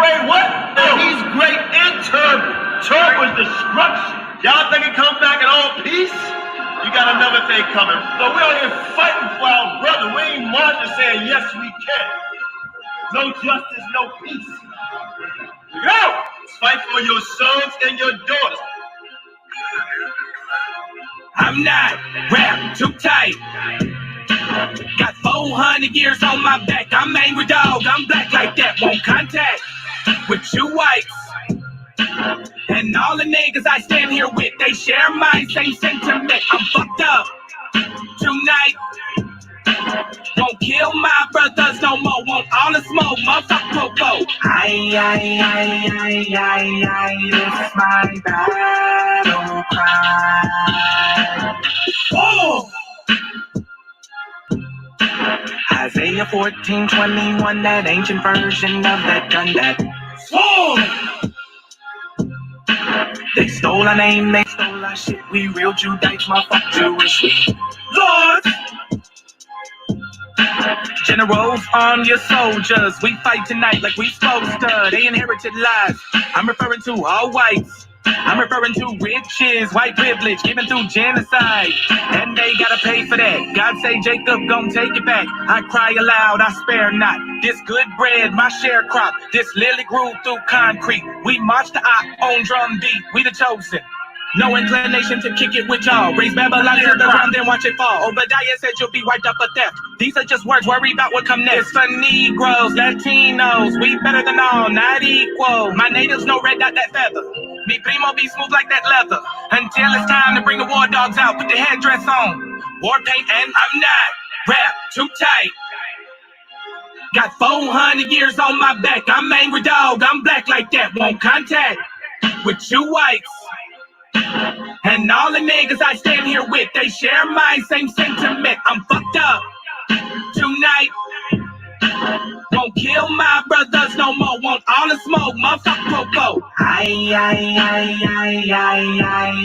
great what? And he's great and terrible. Terrible is destruction. Y'all think it come back in all peace? You got another thing coming. So we out here fighting for our brother. We ain't marching saying yes we can. No justice, no peace. Go! Fight for your sons and your daughters. I'm not wrapped too tight. Got 400 years on my back. I'm angry dog. I'm black like that. Won't contact with you whites. And all the niggas I stand here with, they share my same sentiment. I'm fucked up tonight. Won't kill my brothers no more. Want all the smoke, motherfucker Popo. It's my battle cry. Oh! Isaiah 14:21, that ancient version of that gun that swore. They stole our name, they stole our shit. We real Judites, motherfucker Jewish. Lord! Generals, arm your soldiers. We fight tonight like we supposed to. They inherited lies. I'm referring to all whites. I'm referring to riches, white privilege, given through genocide. And they gotta pay for that. God say Jacob gon' take it back. I cry aloud, I spare not. This good bread, my sharecrop. This lily grew through concrete. We march the op on drum beat. We the chosen. No inclination to kick it with y'all. Raise Babylon to the ground, then watch it fall. Obadiah said you'll be wiped up for theft. These are just words, worry about what come next. It's for Negroes, Latinos, we better than all, not equal. My natives no red dot that feather. Me primo be smooth like that leather. Until it's time to bring the war dogs out, put the headdress on. War paint and I'm not wrapped too tight. Got 400 years on my back. I'm angry dog, I'm black like that. Won't contact with you whites. And all the niggas I stand here with, they share my same sentiment. I'm fucked up tonight. Won't kill my brothers no more. Want all the smoke, motherfucker Popo.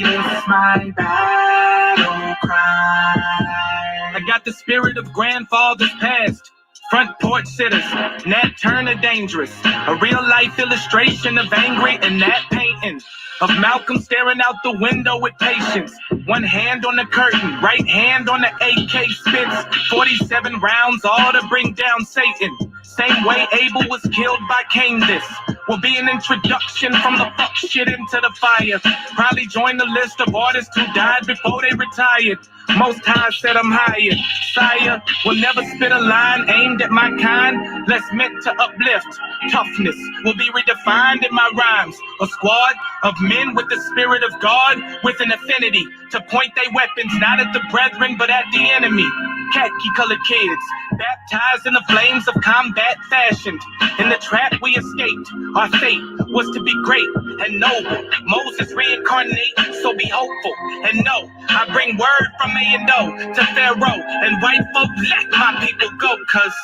It's my battle cry. I got the spirit of grandfathers past. Front porch sitters, Nat Turner dangerous. A real life illustration of angry and Nat painting. Of Malcolm staring out the window with patience. One hand on the curtain, right hand on the AK spits. 47 rounds, all to bring down Satan. Same way Abel was killed by Cain. This will be an introduction from the fuck shit into the fire. Probably join the list of artists who died before they retired. Most High said I'm higher. Sire will never spit a line aimed at my kind, less meant to uplift. Toughness will be redefined in my rhymes. A squad of men with the spirit of God, with an affinity to point their weapons not at the brethren but at the enemy. Khaki-colored kids, baptized in the flames of combat fashioned. In the trap we escaped, our fate was to be great and noble. Moses reincarnate, so be hopeful and know I bring word from A&O to Pharaoh, and white folk let my people go, cause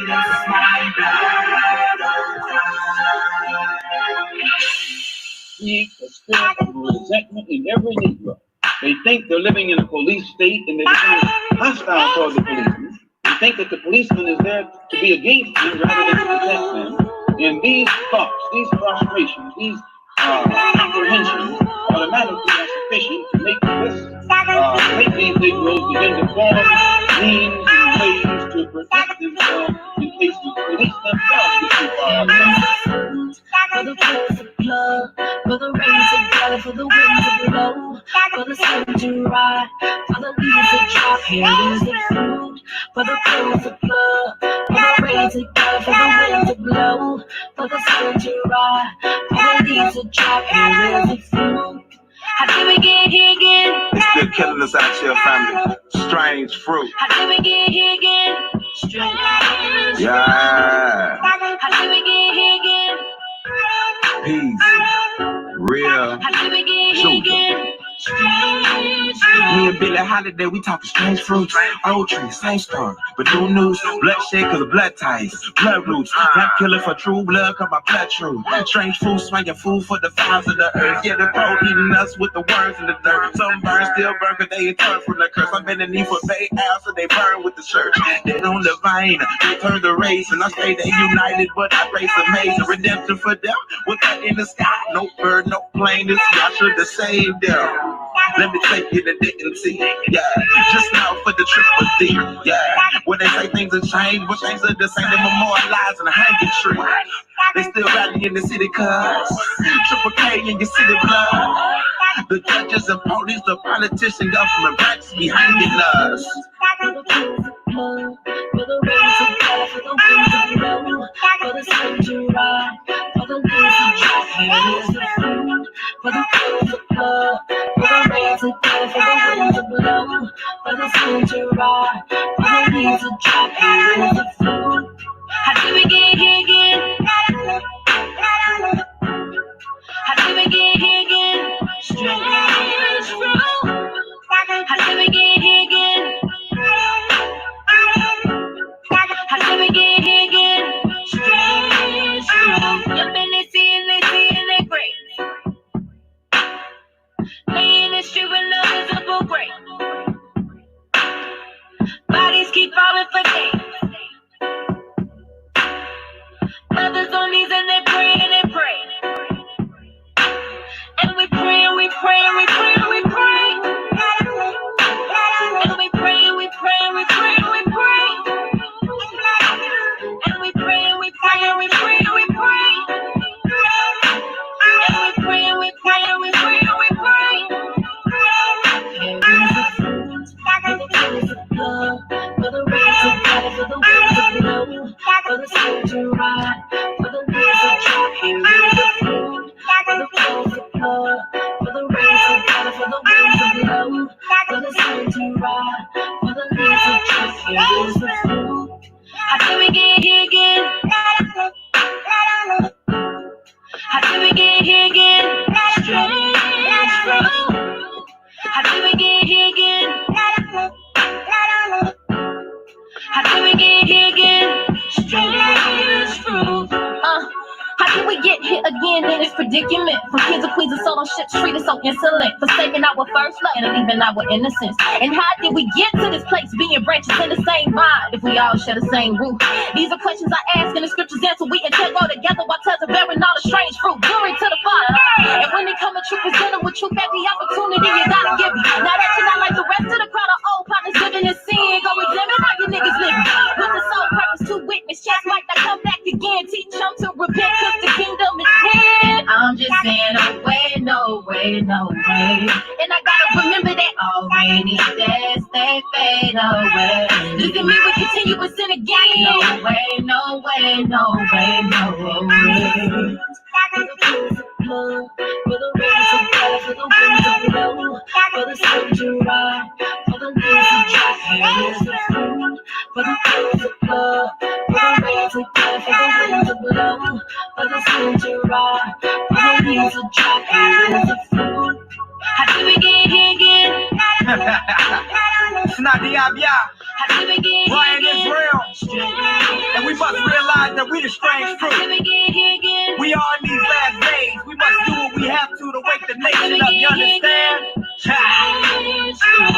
that's my battle cry. See a spirit of resentment in every Negro. They think they're living in a police state and they become hostile toward the policeman. They think that the policeman is there to be against them rather than to protect them. And these thoughts, these frustrations, these apprehensions automatically are sufficient to make these Negroes begin to form means and ways to protect themselves in case the police themselves get too far out. For the force of blood, for the rains of blood, for the winds to blow, for the sun to rise, for the leaves to drop, here is the fruit. For the force of blood, for the rains of blood, for the winds to blow, for the sun to rise, for the leaves to drop, here is the fruit. How did we get here again? It's still killing us out here, family. Strange fruit. How did we get here again? Strange. Yeah. How did we get here again? Peace. Real. How did we get here again? Strange. Me and Billy Holiday, we talking strange fruits. Old trees, same story, but new news. Bloodshed cause of blood ties, blood roots. That killer for true blood, cause my blood true. Strange fruit, swinging food for the fowls of the earth. Yeah, the pro eating us with the worms in the dirt. Some burn, still burn, cause they turn from the curse. I'm beneath for Bay House, so they burn with the church. They on the vine, they turn the race, and I say they united, but I race amazing. Redemption for them, with that in the sky. No bird, no plane, this y'all should have saved them. Let me take you to dignity, yeah. Just now for the triple D, yeah. When they say things have changed, but things are the same. They memorialize in a hanging tree. They still rally in the city, cuz triple K in your city blood. The judges and police, the politician, government branches be hanging us. For the rains of God, for the winds of blow, for the sun to rise, for the winds of dry, here is the food. For the winds of blood, for the rains of God, for the winds of blow, for the sun to rise, for the winds of dry, here is the food. How did we get here again? How did we get here again? Strange fruit. How did we get here again? How did we get here again? Strange fruit. Up in the sea and they great. Lay in the street with no visible grave. Bodies keep falling for days. Mothers on knees and they pray and they pray. And we pray and we pray and we pray and we pray. And we pray and we pray and we pray and we pray. And we pray and we pray and we pray and we pray. And we pray and we pray and we pray and we pray. There is a fruit for the tears of blood, for the rains of God, for the winds of blow, for the sun to rise, for the winds of dry. Here is a fruit for the flows of blood, for the rains of God, for the winds of blow, for the sun to rise, for the leaves of dry. Here is the fruit. How did we get here again? How did we get here again? Strange fruit. How did we get here again? How did we get here again? Strange fruit. How did we get here again in this predicament? From kids and queens and sold on ships treated so insolent, forsaking our first love and leaving our innocence. And how did we get to this place, being branches in the same vine, if we all share the same root? These are questions I ask and the scriptures answer. We integral together while bearing all the strange fruit. Glory to the Father. And when they come at you, present them with truth, every opportunity you gotta give me. Now that you're not like the rest of the crowd of old partners living in sin, go examine how you niggas living. With the sole purpose to witness, just might not come back again. Teach them to repent, cause the kingdom is here. I'm just saying, no way, no way, no way. And I gotta remember that all rainy days, they fade away. Look at me, we continue with sin again. No way, no way, no way, no way. For the pools of blood, for the rains of God, for the winds of blow, for the sun to rise, for the leaves of dry. Here is the fruit. For the pools of blood, for the rains of God, for the winds of blow, for the sun to rise, for the leaves of dry. Here is the fruit. How did we get here again? It's not the idea. How did we get Ryan here is again? real. And we must realize that we the strange How did fruit. we get here again? We are in these last days. We must do what we have to wake the nation up. You understand?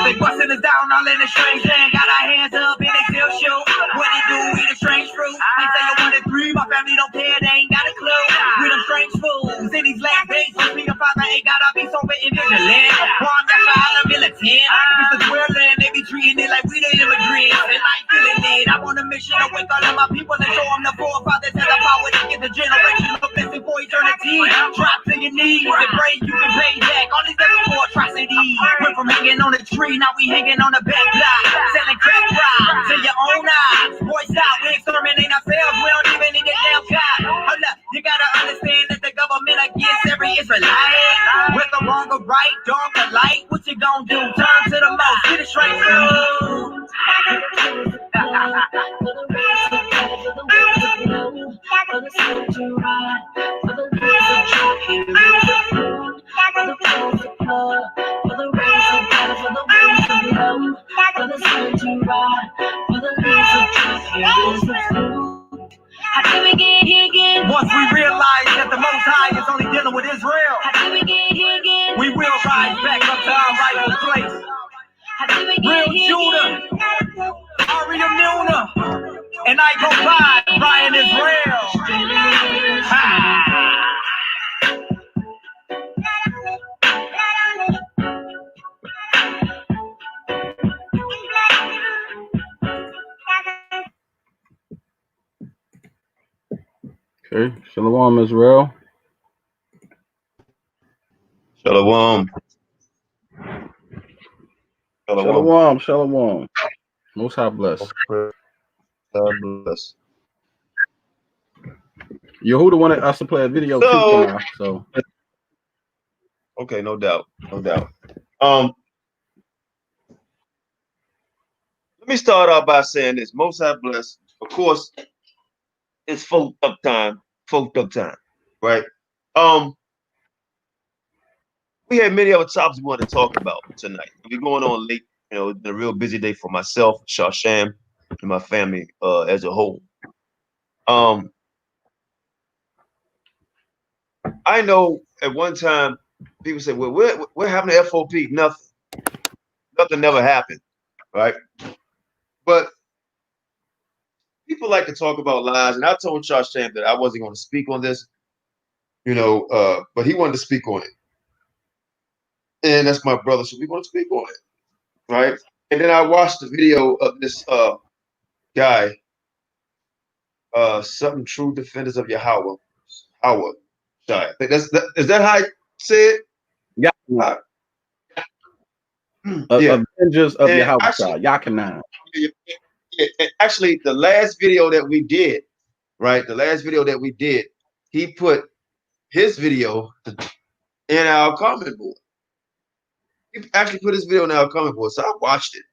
They busting us down all in the strange land. Got our hands up and they still shoot. What they do, we the strange fruit. They say you 1 and 3, my family don't care, they ain't got a clue. We the strange fools in these last days. Me and father ain't gotta be so vigilant. One that's for all the militant. Mr. Twirling, they be treating it like we the immigrants. And I ain't feeling it. I'm on a mission to wake all of my people and show them the forefathers and the power to get the generational blessing for eternity. Drop to your knees and pray you can pay back all these every more atrocities. Went from hanging on a tree, now we hanging on a back block. Selling crack rock to your own eyes. Boy, stop, we exterminate ourselves. We don't even need a damn God. Hold up, you gotta understand that the government against every Israelite. With the wrong or right, dark or light, what you gonna do? Turn to the most, get it straight through. For the rains of God, for the winds of blow, for the sun to rise, for the leaves of dry. Here is the fruit. For the flows of blood, for the rains of God, for the night go by, Ryan is real. Ha! Okay, Shalom Israel. Shalom. Shalom, shalom. Most High bless. God bless. Yehuda wanted us to play a video too, Qanath, so. Okay, no doubt, no doubt. Let me start out by saying this. Most High bless. Of course, it's FOPE up time, right? We had many other topics we want to talk about tonight. We're going on late. You know, it's been a real busy day for myself, Shasham, and my family as a whole. I know at one time people said, "Well, we're having an FOPE." Nothing never happened, right? But people like to talk about lies, and I told Shasham that I wasn't going to speak on this, you know, but he wanted to speak on it, and that's my brother, so we're going to speak on it, right? And then I watched the video of this guy, something true defenders of Yahweh. Is that how I say it? Yeah. Avengers of Yahawashi, Qanath. Actually, the last video that we did, right? The last video that we did, he put his video in our comment board. He actually put his video in our comment board, so I watched it.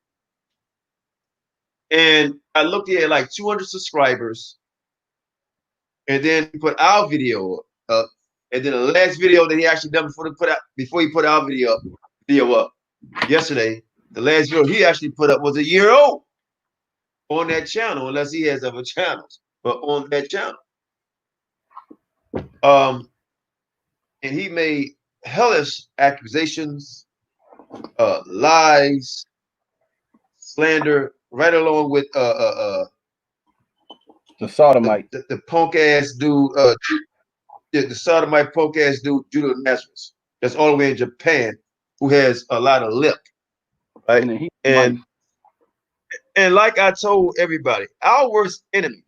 And I looked at like 200 subscribers. And then he put our video up. And then the last video that he actually done before he put our video up yesterday, the last video he actually put up was a year old on that channel, unless he has other channels, but on that channel. And he made hellish accusations, lies, slander, right along with the sodomite, the punk ass dude, the sodomite punk ass dude, Judah Nazareth. That's all the way in Japan, who has a lot of lip, right? And like I told everybody, our worst enemy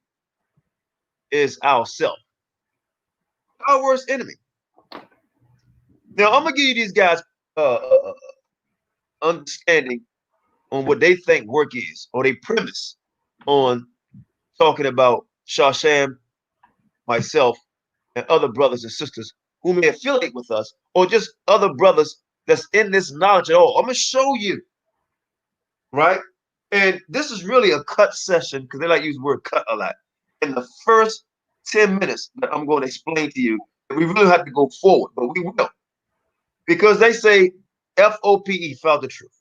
is ourselves. Our worst enemy. Now I'm gonna give you these guys understanding on what they think work is, or they premise on talking about Shasham, myself, and other brothers and sisters who may affiliate with us, or just other brothers that's in this knowledge at all. I'm gonna show you, right? And this is really a cut session, because they like to use the word cut a lot. In the first 10 minutes that I'm going to explain to you, we really have to go forward, but we will. Because they say F.O.P.E. found the truth.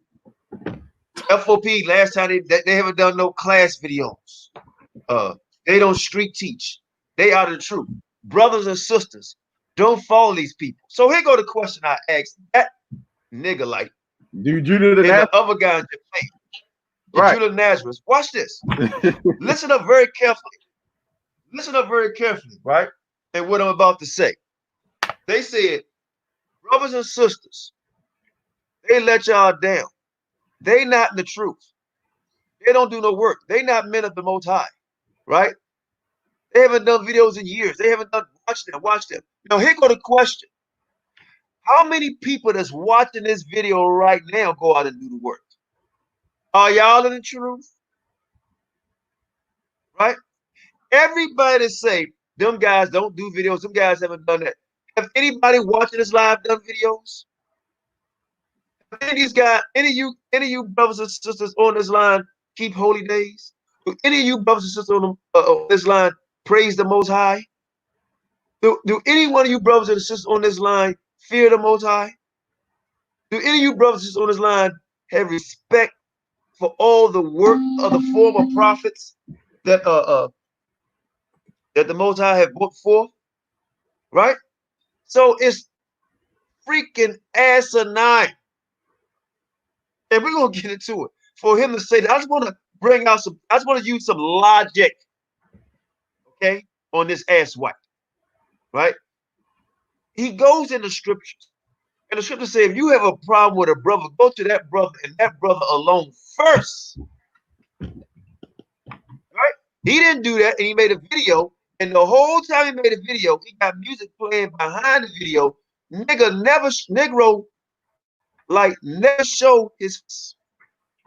F.O.P.E. last time they haven't done no class videos. They don't street teach. They are the truth. Brothers and sisters, don't follow these people. So here go the question I asked that nigga like. The other guy in Japan. Right. Judah Nazareth. Watch this. Listen up very carefully. Listen up very carefully, right? And what I'm about to say. They said, brothers and sisters, they let y'all down. They not in the truth. They don't do no work. They not men of the Most High, right? They haven't done videos in years. They haven't done, watch them. Now here go the question. How many people that's watching this video right now go out and do the work? Are y'all in the truth? Right? Everybody say them guys don't do videos. Them guys haven't done that. Have anybody watching this live done videos? Have any of these guys, any of you brothers and sisters on this line keep holy days? Do any of you brothers and sisters on this line praise the Most High? Do any one of you brothers and sisters on this line fear the Most High? Do any of you brothers and sisters on this line have respect for all the work of the former prophets that the Most High have brought forth, right? So it's freaking asinine, and we're gonna get into it. For him to say that, I just want to bring out some. I just want to use some logic okay, on this ass wipe, right? He goes in the scriptures, and the scriptures say, if you have a problem with a brother, go to that brother and that brother alone first, right? He didn't do that, and he made a video, and the whole time he made a video, he got music playing behind the video. Negro, like, never showed his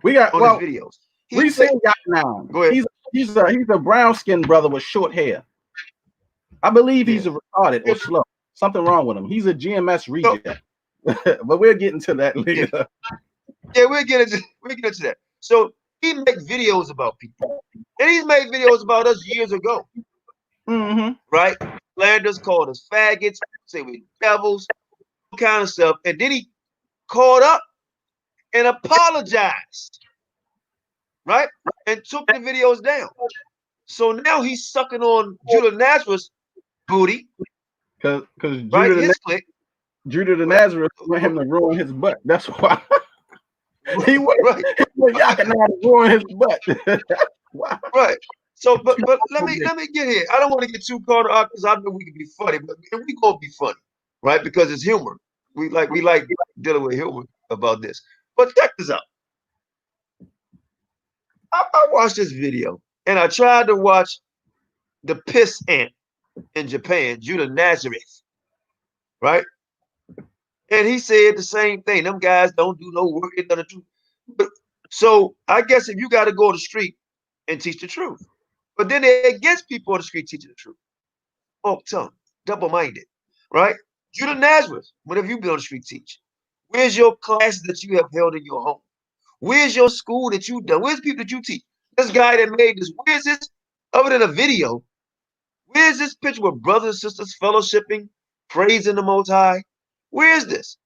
We got on well, his videos. we seen Yakanan. Go ahead. He's a brown skinned brother with short hair. I believe he's a retarded or slow. Something wrong with him. He's a GMS reject. But we'll get into that later. Yeah, we'll get into that. So he makes videos about people, and he's made videos about us years ago, right? Slanders, called us faggots, say we devils, all kind of stuff, and then he caught up and apologized, right? And took the videos down. So now he's sucking on Judah Nazareth's booty, because right? Judah the Nazareth want him to ruin his butt. That's why he went Yakanan to ruin his butt. Wow. Right. So, but let me get here. I don't want to get too caught up because I know we can be funny, but we gonna be funny, right? Because it's humor. We like dealing with humor about this. But check this out. I watched this video, and I tried to watch the piss ant in Japan, Judah Nazareth, right? And he said the same thing. Them guys don't do no work. So I guess if you got to go on the street and teach the truth, but then they're against people on the street teaching the truth. Forked tongue, double-minded, right? Judah Nazareth, what have you been on the street teach? Where's your classes that you have held in your home? Where's your school that you done? Where's the people that you teach? This guy that made this, where's this, other than a video, where's this picture with brothers and sisters fellowshipping, praising the Most High? Where's this?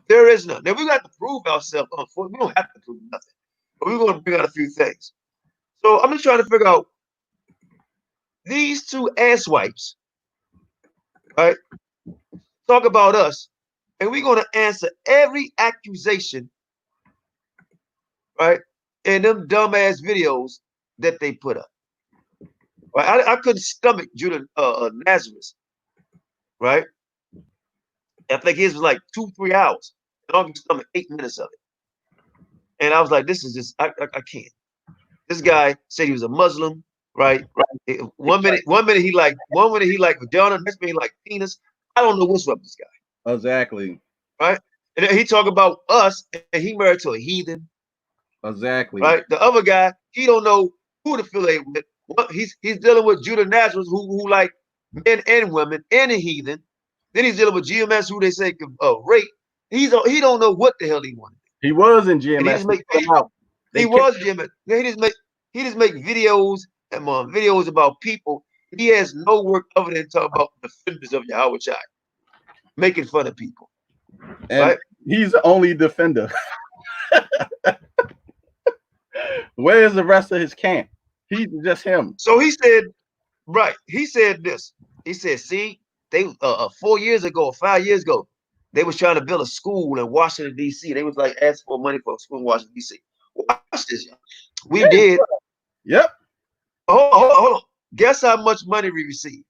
There is none. Now we got to prove ourselves. We don't have to prove nothing, but we're going to bring out a few things. So I'm just trying to figure out these two ass wipes, right? Talk about us, and we're going to answer every accusation, right? In them dumbass videos that they put up. Right? I couldn't stomach Judah Nazareth, right? I think his was like 2-3 hours, and I could stomach 8 minutes of it. And I was like, this is just I can't. This guy said he was a Muslim, right? One minute he like vagina, next minute he like penis. I don't know what's up with this guy. Exactly. Right? And then he talk about us, and he married to a heathen. Exactly. Right? The other guy, he don't know who to affiliate with. He's dealing with Judah Nazareth, who like men and women and a heathen. Then he's dealing with GMS, who they say can rape. He don't know what the hell he wanted. He was in GMS. He was GMS. He just make videos and videos about people. He has no work other than talk about defenders of Yahawashi, making fun of people. And right? He's the only defender. Where is the rest of his camp? He's just him. So he said, right? He said this. He said, "See, they 4 years ago or 5 years ago, they was trying to build a school in Washington D.C. They was like asking for money for a school in Washington D.C. Watch this, y'all. We did. Yep. Hold on. Guess how much money we received?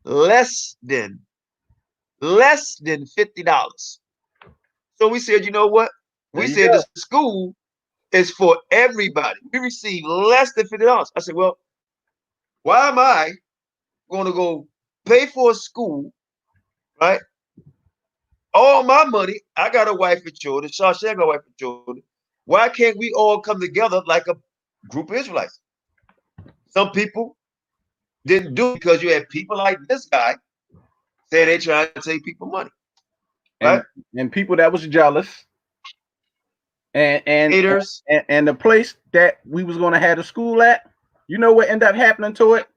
Less than $50. So we said, you know what? We said the school is for everybody. We received less than $50. I said, well, why am I going to go pay for a school, right? All my money, I got a wife and children. Shasha got a wife and children. Why can't we all come together like a group of Israelites? Some people didn't do it because you had people like this guy saying they trying to take people money, right? And people that was jealous. And haters. And the place that we was going to have the school at, you know what ended up happening to it?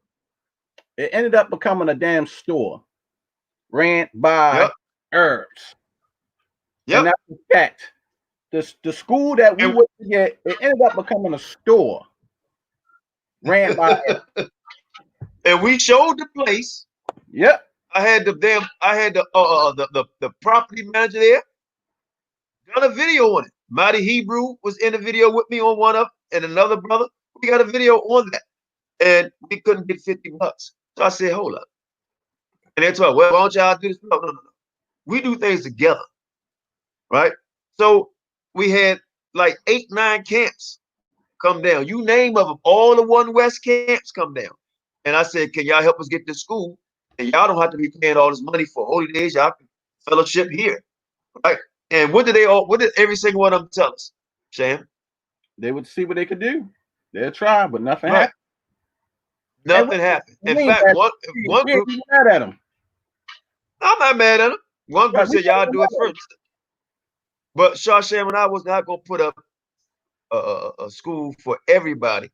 It ended up becoming a damn store ran by Arabs. Yep. And that's a fact. The school that we went to get, it ended up becoming a store ran by Arabs. And we showed the place. Yep. I had the property manager there. Got a video on it. Mighty Hebrew was in the video with me on one of, and another brother. We got a video on that. and we couldn't get $50. So I said, hold up. And they told, well, why don't y'all do this? No. We do things together, right? So we had like 8, 9 camps come down. You name of them, all the One West camps come down. And I said, can y'all help us get to school? And y'all don't have to be paying all this money for holy days. Y'all can fellowship here, right? And what did every single one of them tell us, Sham? They would see what they could do. They'll try, but nothing happened. Nothing happened. In fact, one group, mad at them. I'm not mad at them. One group said, y'all do it first. But Sham and I was not going to put up a school for everybody,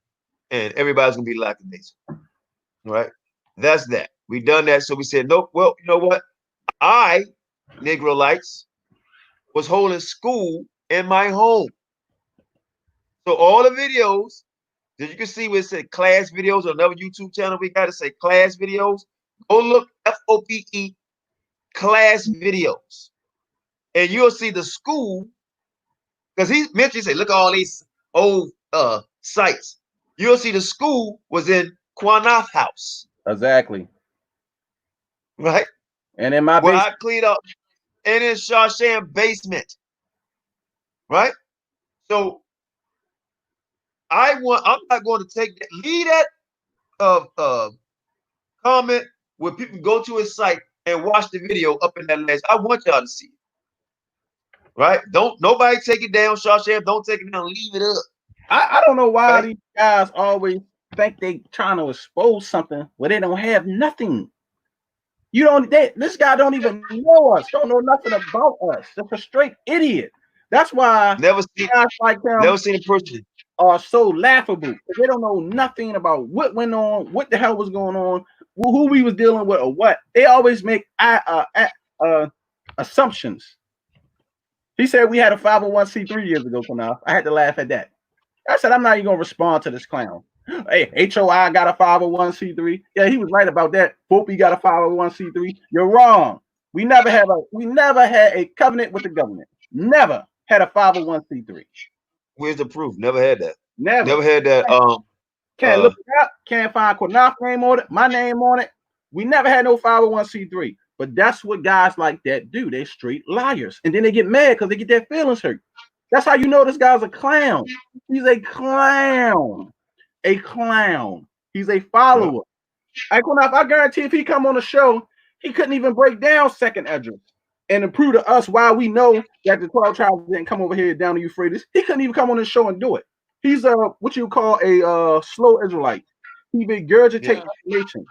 and everybody's going to be lackadaisical, right? That's that. We done that. So we said, nope. Well, you know what? I, Negroites, was holding school in my home. So all the videos that you can see where it said class videos on another YouTube channel, we got to say class videos. Go look FOPE class videos. And you'll see the school, because he mentioned, say, look at all these old sites. You'll see the school was in Qanath house. Exactly. Right? And in my basement. I cleaned up. And in Sham basement. Right? So I'm not going to take that, leave that comment where people go to his site and watch the video up in that last. I want y'all to see it. Right? Don't nobody take it down, Sham. Don't take it down, leave it up. I don't know why these guys always think they trying to expose something where they don't have nothing. This guy don't even know us, don't know nothing about us. Just a straight idiot. That's why never guys like him never seen a person are so laughable. They don't know nothing about what went on, what the hell was going on, who we was dealing with, or what. They always make assumptions. He said we had a 501c3 years ago, Qanath. I had to laugh at that. I said, I'm not even going to respond to this clown. Hey, HOI got a 501c3. Yeah, he was right about that. FOPE got a 501c3. You're wrong. We never had a covenant with the government. Never had a 501c3. Where's the proof? Never had that. Never had that. Can't look it up. Can't find Qanath's name on it. My name on it. We never had no 501c3. But that's what guys like that do. They're straight liars. And then they get mad because they get their feelings hurt. That's how you know this guy's a clown. He's a clown. A clown. He's a follower. Qanath, I guarantee if he come on the show, he couldn't even break down second address and prove to us why we know that the 12 tribes didn't come over here down the Euphrates. He couldn't even come on the show and do it. He's what you call a slow Israelite. He regurgitates information.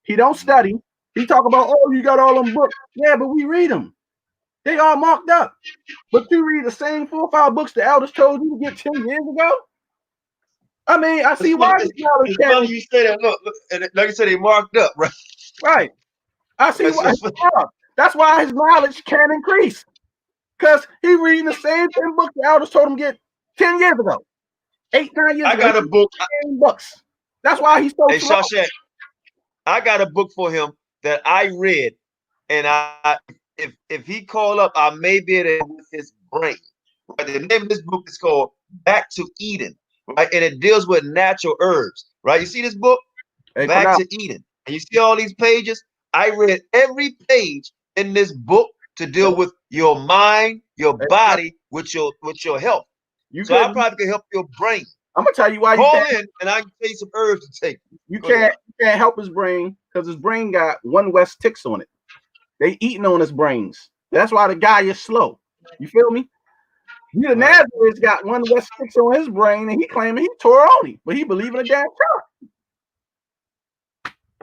He don't study. He talk about, oh, you got all them books. Yeah, but we read them. They all marked up. But you read the same 4 or 5 books the elders told you to get 10 years ago. I mean, I see why it's funny you say that. Look, like you said, they marked up, right? Right. I see why. That's why his knowledge can increase. Because he reading the same 10 books the elders told him to get 10 years ago. 8, 9 years ago. I got a book. Books. That's why he's so slow. Shashat, I got a book for him that I read, and if he call up, I may be able to with his brain. Right? The name of this book is called Back to Eden, right? And it deals with natural herbs, right? You see this book, Back to Eden, and you see all these pages. I read every page in this book to deal with your mind, your body, with your health. So I probably can help your brain. I'm gonna tell you why. Call in, and I can tell you some herbs to take. You can't help his brain because his brain got One West ticks on it. They eating on his brains. That's why the guy is slow. You feel me? The Nazareth's got One West ticks on his brain, and he claiming he's Torah, but he believe in a damn church.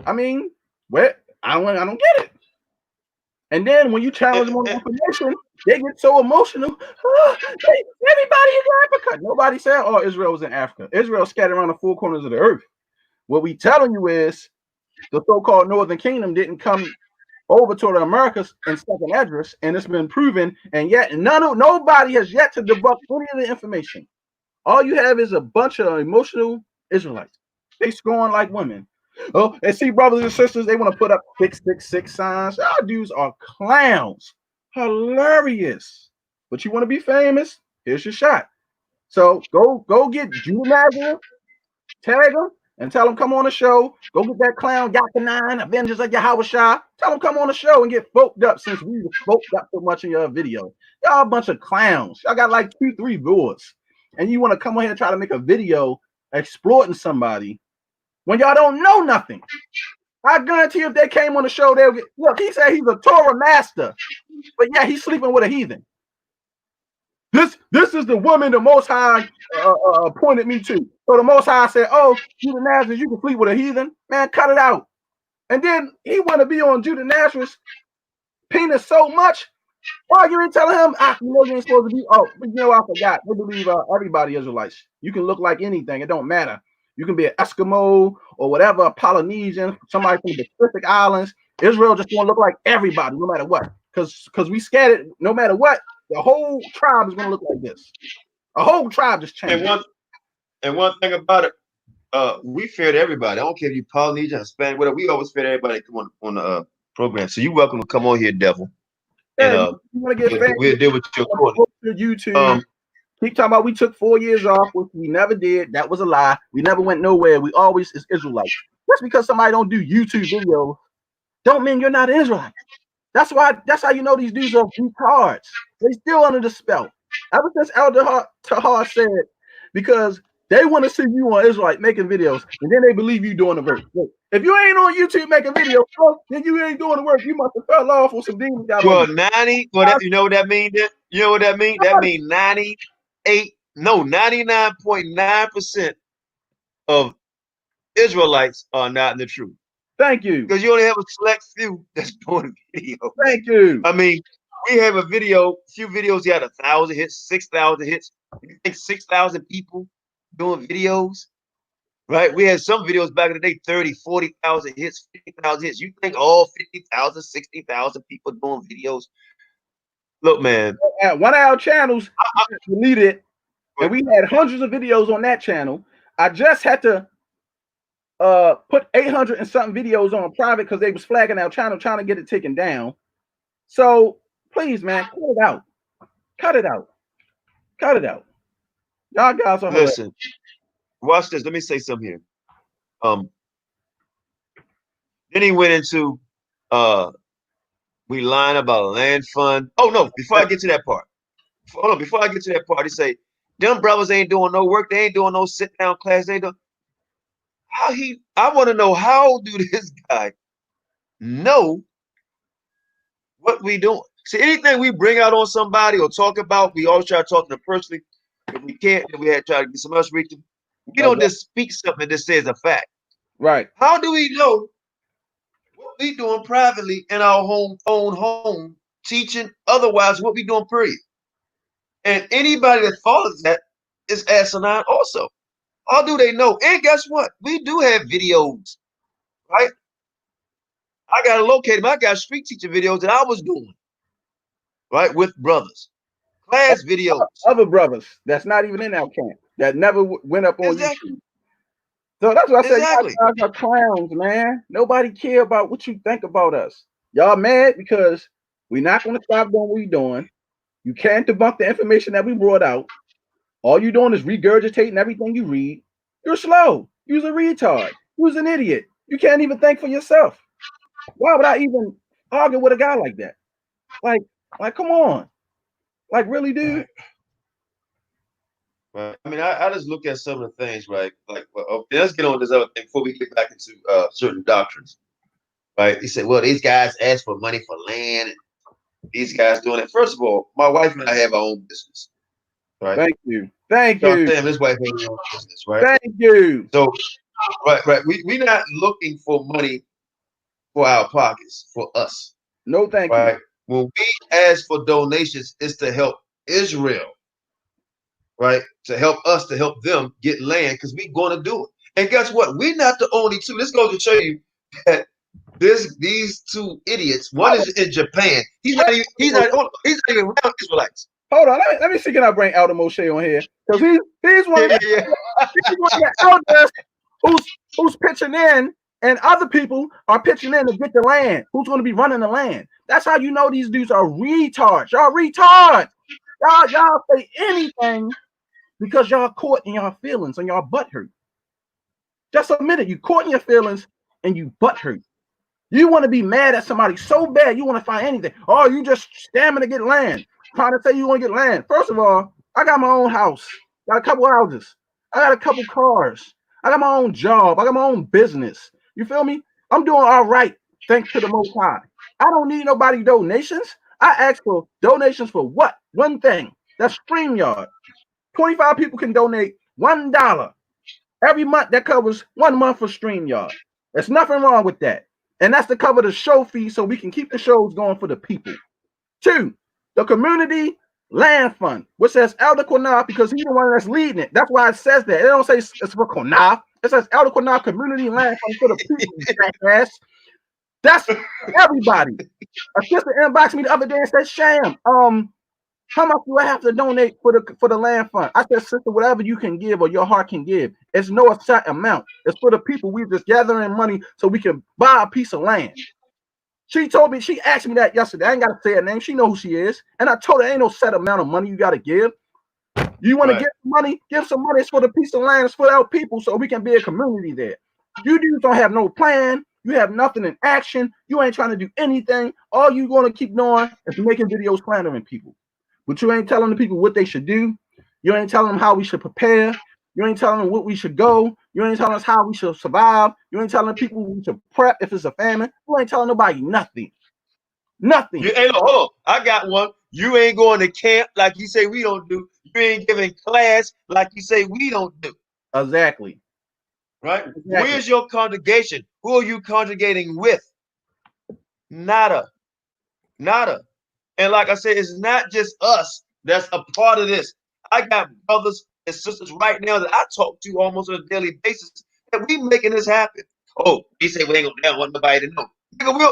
I mean, I don't get it. And then when you challenge them on information, they get so emotional. Oh, everybody is Africa. Nobody said, oh, Israel was in Africa. Israel scattered around the 4 corners of the earth. What we telling you is the so-called Northern Kingdom didn't come over to the Americas in second address, and it's been proven, and yet nobody has yet to debunk any of the information. All you have is a bunch of emotional Israelites. They scorn like women. Oh, and see, brothers and sisters, they want to put up 666 signs. Our dudes are clowns. Hilarious. But you want to be famous? Here's your shot. So go get Judah Nazareth, tag them, and tell them come on the show. Go get that clown Qanath, Avengers of Yahawashi. Tell them come on the show and get FOPE'd up since we were FOPE'd up so much in your video. Y'all a bunch of clowns. Y'all got like 2-3 viewers, and you want to come on here and try to make a video exploiting somebody when y'all don't know nothing. I guarantee if they came on the show, they'll get. Look, he said he's a Torah master, but yeah, he's sleeping with a heathen. This is the woman the Most High pointed me to. So the Most High said, "Oh, Judah Nazareth, you can sleep with a heathen, man. Cut it out." And then he want to be on Judah Nazareth's penis so much. Why you ain't telling him? You know you ain't supposed to be. Oh, but you know I forgot. They believe everybody Israelites. You can look like anything. It don't matter. You can be an Eskimo or whatever, a Polynesian, somebody from the Pacific Islands. Israel just want to look like everybody, no matter what. Because we scared it. No matter what, the whole tribe is going to look like this. A whole tribe just changed. And one thing about it, we feared everybody. I don't care if you Polynesian, Hispanic, whatever. We always feared everybody to come on the program. So you're welcome to come on here, devil. Yeah, And we'll deal with your YouTube. Keep talking about we took 4 years off, which we never did. That was a lie. We never went nowhere. We always is Israelites. Just because somebody don't do YouTube videos, don't mean you're not an Israelite. That's how you know these dudes are retards. They still under the spell. Ever since Elder Tahar said, because they want to see you on Israelite making videos, and then they believe you doing the work. Look, if you ain't on YouTube making videos, then you ain't doing the work. You must have fell off with some demons. Well, 90. Well, you know what that means? You know what that means? That means 99.9% of Israelites are not in the truth. Thank you. Because you only have a select few that's doing video. Thank you. I mean, we have a few videos, you had 1,000 hits, 6,000 hits. You think 6,000 people doing videos, right? We had some videos back in the day, 30, 40,000 hits, 50,000 hits. You think all 50,000, 60,000 people doing videos? Look, man. At one of our channels, I deleted, and we had hundreds of videos on that channel. I just had to put 800 and something videos on private because they was flagging our channel trying to get it taken down. So please, man, cut it out. Cut it out. Cut it out. Y'all guys are hilarious. Listen, watch this. Let me say something here. Then he went into we lying about a land fund. Oh no, before I get to that part. Hold on, before I get to that part, he say, them brothers ain't doing no work, they ain't doing no sit-down class, they don't. I want to know, how do this guy know what we doing? See, anything we bring out on somebody or talk about, we always try to talk to them personally. If we can't, then we had to try to get some else reaching. We don't just speak something that says a fact. Right. How do we know what we doing privately in our own home, teaching otherwise what we doing period? And anybody that follows that is asinine also. How do they know? And guess what? We do have videos, right? I got to locate them. I got street teacher videos that I was doing, right, with brothers. Class videos. Other brothers that's not even in our camp, that never went up on YouTube. So that's what I said. Y'all guys are clowns, man. Nobody care about what you think about us. Y'all mad because we're not going to stop doing what we're doing. You can't debunk the information that we brought out. All you're doing is regurgitating everything you read. You're slow. You're a retard. You're an idiot. You can't even think for yourself. Why would I even argue with a guy like that? Like, come on. Like, really, dude? Right. I mean, I just look at some of the things, right? Like, well, okay, let's get on this other thing before we get back into certain doctrines, right? He said, well, these guys ask for money for land, and these guys doing it. First of all, my wife and I have our own business, right? Thank you. Thank you. Damn, this wife has her own business, right? Thank you. So, right. We're not looking for money for our pockets, for us. No, thank you. Right? When we ask for donations, it's to help Israel, right? To help us, to help them get land, because we're going to do it. And guess what? We're not the only two. This goes to show you that these two idiots. One is in Japan. He's not even around Israelites. Hold on, let me see. Can I bring Elder Moshe on here? Because he's one of the elders who's pitching in, and other people are pitching in to get the land. Who's going to be running the land? That's how you know these dudes are retards. Y'all retards. Y'all say anything because y'all caught in y'all feelings and y'all butt hurt. Just admit it. You caught in your feelings and you butthurt. You want to be mad at somebody so bad, you want to find anything. Oh, you just stamming to get land. Trying to say you want to get land. First of all, I got my own house. Got a couple houses. I got a couple cars. I got my own job. I got my own business. You feel me? I'm doing all right, thanks to the Most High. I don't need nobody donations. I ask for donations for what? One thing. That's StreamYard. 25 people can donate $1 every month. That covers 1 month for StreamYard. There's nothing wrong with that. And that's to cover the show fee so we can keep the shows going for the people. 2, the community land fund, which says Elder Qanath because he's the one that's leading it. That's why it says that. It don't say it's for Qanath. It says Elder Qanath Community Land Fund for the people, jackass. That's everybody. A sister inboxed me the other day and said, Sham, how much do I have to donate for the land fund? I said, sister, whatever you can give or your heart can give. It's no set amount. It's for the people. We're just gathering money so we can buy a piece of land. She told me, she asked me that yesterday. I ain't got to say her name. She knows who she is. And I told her, ain't no set amount of money you got to give. You want to give money? Give some money. It's for the piece of land. It's for our people so we can be a community there. You dudes don't have no plan. You have nothing in action. You ain't trying to do anything. All you going to keep doing is making videos slandering people. But you ain't telling the people what they should do. You ain't telling them how we should prepare. You ain't telling them what we should go. You ain't telling us how we should survive. You ain't telling people we should prep if it's a famine. You ain't telling nobody nothing. Nothing. You ain't, hold on. I got one. You ain't going to camp like you say we don't do. You ain't giving class like you say we don't do. Exactly. Right? Exactly. Where's your congregation? Who are you congregating with? Nada. Nada. And like I said, it's not just us that's a part of this. I got brothers and sisters right now that I talk to almost on a daily basis that we making this happen. Oh, he said we ain't gonna want nobody to know.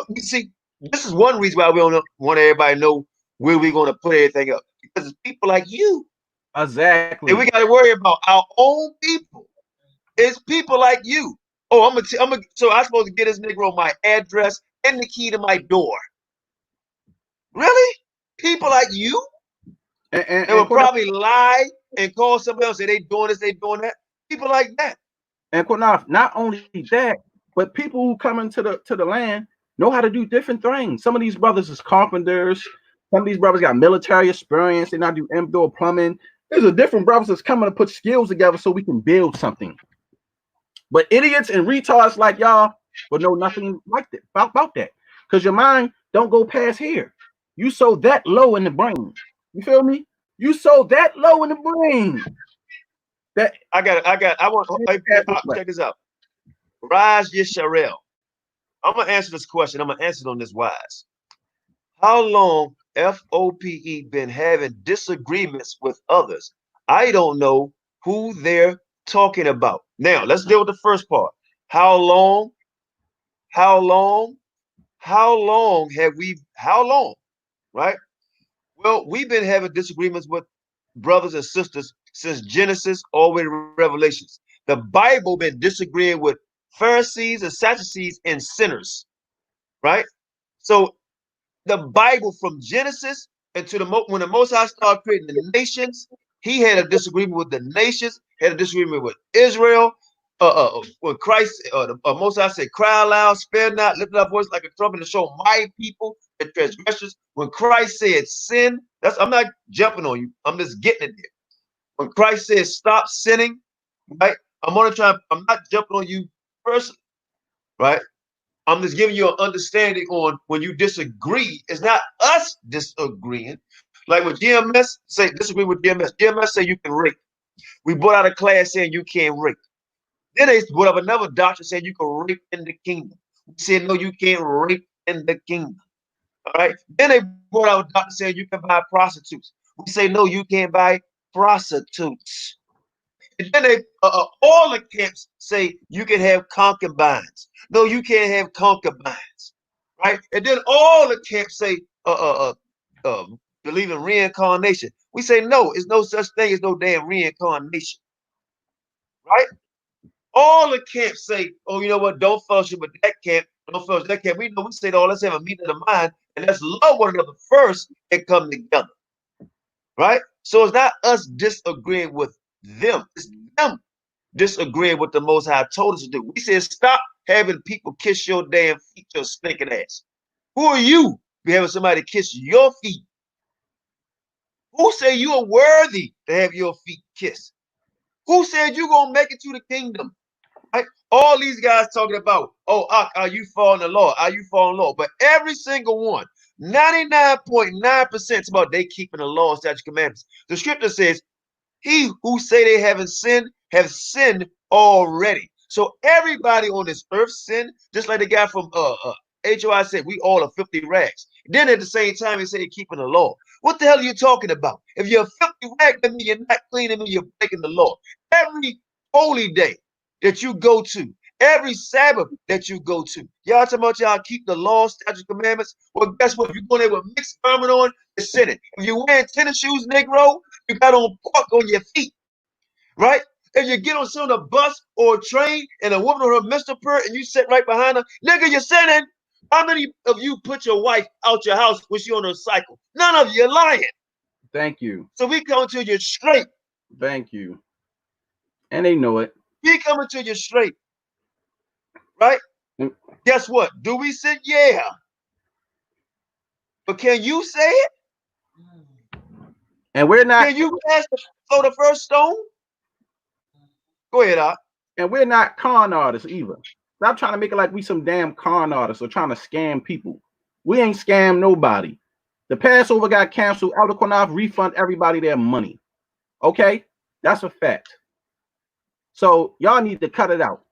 We see, this is one reason why we don't want everybody to know where we're gonna put everything up. Because it's people like you. Exactly. And we gotta worry about our own people. It's people like you. Oh, so I'm supposed to get this Negro my address and the key to my door. Really? People like you? And will probably lie and call somebody else, say they doing this, they doing that. People like that. And Qanath, not only that, but people who come into the land know how to do different things. Some of these brothers is carpenters. Some of these brothers got military experience. They not do indoor plumbing. There's a different brothers that's coming to put skills together so we can build something. But idiots and retards like y'all will know nothing like that about that. Because your mind don't go past here. You so that low in the brain. You feel me? You so that low in the brain. That I want check this out. Raj Yisrael. I'm gonna answer this question. I'm gonna answer it on this wise. How long FOPE been having disagreements with others? I don't know who they're talking about. Now let's deal with the first part. How long have we, right? Well, we've been having disagreements with brothers and sisters since Genesis all the way to Revelations. The Bible been disagreeing with Pharisees and Sadducees and sinners, right? So the Bible from Genesis into when the Most High started creating the nations, he had a disagreement with the nations, had a disagreement with Israel. When Christ, the Most High said, cry aloud, spare not, lift up voice like a trumpet to show my people the transgressions. When Christ said sin, I'm not jumping on you, I'm just getting it there. When Christ says stop sinning, right? I'm not jumping on you personally, right? I'm just giving you an understanding on when you disagree. It's not us disagreeing. Like with GMS, say disagree with GMS. GMS say you can rape. We brought out a class saying you can't rape. Then they brought up another doctrine saying you can rape in the kingdom. We said no, you can't rape in the kingdom. All right. Then they brought out a doctrine saying you can buy prostitutes. We say no, you can't buy prostitutes. And then they all the camps say you can have concubines. No, you can't have concubines, right? And then all the camps say believe in reincarnation. We say no, it's no such thing as no damn reincarnation, right? All the camps say, oh, you know what? Don't fellowship with that camp. Don't fellowship with that camp. We know we say, oh, let's have a meeting of the mind and let's love one another first and come together, right? So it's not us disagreeing with them. It's them disagreeing with the Most High told us to do. We said, stop having people kiss your damn feet, your stinking ass. Who are you to having somebody kiss your feet? Who say you are worthy to have your feet kissed? Who said you gonna make it to the kingdom? Right? All these guys talking about, oh, are you following the law? Are you following the law? But every single one, 99.9% about they keeping the law, statute, commandments. The scripture says, he who say they haven't sinned have sinned already. So everybody on this earth sinned, just like the guy from HOI said, we all are 50 rags. Then at the same time, he said he's keeping the law. What the hell are you talking about? If you're a 50 rag, that means you're not clean, and you're breaking the law. Every holy day that you go to, every Sabbath that you go to, y'all talking about y'all keep the law, statute, commandments. Well, guess what? If you're going there with mixed garment on, you're sinning. If you're wearing tennis shoes, Negro, you got on pork on your feet, right? If you get on a bus or a train and a woman on her Mr. Pert and you sit right behind her, nigga, you're sinning. How many of you put your wife out your house when she on her cycle? None of you are lying. Thank you. So we coming to you straight. Thank you. And they know it. We coming to you straight. Right? Guess what? Do we sin? Yeah. But can you say it? And we're not. Can you throw the first stone? Go ahead, Art. And we're not con artists either. Stop trying to make it like we some damn con artists or trying to scam people. We ain't scam nobody. The Passover got canceled. Elder Qanath refund everybody their money. Okay? That's a fact. So y'all need to cut it out.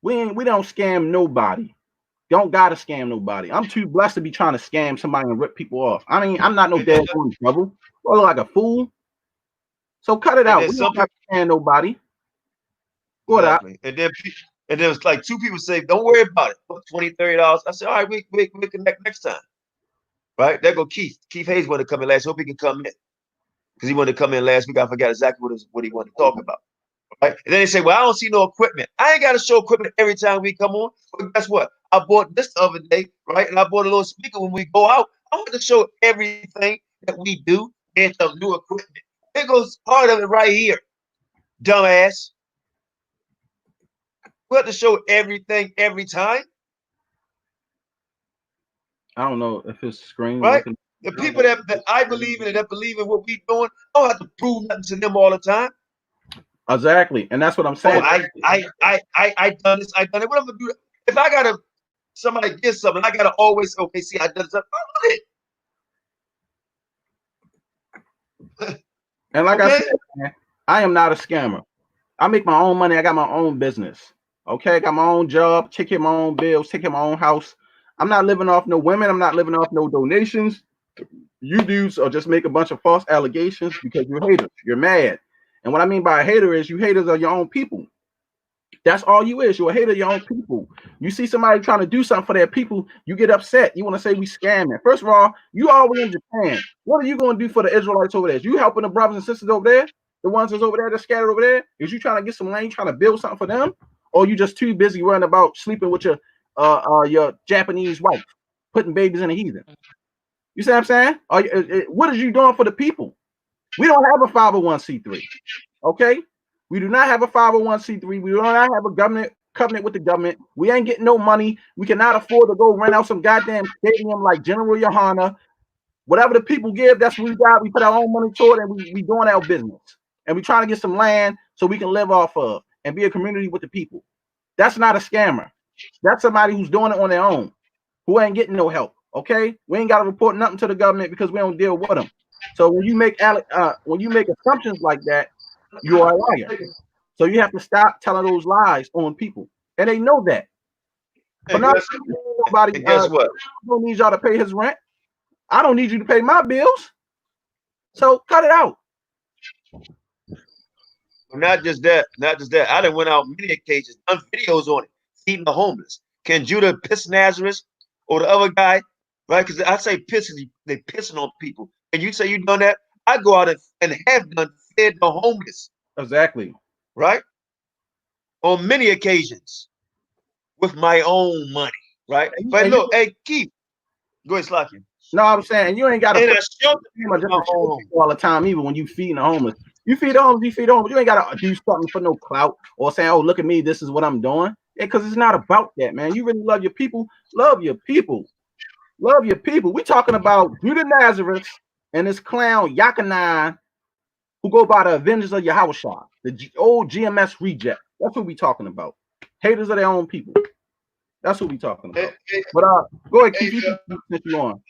We don't scam nobody. Don't gotta scam nobody. I'm too blessed to be trying to scam somebody and rip people off. I mean, I'm not no damn trouble. I look like a fool. So cut it out. We don't gotta scam nobody. Go exactly. And then it's like two people say, don't worry about it. $20, $30. I said, all right, we connect next time. Right? There go Keith. Keith Hayes wanted to come in last. Hope he can come in. Because he wanted to come in last week. I forgot exactly what he wanted to talk about. Right? And then they say, well, I don't see no equipment. I ain't got to show equipment every time we come on. But guess what? I bought this the other day, right? And I bought a little speaker when we go out. I want to show everything that we do and some new equipment. It goes part of it right here. Dumbass. We have to show everything every time. I don't know if it's screen. Right? The people that I believe in and that believe in what we're doing, I don't have to prove nothing to them all the time. Exactly. And that's what I'm saying. Oh, I done this, I done it. What am I gonna do? If I gotta somebody get something, I gotta always see I done something. And like I said, man, I am not a scammer. I make my own money. I got my own business. Okay, I got my own job, take care of my own bills, take care of my own house. I'm not living off no women. I'm not living off no donations. You dudes are just make a bunch of false allegations because you're haters. You're mad. And what I mean by a hater is you haters are your own people. That's all you is. You're a hater of your own people. You see somebody trying to do something for their people, you get upset. You want to say we scamming. First of all, you already in Japan. What are you going to do for the Israelites over there? Is you helping the brothers and sisters over there? The ones that's over there, that's scattered over there? Is you trying to get some land, trying to build something for them? Or you just too busy worrying about sleeping with your Japanese wife, putting babies in a heathen? You see what I'm saying? What are you doing for the people? We don't have a 501c3. Okay? We do not have a 501c3. We do not have a government covenant with the government. We ain't getting no money. We cannot afford to go rent out some goddamn stadium like General Yohana. Whatever the people give, that's what we got. We put our own money toward it, and we doing our business. And we trying to get some land so we can live off of and be a community with the people. That's not a scammer. That's somebody who's doing it on their own, who ain't getting no help. Okay? We ain't got to report nothing to the government because we don't deal with them. So when you make assumptions like that, you are a liar. So you have to stop telling those lies on people, and they know that. But not nobody. Guess what? I don't need y'all to pay his rent. I don't need you to pay my bills. So cut it out. Not just that. I done went out many occasions, done videos on it, feeding the homeless. Can Judah piss Nazareth or the other guy, right? Because I say pissing, they pissing on people. And you say you done that? I go out and have done fed the homeless. Exactly. Right? On many occasions with my own money. Right? But look, hey, Keith, go ahead, Slacky. No, I'm saying you ain't got to all all the time, even when you feeding the homeless. You feed the homeless, you feed the homeless. You ain't gotta do something for no clout or saying, oh, look at me, this is what I'm doing. Yeah, because it's not about that, man. You really love your people. Love your people. Love your people. We talking about Judah Nazareth and this clown Qanath, who go by the Avengers of Yahawashi, the old GMS reject. That's what we talking about. Haters of their own people. That's what we talking about. But go ahead, Keith. You can you on.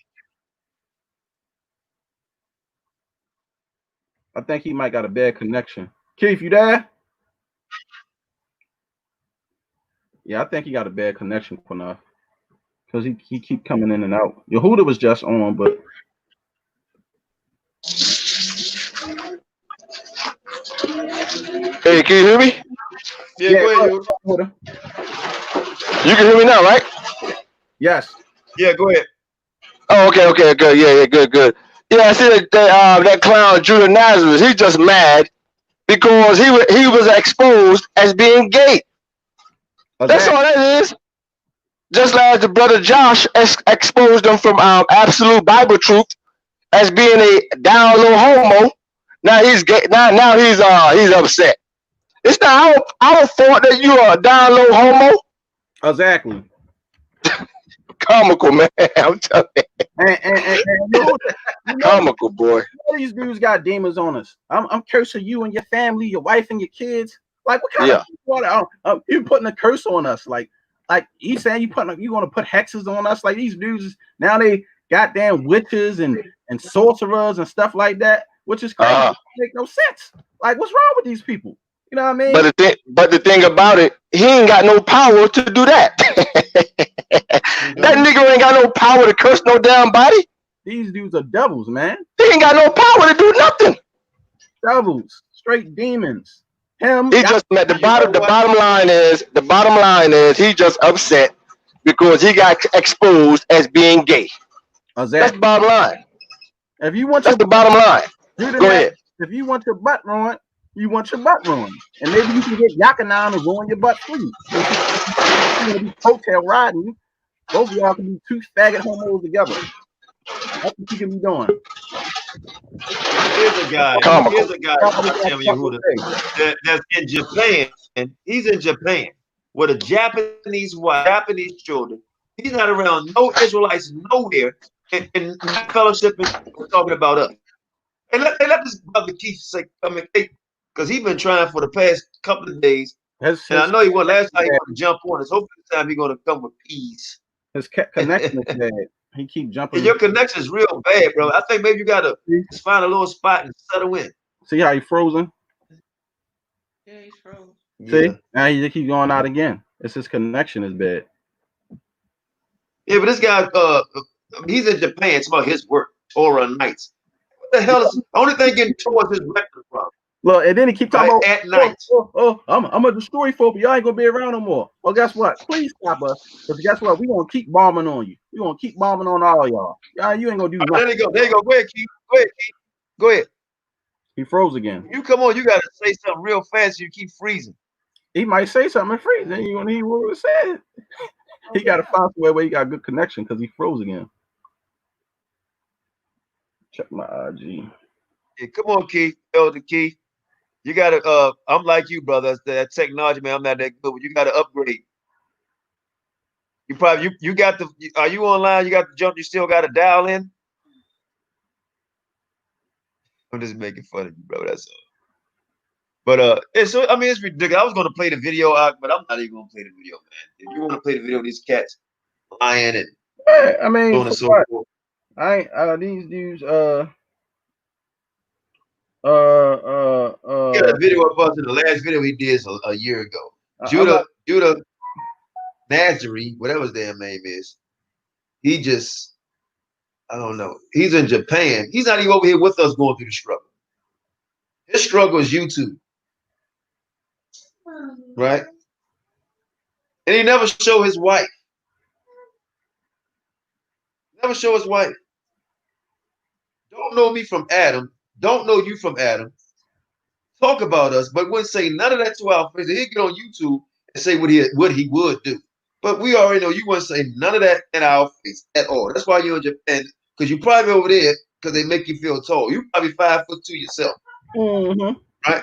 I think he might got a bad connection. Keith, you there? Yeah, I think he got a bad connection, Qanath, because he keep coming in and out. Yehuda was just on, but Hey, can you hear me? Yeah, go ahead, Yehuda. You can hear me now, right? Yes. Yeah, go ahead. Oh, okay, good. Yeah, good. Yeah, I see that clown Judah Nazareth. He's just mad because he was exposed as being gay. That's all that is. Just like the brother Josh exposed him from absolute Bible truth as being a down low homo. Now he's gay. Now he's upset. It's not our fault that you are a down low homo. Exactly. Comical, man. I'm telling you. And Comical, boy. These dudes got demons on us. I'm cursing you and your family, your wife and your kids. Like, what kind of you putting a curse on us? Like he's saying you gonna put hexes on us? Like, these dudes now, they goddamn witches and sorcerers and stuff like that, which is crazy. It make no sense. Like, what's wrong with these people? You know what I mean? But the thing about it, he ain't got no power to do that. That nigga ain't got no power to curse no damn body. These dudes are devils, man. He ain't got no power to do nothing. Devils, straight demons. He just met the bottom line is he just upset because he got exposed as being gay. Exactly. That's the bottom line. If you want That's the bottom line. Go ahead. If you want your butt ruined, you want your butt ruined. And maybe you can get Qanath and ruin your butt for you. You're gonna be coattail riding. Both of y'all can be two faggot homos together. That's what you can be doing. Here's a guy. That's in Japan. And he's in Japan with a Japanese wife, Japanese children. He's not around no Israelites nowhere, and not fellowshipping, talking about us. And let this brother Keith say, come and because he's been trying for the past couple of days. And I know he won last time. He want to jump on us. Hopefully this time he's going to come with peace. His connection is bad. He keep jumping. And your connection is real bad, bro. I think maybe you got to just find a little spot and settle in. See how he frozen? Yeah, he's frozen. See? Now he keep going out again. It's his connection is bad. Yeah, but this guy, he's in Japan. It's about his work, Torah nights. What the hell is the only thing getting towards his record from? Look, and then he keep talking about at night. I'm gonna destroy FOPE. Y'all ain't gonna be around no more. Well, guess what? Please stop us. Because guess what? We gonna keep bombing on you. We gonna keep bombing on all y'all. You ain't gonna do nothing. There you go. There you go. Go ahead, Keith. Go ahead. He froze again. You come on. You gotta say something real fast. You keep freezing. He might say something and freeze. Then you he would have said. He got to find somewhere where he got good connection because he froze again. Check my IG. Yeah, come on, Keith. Elder Keith. You gotta. I'm like you, brother. That technology, man. I'm not that good. But you gotta upgrade. You probably you got the. Are you online? You got the jump. You still got to dial in. I'm just making fun of you, bro. That's all. But it's ridiculous. I was gonna play the video out, but I'm not even gonna play the video, man. If you want to play the video, these cats lying and I mean, so on and so forth. These dudes Yeah, the video of us in the last video he did a year ago. Judah Nazareth, whatever his damn name is, he just, I don't know. He's in Japan. He's not even over here with us going through the struggle. His struggle is YouTube. Right? And he never show his wife. Never show his wife. Don't know me from Adam. Don't know you from Adam. Talk about us, but wouldn't say none of that to our face. He'd get on YouTube and say what he would do. But we already know you wouldn't say none of that in our face at all. That's why you're in Japan, because you're probably over there because they make you feel tall. You're probably 5'2" yourself. Right?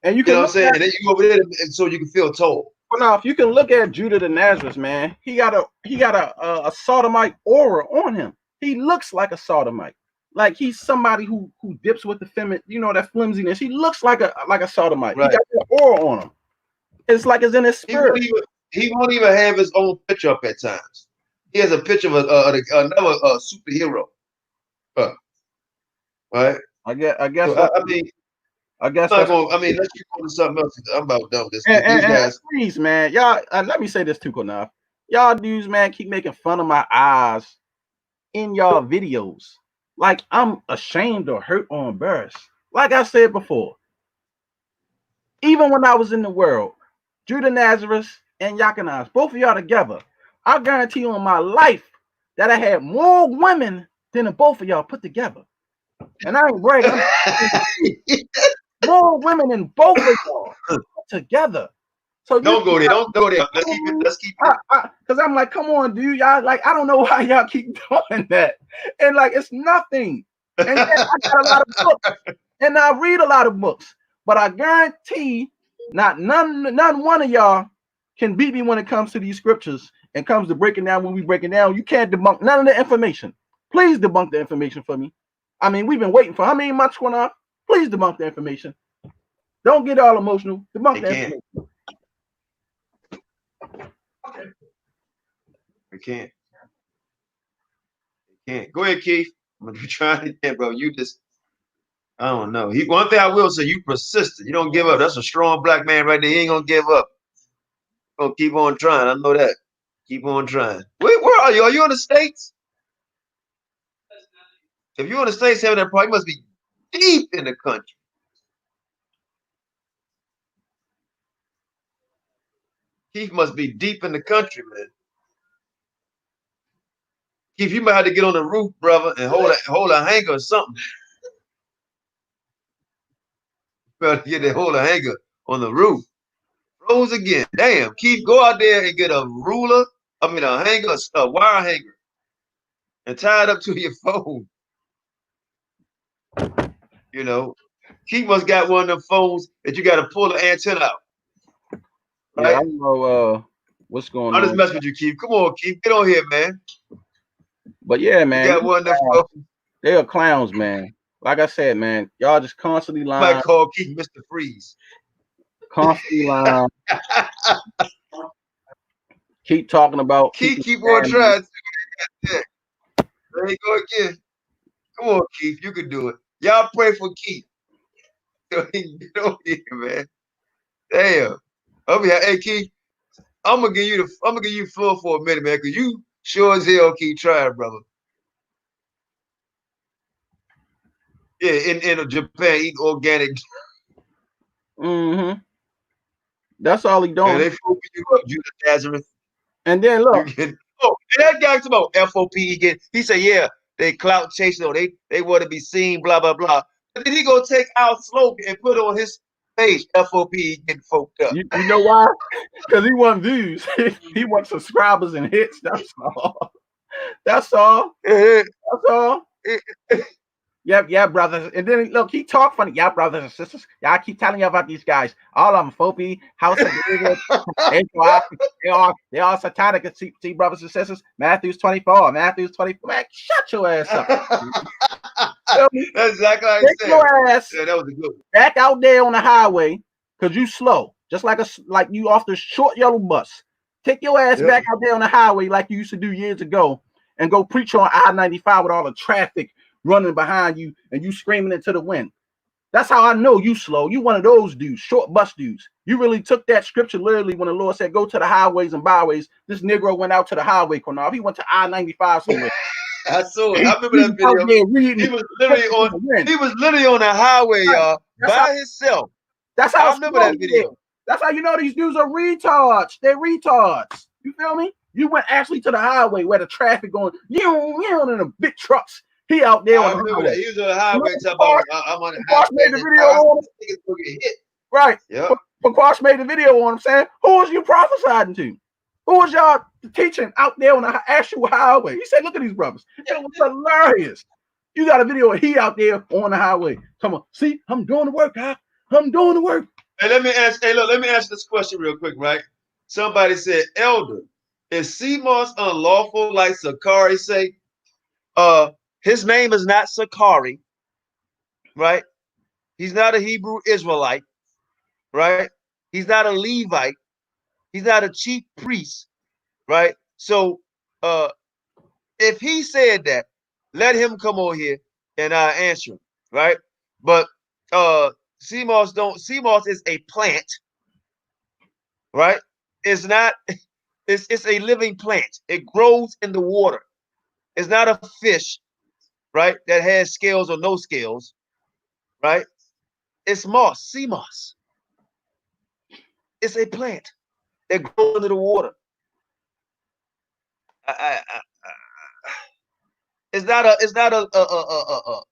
And you You can know what I'm look saying? at, And then you go over there and so you can feel tall. now if you can look at Judah the Nazareth, man, he got a sodomite aura on him. He looks like a sodomite. Like he's somebody who dips with the feminine, you know, that flimsiness. He looks like a sodomite. Right. He got that aura on him. It's like it's in his spirit. He won't even have his own picture up at times. He has a picture of another superhero. Right? I guess So, I mean, that's let's keep on to something else. I'm about done with this. These and guys, please, man, y'all. Let me say this too, Qanath. Y'all dudes, man, keep making fun of my eyes in y'all videos. Like I'm ashamed or hurt or embarrassed. Like I said before, even when I was in the world, Judah Nazareth and Qanath, both of y'all together, I guarantee you on my life that I had more women than the both of y'all put together. And I ain't bragging. More women than both of y'all put together. So don't go there. Don't go there. Let's keep it. Because I'm like, come on, dude. Y'all, like, I don't know why y'all keep doing that. And like, it's nothing. And yeah, I got a lot of books. And I read a lot of books. But I guarantee none one of y'all can beat me when it comes to these scriptures and comes to breaking down when we breaking down. You can't debunk none of the information. Please debunk the information for me. I mean, we've been waiting for how many months, Qanath? Please debunk the information. Don't get all emotional. Debunk the information. We can't. Go ahead, Keith. I'm gonna be trying again, bro. You just, I don't know. One thing I will say, you persistent. You don't give up. That's a strong black man right there. He ain't gonna give up. Gonna keep on trying. I know that. Keep on trying. Where are you? Are you in the States? If you're in the States having that problem, you must be deep in the country. Keith must be deep in the country, man. Keith, you might have to get on the roof, brother, and hold a hanger or something. You better get that hold a hanger on the roof. Froze again. Damn. Keith, go out there and get a ruler. A hanger, a wire hanger, and tie it up to your phone. You know, Keith must got one of them phones that you got to pull the antenna out. Right? Yeah, I don't know what's going on. I just mess with you, Keith. Come on, Keith. Get on here, man. But yeah, man. You got one of them phones. They are clowns, man. Like I said, man, y'all just constantly lying. Might call Keith Mr. Freeze. Constantly lying. Keep talking about. Keep on trying. There you go again. Come on, Keith. You can do it. Y'all pray for Keith. Get on here, man. Damn. Hey, Keith. I'm gonna give you floor for a minute, man, because you sure as hell keep trying, brother. Yeah, in Japan, eat organic. That's all he doing. And they FOPE you up, Judah Nazareth. And then look. And that guy talking about F.O.P.E. again. He said, yeah, they clout chasing, or they want to be seen, blah, blah, blah. But then he gonna take our slogan and put it on his page, F.O.P.E. getting folked up. You know why? Because he wants views. He wants subscribers and hits. That's all. That's all. That's all. Yeah, brothers. And then look, he talk funny. Yeah, brothers and sisters. Yeah, I keep telling you about these guys. All of them, FOPE, House of David. they all satanic. See, brothers and sisters. Matthew 24. Man, shut your ass up. That's exactly how I said. Your ass that was a good one. Back out there on the highway, because you slow. Just like you off the short yellow bus. Take your ass back out there on the highway like you used to do years ago and go preach on I-95 with all the traffic running behind you and you screaming into the wind. That's how I know you slow. You one of those dudes, short bus dudes. You really took that scripture literally when the Lord said, go to the highways and byways. This Negro went out to the highway, Qanath. He went to I-95 somewhere. I saw it. I remember that video. He was literally on the highway, y'all, by himself. That's how I remember that video. That's how you know these dudes are retards. They're retards. You feel me? You went actually to the highway where the traffic going, in the big trucks. He out there on the highway. He was on the highway talking about, I'm on the highway. Made the video on him. Right. Yeah. Quash made the video on him saying, who was you prophesying to? Who was y'all teaching out there on the actual highway? He said, look at these brothers. It was hilarious. You got a video of he out there on the highway. Come on, see, I'm doing the work, huh? I'm doing the work. Hey, let me ask this question real quick, right? Somebody said, Elder, is CMOS unlawful like Sakari say? His name is not Sakari, right? He's not a Hebrew Israelite, right? He's not a Levite. He's not a chief priest, right? So if he said that, let him come over here and I answer him, right? But CMOS is a plant, right? It's not, it's a living plant. It grows in the water. It's not a fish, right? That has scales or no scales, right? It's moss, sea moss. It's a plant that grows under the water. It's not a,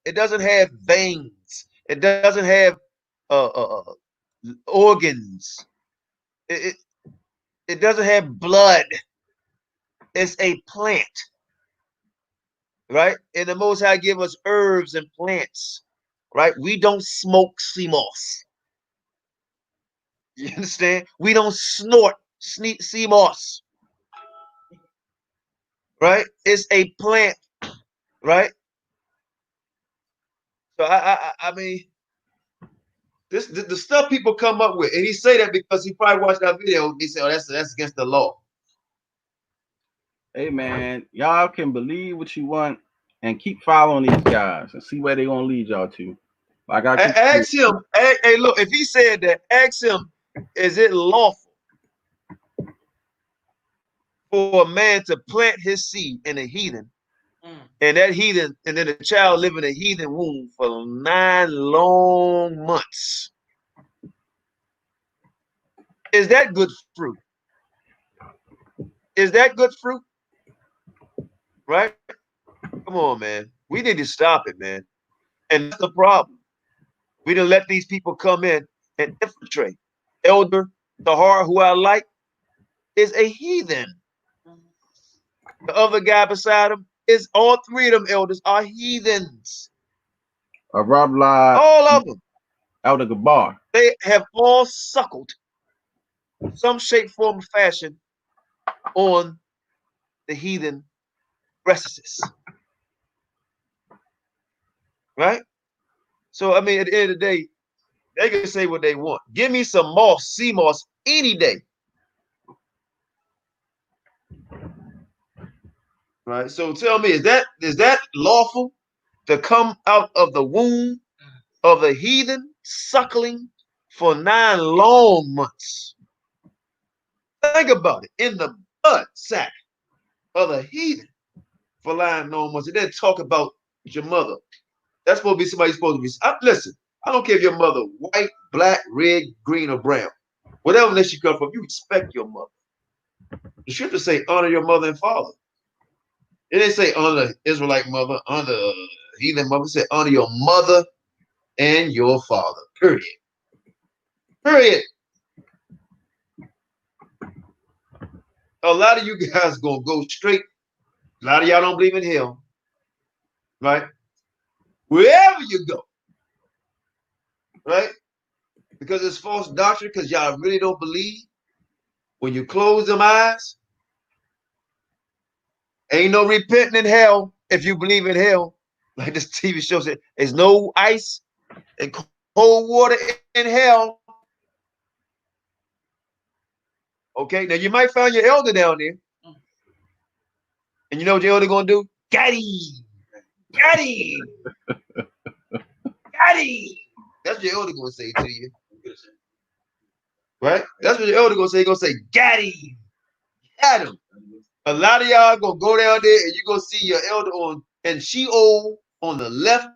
it doesn't have veins. It doesn't have organs. It doesn't have blood. It's a plant, right? And the Most High give us herbs and plants, right? We don't smoke sea moss. You understand? We don't snort sea moss, right? It's a plant, right? So I mean, the stuff people come up with, and he say that because he probably watched that video. He said, "Oh, that's against the law." Hey man, y'all can believe what you want and keep following these guys and see where they're gonna lead y'all to. Like I ask him. Hey, look, if he said that, ask him, is it lawful for a man to plant his seed in a heathen, and that heathen, and then the child live in a heathen womb for 9 long months? Is that good fruit? Is that good fruit? Right? Come on, man. We need to stop it, man. And that's the problem. We didn't let these people come in and infiltrate. Elder Tahar, who I like, is a heathen. The other guy beside him is, all 3 of them elders are heathens. All of them. Elder Gabar. They have all suckled some shape, form, or fashion on the heathen breasts. Right? So, I mean, at the end of the day, they can say what they want. Give me some moss, sea moss, any day. Right? So tell me, is that lawful to come out of the womb of the heathen, suckling for 9 long months? Think about it. In the blood sack of the heathen for 9 long months. And then talk about your mother. That's supposed to be somebody supposed to be. Listen, I don't care if your mother white, black, red, green, or brown. Whatever nation you come from, you respect your mother. The scriptures say honor your mother and father. It didn't say honor the Israelite mother, honor the heathen mother. It said honor your mother and your father. Period. Period. A lot of you guys gonna go straight. A lot of y'all don't believe in hell, right? Wherever you go, right? Because it's false doctrine, because y'all really don't believe. When you close them eyes, ain't no repenting in hell if you believe in hell. Like this TV show said, there's no ice and cold water in hell. Okay, now you might find your elder down there. And you know what your elder gonna do? Got him. Got him. Got him. That's what your elder gonna say to you. Right? That's what your elder gonna say. He's gonna say, got him. Got him. A lot of y'all gonna go down there and you gonna see your elder on, and she old on the left.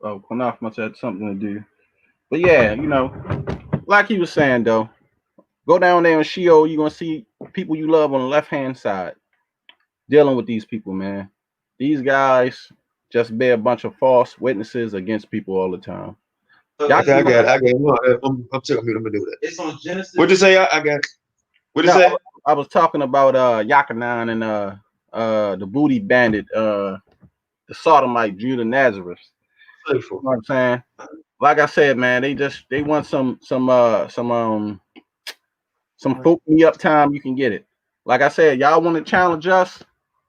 Oh, Qanath must have something to do. But yeah, you know, like he was saying though, go down there in Sheol, you're gonna see people you love on the left-hand side dealing with these people, man. These guys just bear a bunch of false witnesses against people all the time. Okay, I got it. I'm checking. I'm gonna do that. It's on Genesis. What'd you say? I got it. What'd you say? I was talking about Yochanan and the booty bandit, the sodomite Judah Nazareth. You know what I'm saying? Like I said, man, they want some FOPE me up time. You can get it. Like I said, y'all want to challenge us?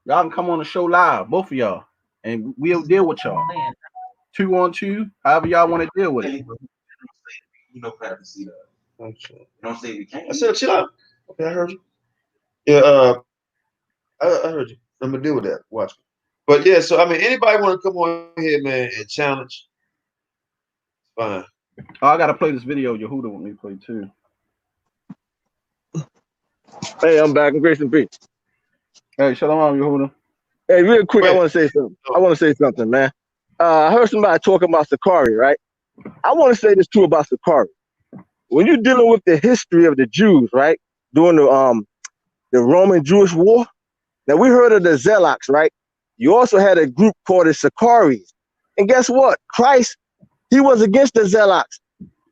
Y'all can come on the show live, both of y'all, and we'll deal with y'all 2-on-2, however y'all want to deal with it. You know, Pat, to see that. You don't say we can't. I said, chill out. Okay, I heard you. Yeah, I heard you. I'm gonna deal with that. Watch. But yeah, so I mean, anybody want to come on here, man, and challenge? Fine. Oh, I gotta play this video. Yehuda want me to play too. Hey, I'm back in Grace and Peace. Hey, shalom, Yehuda. Hey, real quick, I want to say something. Man. I heard somebody talking about Sakari, right? I want to say this too about Sakari. When you're dealing with the history of the Jews, right, during the Roman Jewish War, now we heard of the Zealots, right? You also had a group called the Sakaris. And guess what? Christ, he was against the Zealots.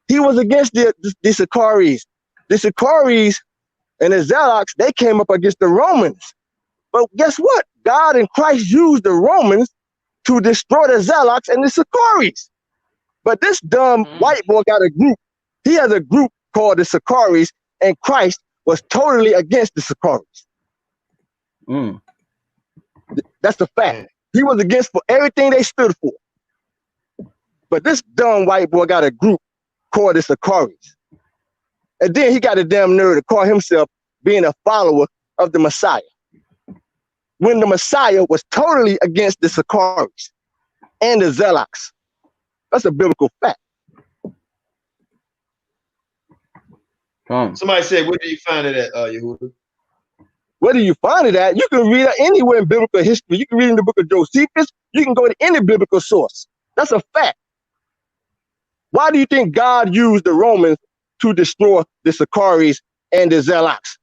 He was against the Sakaris. The Sakaris and the Zealots, they came up against the Romans. But guess what? God and Christ used the Romans to destroy the Zealots and the Sakaris. But this dumb white boy got a group. He has a group called the Sakaris, and Christ was totally against the Sakaris. That's the fact. He was against for everything they stood for. But this dumb white boy got a group called the Sakaris. And then he got a damn nerve to call himself being a follower of the Messiah, when the Messiah was totally against the Sakaris and the Zealots. That's a biblical fact. Somebody said, where do you find it at, Yehuda? Where do you find it at? You can read it anywhere in biblical history. You can read in the book of Josephus. You can go to any biblical source. That's a fact. Why do you think God used the Romans to destroy the Sakaris and the Zealots?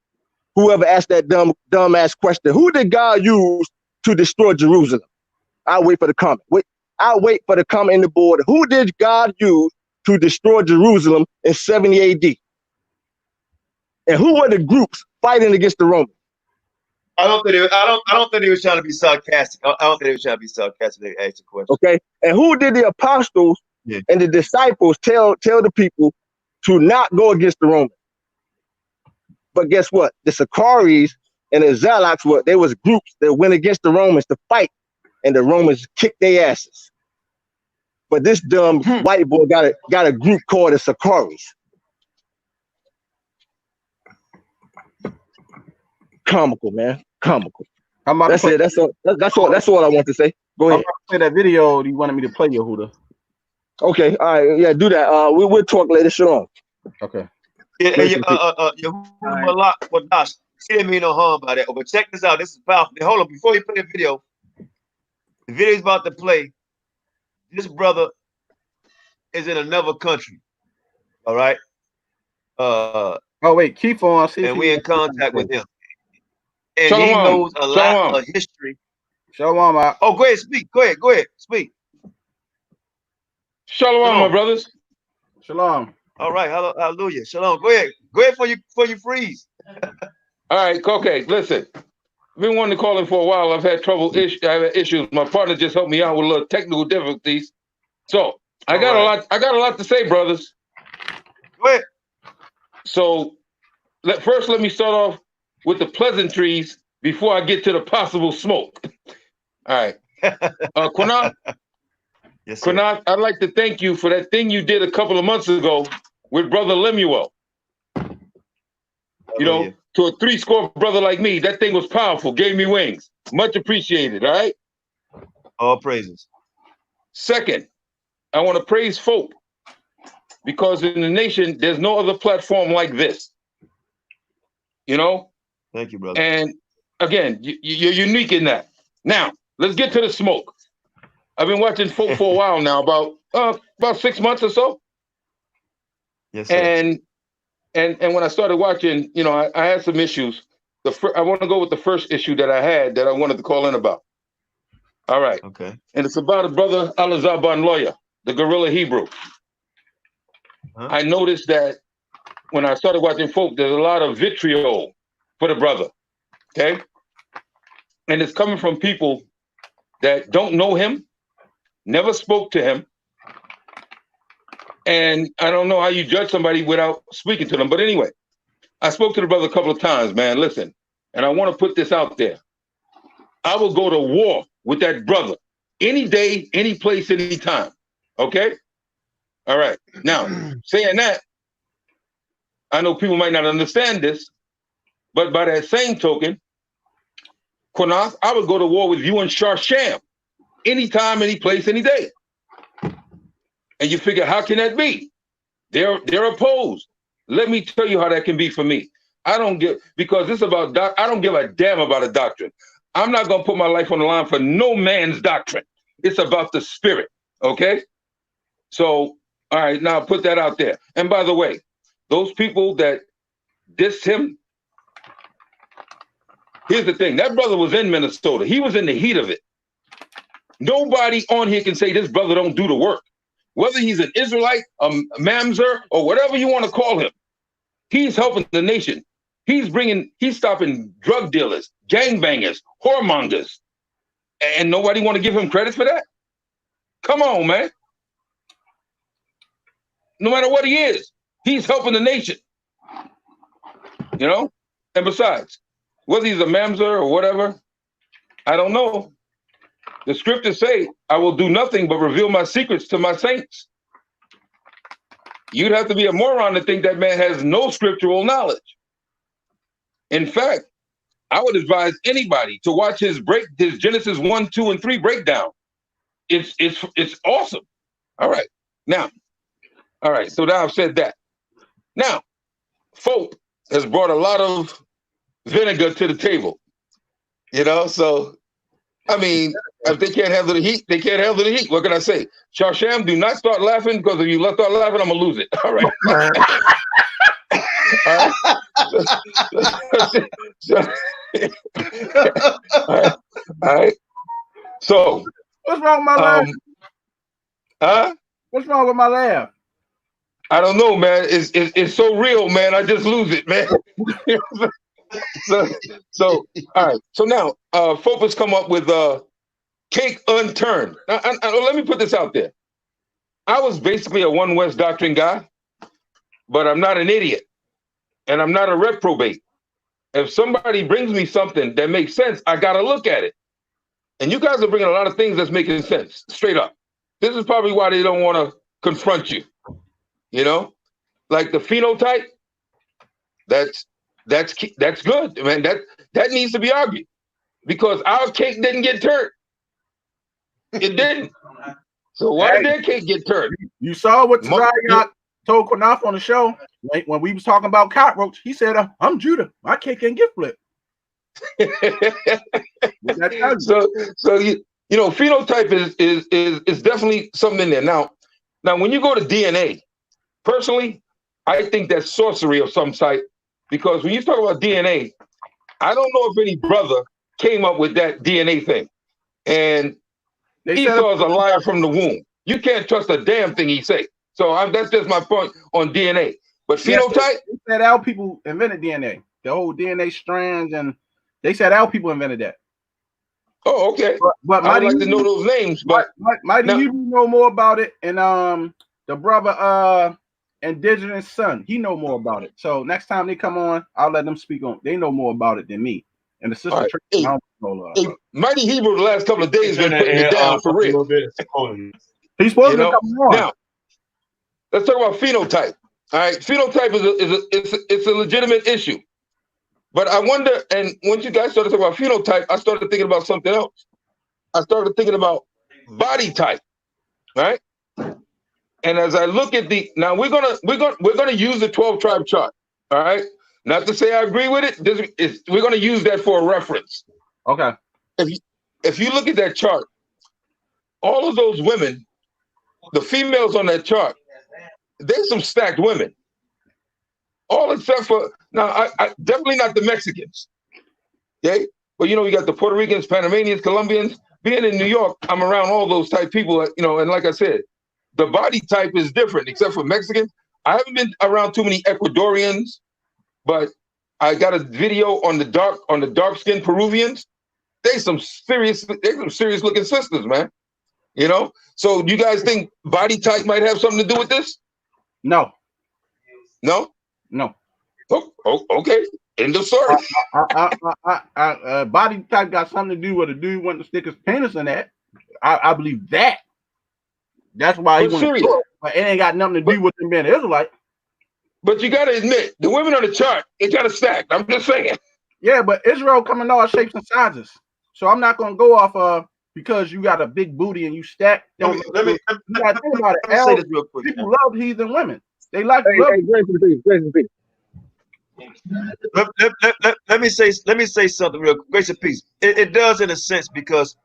Whoever asked that dumb-ass question, who did God use to destroy Jerusalem? I'll wait for the comment. I'll wait for the comment in the board. Who did God use to destroy Jerusalem in 70 AD? And who were the groups fighting against the Romans? I don't think they was trying to be sarcastic. I don't think they was trying to be sarcastic. They asked the question. Okay. And who did the apostles and the disciples tell the people to not go against the Romans? But guess what? The Sakaris and the Zealots they was groups that went against the Romans to fight, and the Romans kicked their asses. But this dumb white boy got a group called the Sakaris. Comical, man. Comical. That's it. That's all I want to say. Go ahead. I'm about to play that video you wanted me to play, Yehuda. Okay. All right. Yeah, do that. We'll talk later. Shalom. Okay. Yeah, Yehuda, he didn't mean no harm by that. But check this out. This is powerful. Hold on. Before you play the video is about to play. This brother is in another country. All right. Oh wait, keep on. And we're in contact with him. And he knows a lot of history. Shalom. Oh, go ahead, speak. Go ahead, speak. Shalom, my brothers. Shalom. All right, hallelujah. Shalom. Go ahead for you freeze. All right, okay. Listen, I've been wanting to call in for a while. I've had issues. My partner just helped me out with a little technical difficulties. So I got a lot to say, brothers. Go ahead. So first, let me start off with the pleasantries before I get to the possible smoke. All right. Qanath, yes, sir. Qanath, I'd like to thank you for that thing you did a couple of months ago with Brother Lemuel. You know, to a 3-score brother like me, that thing was powerful, gave me wings. Much appreciated, all right? All praises. Second, I want to praise FOPE, because in the nation, there's no other platform like this. You know? Thank you, brother. And again, you're unique in that. Now, let's get to the smoke. I've been watching FOPE for a while now, about 6 months or so. Yes, sir. And when I started watching, you know, I had some issues. I want to go with the first issue that I had that I wanted to call in about. All right. Okay. And it's about a brother, Alazaban lawyer, the guerrilla Hebrew. I noticed that when I started watching FOPE, there's a lot of vitriol for the brother, okay? And it's coming from people that don't know him, never spoke to him, and I don't know how you judge somebody without speaking to them. But anyway, I spoke to the brother a couple of times, man. Listen, and I want to put this out there. I will go to war with that brother any day, any place, any time. Okay? All right. Now, saying that, I know people might not understand this, but by that same token, Qanath, I would go to war with you and Sharsham anytime, any place, any day. And you figure, how can that be? They're opposed. Let me tell you how that can be for me. I don't give, because it's about I don't give a damn about a doctrine. I'm not gonna put my life on the line for no man's doctrine. It's about the spirit, okay? So, all right, now put that out there. And by the way, those people that dissed him, here's the thing, that brother was in Minnesota. He was in the heat of it. Nobody on here can say this brother don't do the work. Whether he's an Israelite, a mamzer, or whatever you want to call him, he's helping the nation. He's stopping drug dealers, gangbangers, whoremongers, and nobody want to give him credit for that? Come on, man. No matter what he is, he's helping the nation. You know? And besides, whether he's a mamzer or whatever, I don't know. The scriptures say, I will do nothing but reveal my secrets to my saints. You'd have to be a moron to think that man has no scriptural knowledge. In fact, I would advise anybody to watch his Genesis 1, 2, and 3 breakdown. It's awesome. All right. So now I've said that. Now, FOPE has brought a lot of vinegar to the table. You know, so I mean, if they can't handle the heat, they can't handle the heat. What can I say? Sharsham, do not start laughing, because if you start laughing, I'm gonna lose it. All right. All right. So what's wrong with my laugh? What's wrong with my laugh? I don't know, man. It's so real, man. I just lose it, man. So all right. So now FOPE has come up with cake unturned. Now, let me put this out there. I was basically a One West doctrine guy, but I'm not an idiot, and I'm not a reprobate. If somebody brings me something that makes sense, I got to look at it. And you guys are bringing a lot of things that's making sense, straight up. This is probably why they don't want to confront you. You know, like the phenotype. That's good, man. That needs to be argued, because our cake didn't get turned. It didn't. So why did their cake get turned? You saw what Zayat told Qanath on the show when we was talking about cockroach. He said, "I'm Judah. My cake can't get flipped." So you know, phenotype is definitely something in there. Now when you go to DNA, personally, I think that's sorcery of some type, because when you talk about DNA, I don't know if any brother came up with that DNA thing. And Esau is a liar from the womb. You can't trust a damn thing he say. So that's just my point on DNA. But phenotype? They said our people invented DNA. The whole DNA strands, and they said our people invented that. Oh, okay. But I'd like to know those names. But Mighty Hebrew know more about it, and the brother Indigenous son, he know more about it. So next time they come on, I'll let them speak on. They know more about it than me. And the sister, right. Mighty Hebrew the last couple of days been putting it down for real. He's supposed to come on. Now, let's talk about phenotype. All right, phenotype is a legitimate issue. But I wonder, and once you guys started talking about phenotype, I started thinking about something else. I started thinking about body type, right? And as I look at now we're gonna use the 12 tribe chart. All right. Not to say I agree with it. We're gonna use that for a reference. Okay. If you look at that chart, all of those women, the females on that chart, there's some stacked women. All except for now, I definitely not the Mexicans. Okay. But you know, you got the Puerto Ricans, Panamanians, Colombians. Being in New York, I'm around all those type people, you know, and like I said, the body type is different, except for Mexicans. I haven't been around too many Ecuadorians, but I got a video on the dark skinned Peruvians. They some serious looking sisters, man. You know. So you guys think body type might have something to do with this? No. No. No. Oh, okay. End of story. Body type got something to do with a dude wanting to stick his penis in that. I believe that. That's why he wants to do it. But it ain't got nothing to do with him being an Israelite. But you got to admit, the women on the chart, they got to stack. I'm just saying. Yeah, but Israel come in all shapes and sizes. So I'm not going to go off because you got a big booty and you stack. Let me say this real quick. People love heathen women. They like Let me say something real quick. Grace and peace. It does in a sense because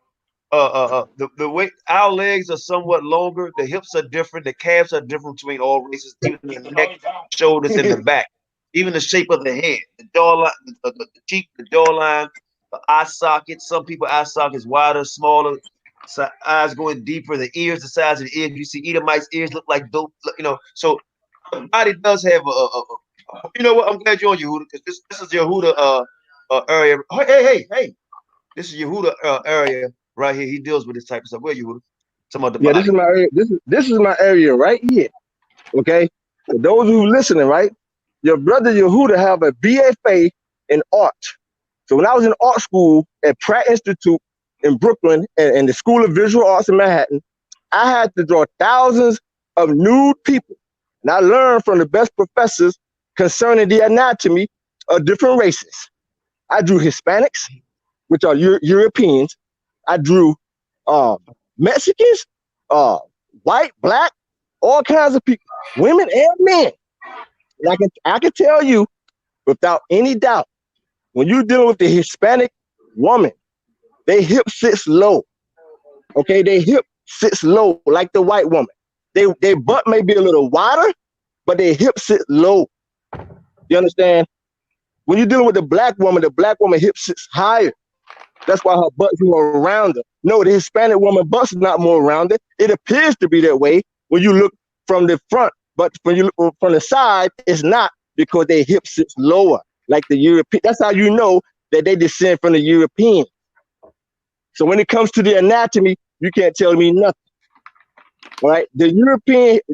the way our legs are somewhat longer, the hips are different, the calves are different between all races, even the neck, shoulders, and the back, even the shape of the head, the jawline, the cheek, the jawline, the eye socket. Some people eye sockets wider, smaller, eyes going deeper. The ears, the size of the ears. You see Edomites' ears look like dope. You know, so the body does have a you know what? I'm glad you're on Yehuda because this is Yehuda area. Hey, this is Yehuda area. Right here, he deals with this type of stuff. Where you? Some of the this is my area. This is my area right here. Okay, for those who listening, right? Your brother Yehuda have a BFA in art. So when I was in art school at Pratt Institute in Brooklyn and the School of Visual Arts in Manhattan, I had to draw thousands of nude people, and I learned from the best professors concerning the anatomy of different races. I drew Hispanics, which are Europeans. I drew Mexicans, white, black, all kinds of people, women and men. And I can tell you without any doubt, when you're dealing with the Hispanic woman, they hip sits low. Okay, they hip sits low like the white woman. They butt may be a little wider, but they hip sit low. You understand? When you're dealing with the black woman hip sits higher. That's why her butt's more rounded. No, the Hispanic woman butt's not more rounded. It appears to be that way when you look from the front, but when you look from the side, it's not because their hip sits lower, like the European. That's how you know that they descend from the European. So when it comes to the anatomy, you can't tell me nothing. All right? The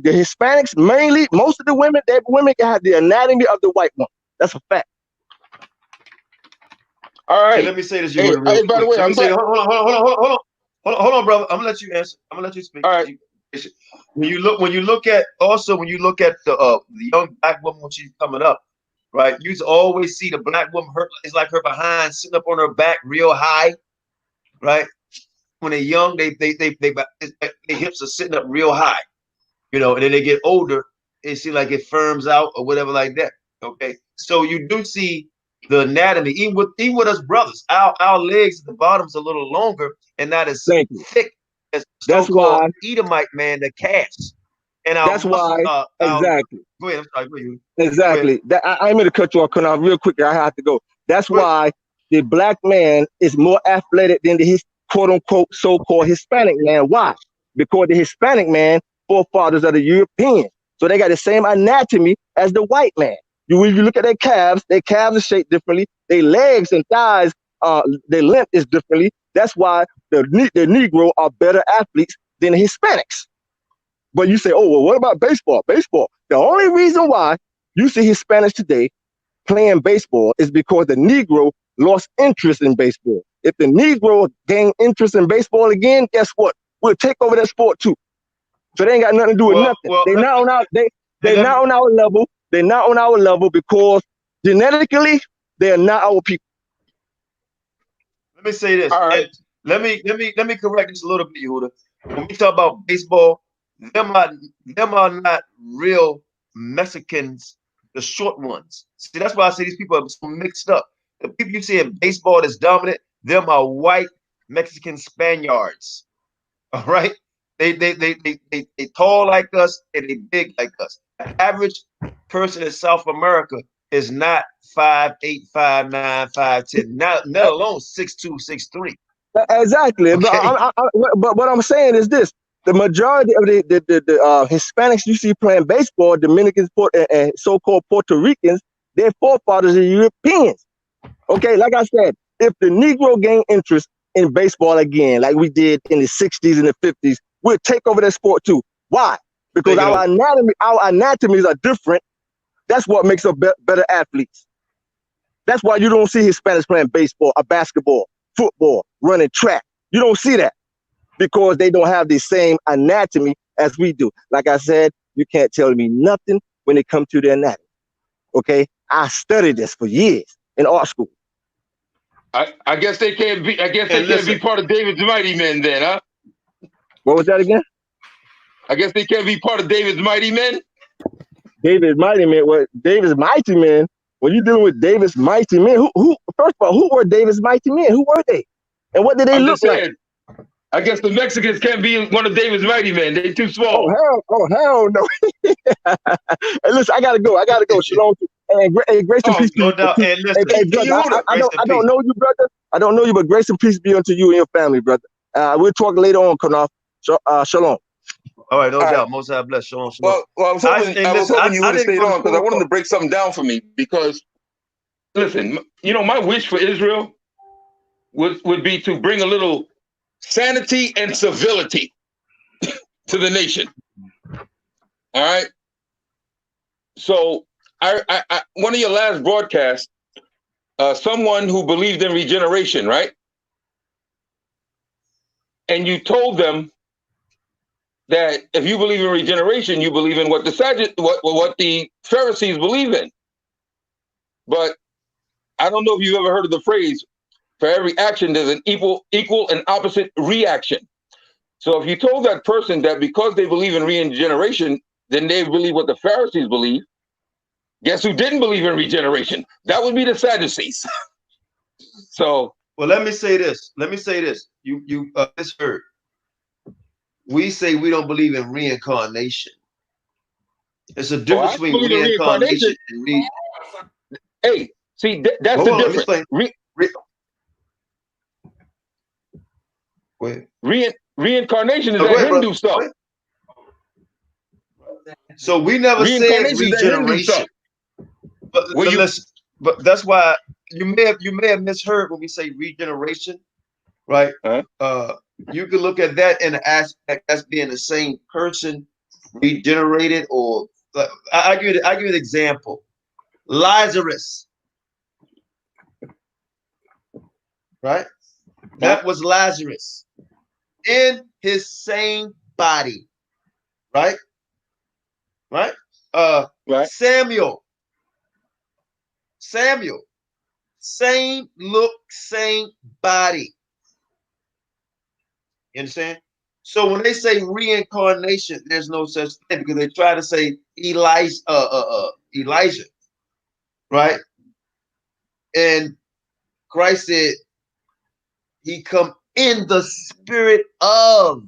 Hispanics mainly, most of the women can have the anatomy of the white one. That's a fact. All right. Hey, let me say this. By the way, hold on, brother. I'm gonna let you answer. I'm gonna let you speak. All right. When you look at the young black woman when she's coming up, right? You always see the black woman. It's like her behind sitting up on her back real high, right? When they're young, they hips are sitting up real high, you know. And then they get older, it seems like it firms out or whatever like that. Okay, so you do see the anatomy, even with us brothers, our legs at the bottom's a little longer and not as thick as so-called Edomite man, the calves. And that's why exactly. Go ahead. I'm sorry. Go ahead. Exactly. I'm going to cut you off, Qanath, real quick. I have to go. That's why the black man is more athletic than his quote unquote so-called Hispanic man. Why? Because the Hispanic man forefathers are the Europeans, so they got the same anatomy as the white man. When you look at their calves are shaped differently. Their legs and thighs, their length is differently. That's why the Negro are better athletes than the Hispanics. But you say, oh, well, what about baseball? Baseball. The only reason why you see Hispanics today playing baseball is because the Negro lost interest in baseball. If the Negro gained interest in baseball again, guess what? We'll take over that sport too. So they ain't got nothing to do with nothing. They're not on our level. They're not on our level because genetically they are not our people. Let me say this. All right. Let me correct this a little bit, Yehuda. When we talk about baseball, them are not real Mexicans, the short ones. See, that's why I say these people are so mixed up. The people you see in baseball that's dominant, them are white Mexican Spaniards. All right. They tall like us and they big like us. The average person in South America is not 5'8", 5'9", 5'10", not alone 6'2", 6'3". Exactly. Okay. But what I'm saying is this: the majority of the Hispanics you see playing baseball, Dominicans and so-called Puerto Ricans, Their forefathers are Europeans. Okay, like I said, if the Negro gained interest in baseball again, like we did in the 60s and the 50s, we'll take over that sport too. Why? Because our anatomies are different. That's what makes us better athletes. That's why you don't see Hispanics playing baseball or basketball, football, running track. You don't see that because they don't have the same anatomy as we do. Like I said, you can't tell me nothing when it comes to the anatomy. Okay, I studied this for years in art school. I guess they can't be. I guess they can't be part of David's mighty men then, huh? What was that again? I guess they can't be part of David's mighty men. David's mighty men. What David's mighty men? When you're dealing with David's mighty men, who? First of all, who were David's mighty men? Who were they? And what did they look like? I guess the Mexicans can't be one of David's mighty men. They too small. Oh hell no! Hey, listen, I gotta go. Shalom. And grace and peace. No doubt. And listen, I don't know you, brother. I don't know you, but grace and peace be unto you and your family, brother. We'll talk later on, Qanath. Shalom. All right, no doubt. Most High bless. Shalom, shalom. Well, I was hoping you would have stayed on because I wanted to break something down for me. Because, listen, you know, my wish for Israel would be to bring a little sanity and civility to the nation. All right. So, I one of your last broadcasts, someone who believed in regeneration, right? And you told them that if you believe in regeneration, you believe in what the Pharisees believe in. But I don't know if you've ever heard of the phrase, for every action, there's an equal and opposite reaction. So if you told that person that because they believe in regeneration, then they believe what the Pharisees believe, guess who didn't believe in regeneration? That would be the Sadducees. So, well, let me say this. You misheard. We say we don't believe in reincarnation. There's a difference between reincarnation and Hey, see, that's the difference. Reincarnation is that Hindu stuff. So we never said regeneration. But that's why you may have misheard when we say regeneration, right? You can look at that in the aspect as being the same person regenerated, or I give you an example. Lazarus, right? That was Lazarus in his same body, right? Right? Samuel, same look, same body. You understand? So when they say reincarnation, there's no such thing, because they try to say Elijah, right? And Christ said he come in the spirit of,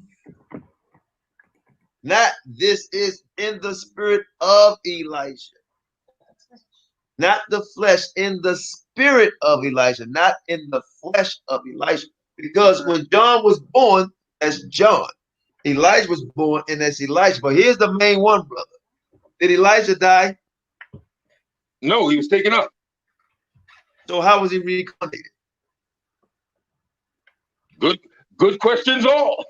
not this is in the spirit of Elijah, not the flesh, in the spirit of Elijah, not in the flesh of Elijah. Because when John was born as John, Elijah was born and as Elijah. But here's the main one, brother. Did Elijah die? No, he was taken up. So how was he reincarnated? Good questions all.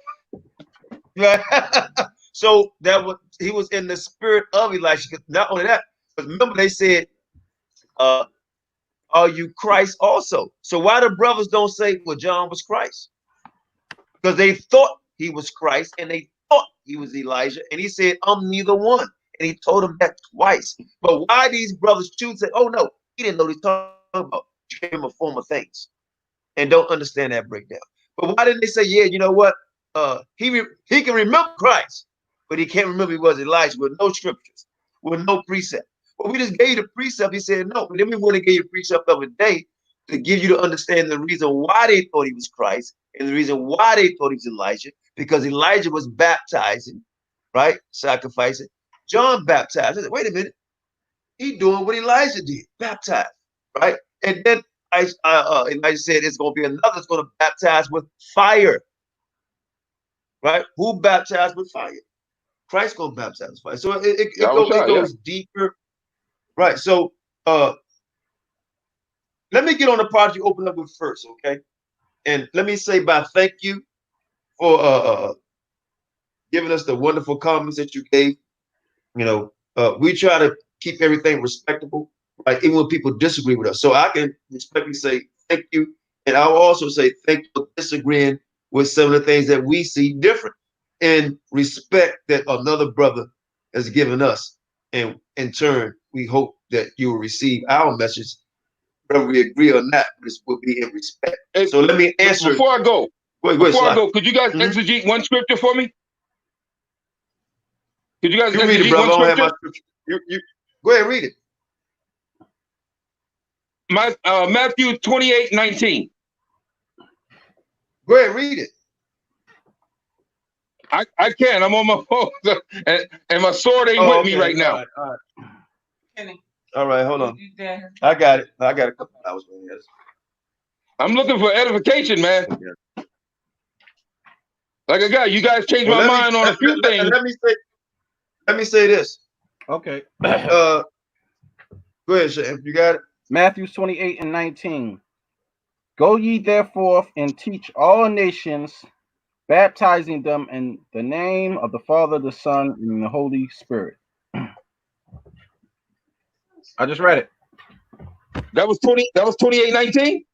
So he was in the spirit of Elijah. Not only that, but remember they said, are you Christ also? So why the brothers don't say, well, John was Christ? Because they thought he was Christ and they thought he was Elijah. And he said, I'm neither one. And he told them that twice. But why these brothers choose to say, oh no, he didn't know what he's talking about. He came a form of things and don't understand that breakdown. But why didn't they say, yeah, you know what? He can remember Christ, but he can't remember he was Elijah, with no scriptures, with no precept. Well, we just gave you the precept. He said no. But then we want to give you the precept of a day to give you to understand the reason why they thought he was Christ and the reason why they thought he was Elijah, because Elijah was baptizing, right? Sacrificing. John baptized. I said, wait a minute. He doing what Elijah did, baptized, right? And then Elijah said it's going to be another that's going to baptize with fire, right? Who baptized with fire? Christ going to baptize with fire. So it goes deeper. Right. So let me get on the part you opened up with first, okay? And let me say thank you for giving us the wonderful comments that you gave. You know, we try to keep everything respectable, like even when people disagree with us. So I can respectfully say thank you. And I'll also say thank you for disagreeing with some of the things that we see different, and respect that another brother has given us. And in turn, we hope that you will receive our message, whether we agree or not. This will be in respect. Hey, so let me answer. Before I go, could you guys exegete one scripture for me? Could you guys read it, brother? I don't have my scripture. You go ahead and read it. Matthew 28:19. Go ahead, read it. I can. I'm on my phone, and my sword ain't with me right now. All right, hold on. I got it. I got a couple hours. I'm looking for edification, man. Like I got you guys changed my mind on a few things. Let me say this. Okay. Go ahead, Shane. You got it. Matthew 28:19. Go ye therefore and teach all nations, baptizing them in the name of the Father, the Son, and the Holy Spirit. I just read it. That was 28:19?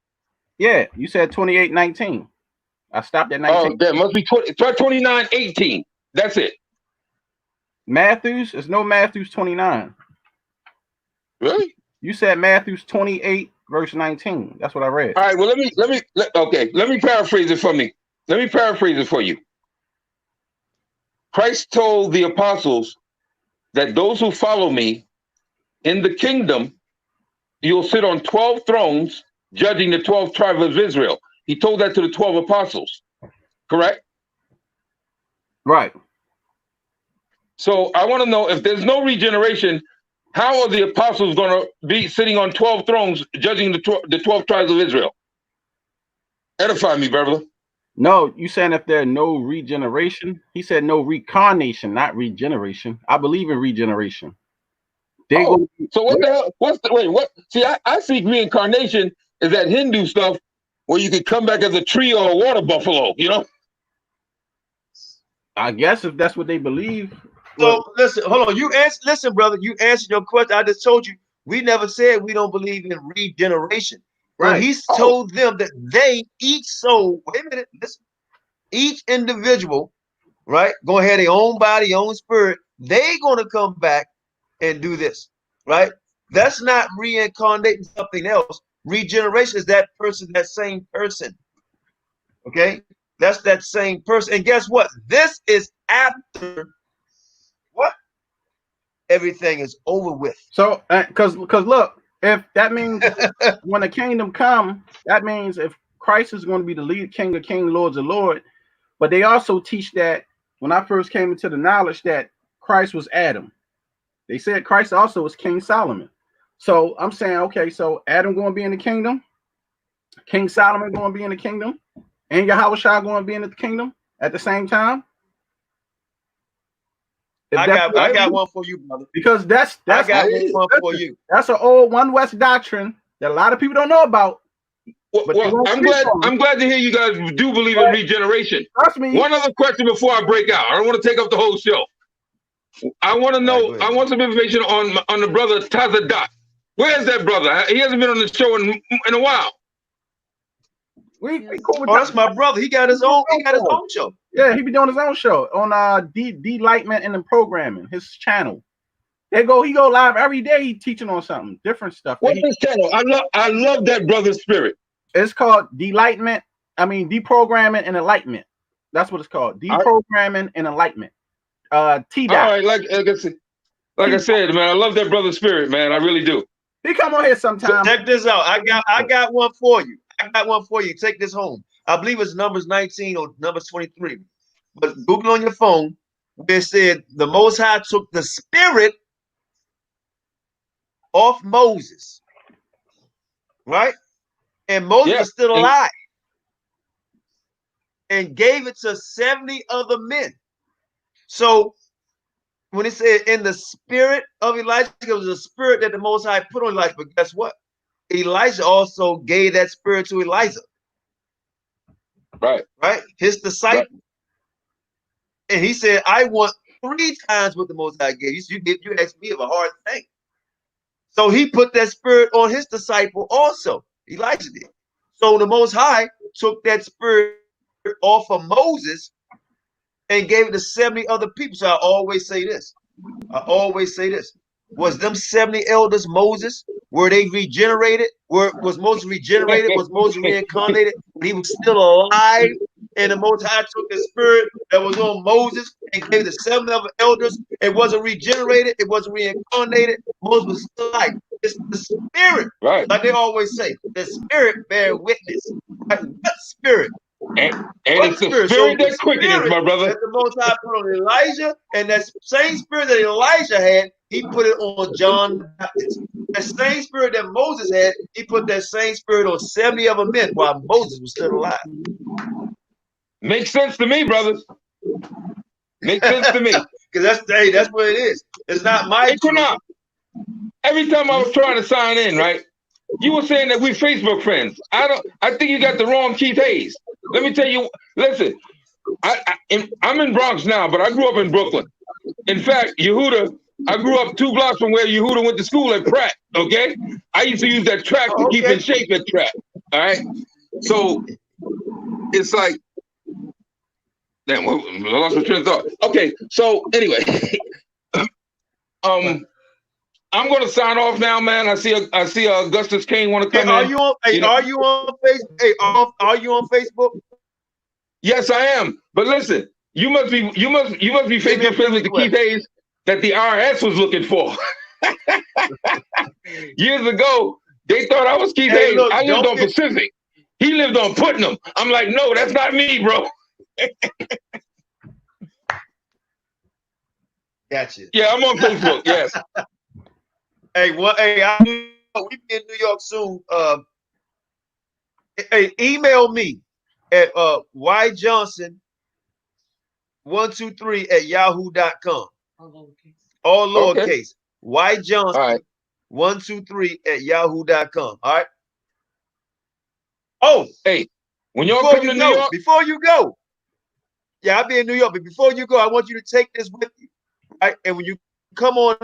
Yeah, you said 28:19. I stopped at 19. Oh, that must be 29:18. That's it. Matthew's, there's no Matthew's 29. Really? You said Matthew's 28, verse 19. That's what I read. All right, well, let me paraphrase it for me. Let me paraphrase it for you. Christ told the apostles that those who follow me in the kingdom, you'll sit on 12 thrones judging the 12 tribes of Israel. He told that to the 12 apostles, correct? Right. So I want to know, if there's no regeneration, how are the apostles going to be sitting on 12 thrones judging the 12 tribes of Israel? Edify me, brother. No, you saying if there's no regeneration? He said no reincarnation, not regeneration. I believe in regeneration. So what the hell? What? See, I see reincarnation is that Hindu stuff where you could come back as a tree or a water buffalo, you know? I guess if that's what they believe. So listen, hold on. Listen, brother, you answered your question. I just told you we never said we don't believe in regeneration. Right. But he's told them that they each soul, wait a minute, listen, each individual, right, gonna have their own body, own spirit, they gonna come back and do this, right? That's not reincarnating something else. Regeneration is that person, that same person. Okay, that's that same person. And guess what? This is after what? Everything is over with. So, because look, if that means when the kingdom come, that means if Christ is going to be the lead King of Kings, Lords of Lords. But they also teach that when I first came into the knowledge that Christ was Adam. They said Christ also was King Solomon. So I'm saying, okay, so Adam going to be in the kingdom, King Solomon going to be in the kingdom, and Yahawashi going to be in the kingdom at the same time. I got one for you, brother. Because that's I got one for you. That's an old One West doctrine that a lot of people don't know about. Well, I'm glad to hear you guys do believe in regeneration. Trust me. One other question before I break out. I don't want to take up the whole show. I want to know. I want some information on the brother Tazadat. Where's that brother? He hasn't been on the show in a while. That's my brother. He got his own. He got his own show. Yeah, he be doing his own show on Delightment and the Programming, his channel. He go live every day. He teaching on something different stuff. What's his channel? I love that brother's spirit. It's called Delightment. I mean, Deprogramming and Enlightenment. That's what it's called. Deprogramming and Enlightenment. T-Dot. All right, like I said, man, I love that brother's spirit, man. I really do. He come on here sometime. So check this out. I got one for you. Take this home. I believe it's Numbers 19 or Numbers 23. But Google on your phone where it said the Most High took the spirit off Moses. Right? And Moses was still alive. And gave it to 70 other men. So when it said in the spirit of Elijah, it was a spirit that the Most High put on Elijah. But guess what? Elijah also gave that spirit to Elijah. Right. Right? His disciple. Right. And he said, I want 3 times what the Most High gave you. So you asked me of a hard thing. So he put that spirit on his disciple also. Elijah did. So the Most High took that spirit off of Moses and gave it to 70 other people. So I always say this. Was them 70 elders Moses? Were they regenerated? Was Moses regenerated? Was Moses reincarnated? When he was still alive, and the Most High took the spirit that was on Moses and gave the 7 other elders. It wasn't regenerated. It wasn't reincarnated. Moses was still alive. It's the spirit, right? Like they always say, the spirit bear witness. Right? What spirit? And it's the spirit that quickens, my brother. That the Most High put on Elijah, and that same spirit that Elijah had, he put it on John the Baptist. That same spirit that Moses had, he put that same spirit on 70 other men while Moses was still alive. Makes sense to me, brothers. Makes sense to me. Because that's what it is. It's not my Qanath, every time I was trying to sign in, right? You were saying that we Facebook friends. I think you got the wrong Keith Hayes. Let me tell you, listen, I'm in Bronx now, but I grew up in Brooklyn. In fact, Yehuda, I grew up 2 blocks from where Yehuda went to school at Pratt, okay? I used to use that track to keep in shape at Pratt, all right? So it's like, damn, I lost my train of thought. Okay, so anyway, I'm going to sign off now, man. I see Augustus Kane want to come in. Are you on Facebook? Hey, are you on Facebook? Yes, I am. But listen, you must be Facebook friends with the Keith Hayes that the IRS was looking for. Years ago, they thought I was Keith Hayes. Look, I lived on Pacific. He lived on Putnam. I'm like, no, that's not me, bro. Gotcha. Yeah, I'm on Facebook. Yes. Hey, we'll be in New York soon. Hey, email me at yjohnson123@yahoo.com. All lowercase. Okay. yjohnson123@yahoo.com. All right. Oh, hey, when y'all come to New York, before you go, I'll be in New York, but before you go, I want you to take this with you. Right? And when you come on,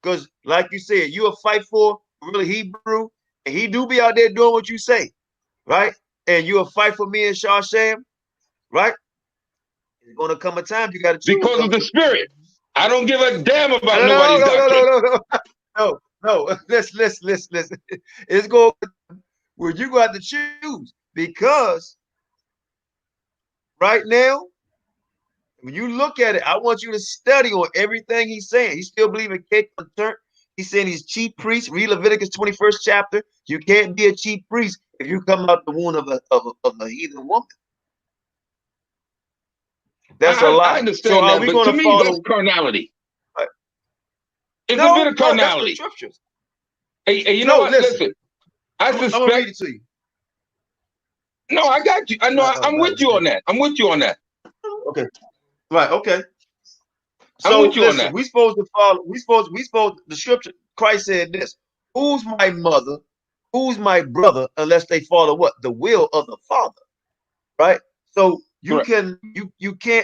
because like you said, you a fight for really Hebrew, and he do be out there doing what you say, right? And you a fight for me and Shawsham, right? It's gonna come a time you gotta choose. Because of the spirit. I don't give a damn about nobody's doctrine. No. Listen. It's going where you gonna have to choose, because right now, when you look at it, I want you to study on everything he's saying. He still believes in cake and turn. He's saying he's chief priest. Read Leviticus 21st chapter. You can't be a chief priest if you come out the womb of a heathen woman. That's a lie. I understand so that, but to me, that's carnality. It's a bit of carnality. That's the scriptures. Hey, you know what? Listen, I suspect. I'm gonna read it to you. No, I got you. I know. I'm with you on that. I'm with you on that. Okay. Right. Okay. So listen, we supposed to follow. We supposed the scripture. Christ said this: "Who's my mother? Who's my brother? Unless they follow what? The will of the Father." Right. So you can't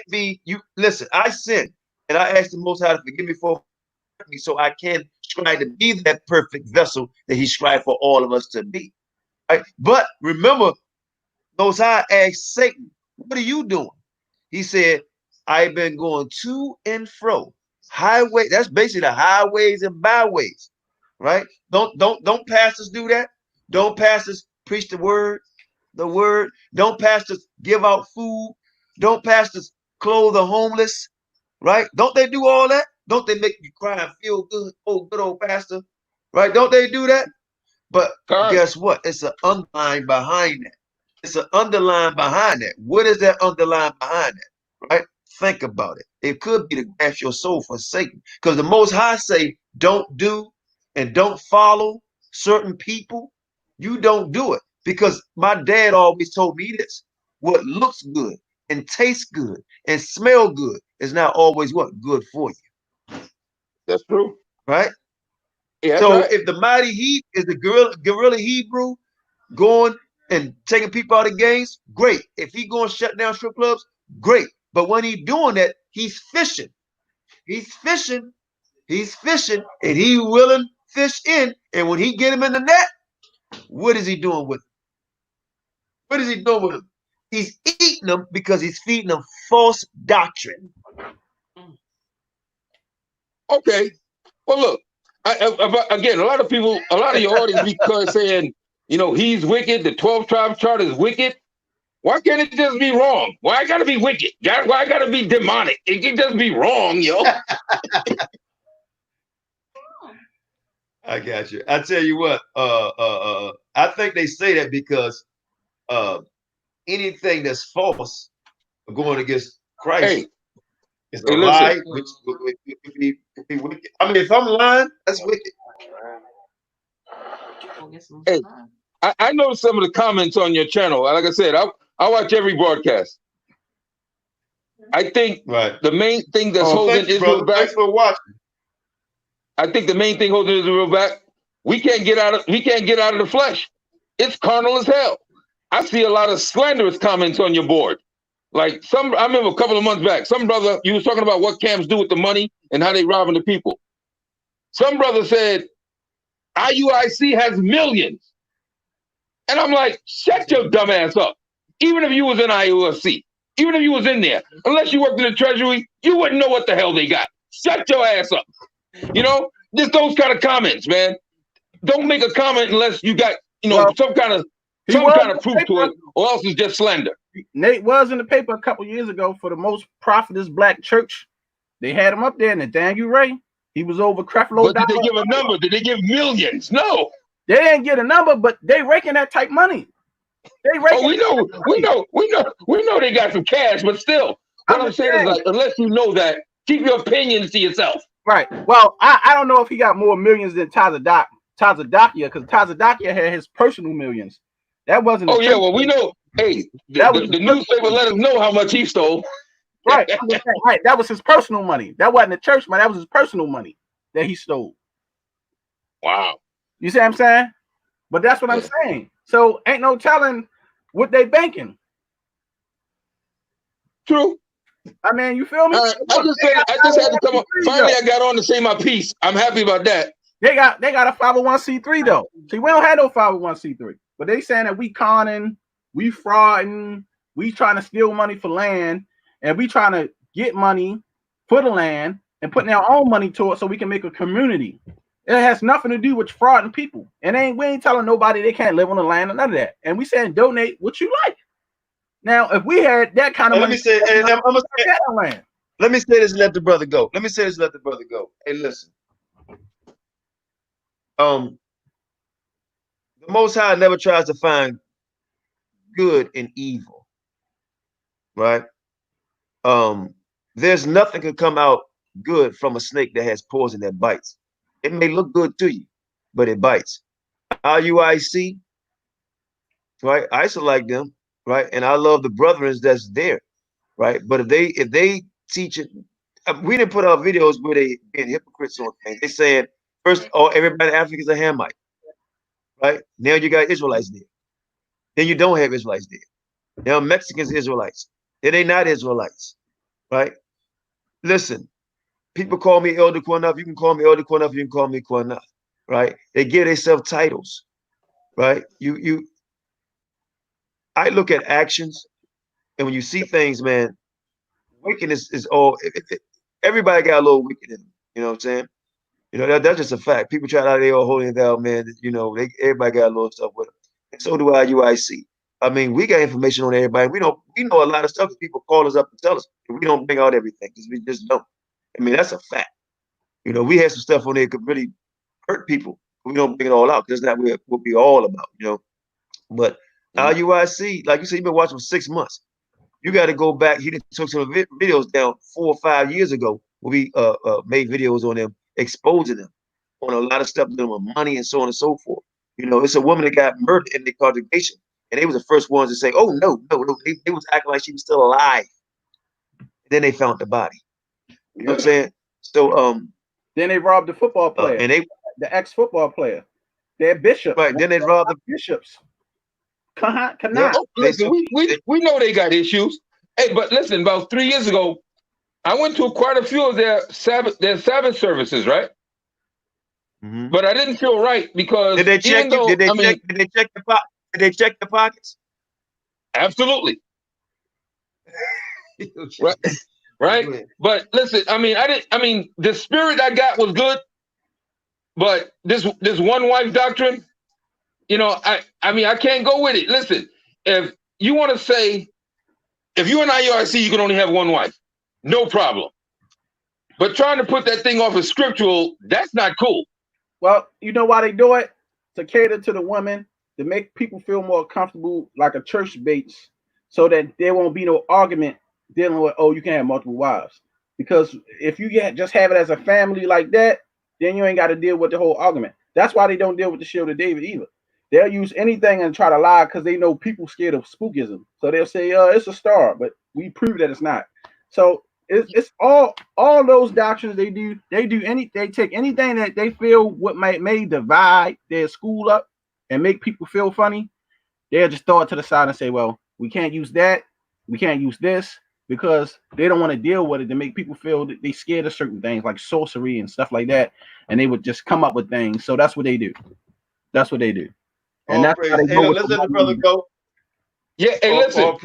be. Listen. I sinned, and I asked the Most High to forgive me for me, so I can try to be that perfect vessel that He strived for all of us to be. Right. But remember, Most High asked Satan, "What are you doing?" He said, I've been going to and fro. Highway, that's basically the highways and byways, right? Don't pastors do that? Don't pastors preach the word? Don't pastors give out food? Don't pastors clothe the homeless? Right? Don't they do all that? Don't they make you cry and feel good? Oh, good old pastor. Right? Don't they do that? But guess what? It's an underline behind that. It's an underline behind that. What is that underline behind that? Right? Think about it. It could be to grasp your soul for Satan. Because the Most High say, don't do and don't follow certain people. You don't do it. Because my dad always told me this. What looks good and tastes good and smell good is not always what good for you. That's true. Right? Yeah, so right. if the mighty heat is the guerrilla Hebrew going and taking people out of games, great. If he going to shut down strip clubs, great. But when he's doing that, he's fishing. He's fishing. He's fishing, and he willing fish in. And when he get him in the net, what is he doing with him? What is he doing with him? He's eating them because he's feeding them false doctrine. Okay. Well, look. Again, a lot of your audience because saying, you know, he's wicked. The 12 tribe chart is wicked. Why can't it just be wrong? Why gotta be wicked? Why gotta be demonic? It can just be wrong, yo. I got you. I tell you what, I think they say that because anything that's false going against Christ is a lie, which could be wicked. I mean, if I'm lying, that's wicked. Hey, I know some of the comments on your channel. Like I said, I watch every broadcast. I think the main thing that's holding Israel back. Thanks for watching. I think the main thing holding Israel back. We can't get out of the flesh. It's carnal as hell. I see a lot of slanderous comments on your board. Like I remember a couple of months back, some brother, you was talking about what camps do with the money and how they robbing the people. Some brother said, IUIC has millions. And I'm like, shut your dumb ass up. Even if you was in IUIC, even if you was in there, unless you worked in the treasury, you wouldn't know what the hell they got. Shut your ass up. You know, just those kind of comments, man. Don't make a comment unless you got, you know, some kind of proof to it, or else it's just slander. Nate was in the paper a couple years ago for the most prophetess black church. They had him up there in the Daniel Ray. He was over Creflo. But did they give a number? Did they give millions? No. They didn't get a number, but they raking that type money. They raking. Oh, we know they got some cash, but still, what I'm saying is, like, unless you know that, keep your opinions to yourself. Right. Well, I don't know if he got more millions than Tazadakia, because Tazadakia had his personal millions. That wasn't. Oh yeah, well we know. Hey, the newspaper let us know how much he stole. Right. Right. That was his personal money. That wasn't the church money. That was his personal money that he stole. Wow. You see what I'm saying? But that's what I'm saying. So ain't no telling what they banking. True. I mean, you feel me? I just had to come up. Finally, I got on to say my piece. I'm happy about that. They got a 501c3 though. See, we don't have no 501c3, but they saying that we conning, we frauding, we trying to steal money for land, and we trying to get money for the land and putting our own money to it so we can make a community. It has nothing to do with frauding people. And we ain't telling nobody they can't live on the land or none of that. And we saying donate what you like. Now, if we had that kind of money, let me say this and let the brother go. Hey, listen. The Most High never tries to find good in evil, right? There's nothing can come out good from a snake that has poison that bites. It may look good to you, but it bites. IUIC, right? I used to like them, right? And I love the brethren that's there, right? But if they teach it, we didn't put out videos where they being hypocrites on things. They saying first, everybody in Africa is a Hamite, right? Now you got Israelites there. Then you don't have Israelites there. Now Mexicans, Israelites. Then they not Israelites, right? Listen, people call me Elder Qanath. You can call me Elder Qanath. You can call me Qanath, right? They give themselves titles, right? I look at actions, and when you see things, man, wickedness is all. Everybody got a little wicked in them. You know what I'm saying? You know, that's just a fact. People try to they all holy and thou, man. You know, everybody got a little stuff with them. And so do IUIC. I mean, we got information on everybody. We know a lot of stuff that people call us up and tell us. And we don't bring out everything because we just don't. I mean, that's a fact. You know, we have some stuff on there that could really hurt people. We don't bring it all out because that's not what we all about, you know. But IUIC, like you said, you've been watching for 6 months. You got to go back. He took some videos down 4 or 5 years ago where we made videos on them, exposing them on a lot of stuff, dealing with money and so on and so forth. You know, it's a woman that got murdered in the congregation, and they was the first ones to say, "Oh no." They was acting like she was still alive. And then they found the body. You know what I'm saying? So then they robbed the football player. And they the ex-football player. They're bishops. Right. Then they robbed the bishops. Qanath. Yep. Listen, we know they got issues. Hey, but listen, about 3 years ago, I went to quite a few of their Sabbath services, right? Mm-hmm. But I didn't feel right because did they check you? Did they check the pockets? Absolutely. Right. Right. But listen, I mean, the spirit I got was good, but this one wife doctrine, you know, I mean, I can't go with it. Listen, if you want to say, if you're in IUIC, you can only have one wife, no problem. But trying to put that thing off as scriptural, that's not cool. Well, you know why they do it? To cater to the women, to make people feel more comfortable, like a church base, so that there won't be no argument dealing with, oh, you can have multiple wives. Because if you just have it as a family like that, then you ain't got to deal with the whole argument. That's why they don't deal with the Shield of David either. They'll use anything and try to lie because they know people scared of spookism. So they'll say, it's a star, but we prove that it's not. So it's all those doctrines they take anything that they feel what may divide their school up and make people feel funny. They'll just throw it to the side and say, well, we can't use that, we can't use this, because they don't want to deal with it to make people feel that they scared of certain things like sorcery and stuff like that, and they would just come up with things. So that's what they do. That's what they do. And that's how they go. Let's let the brother go. Yeah, hey, listen,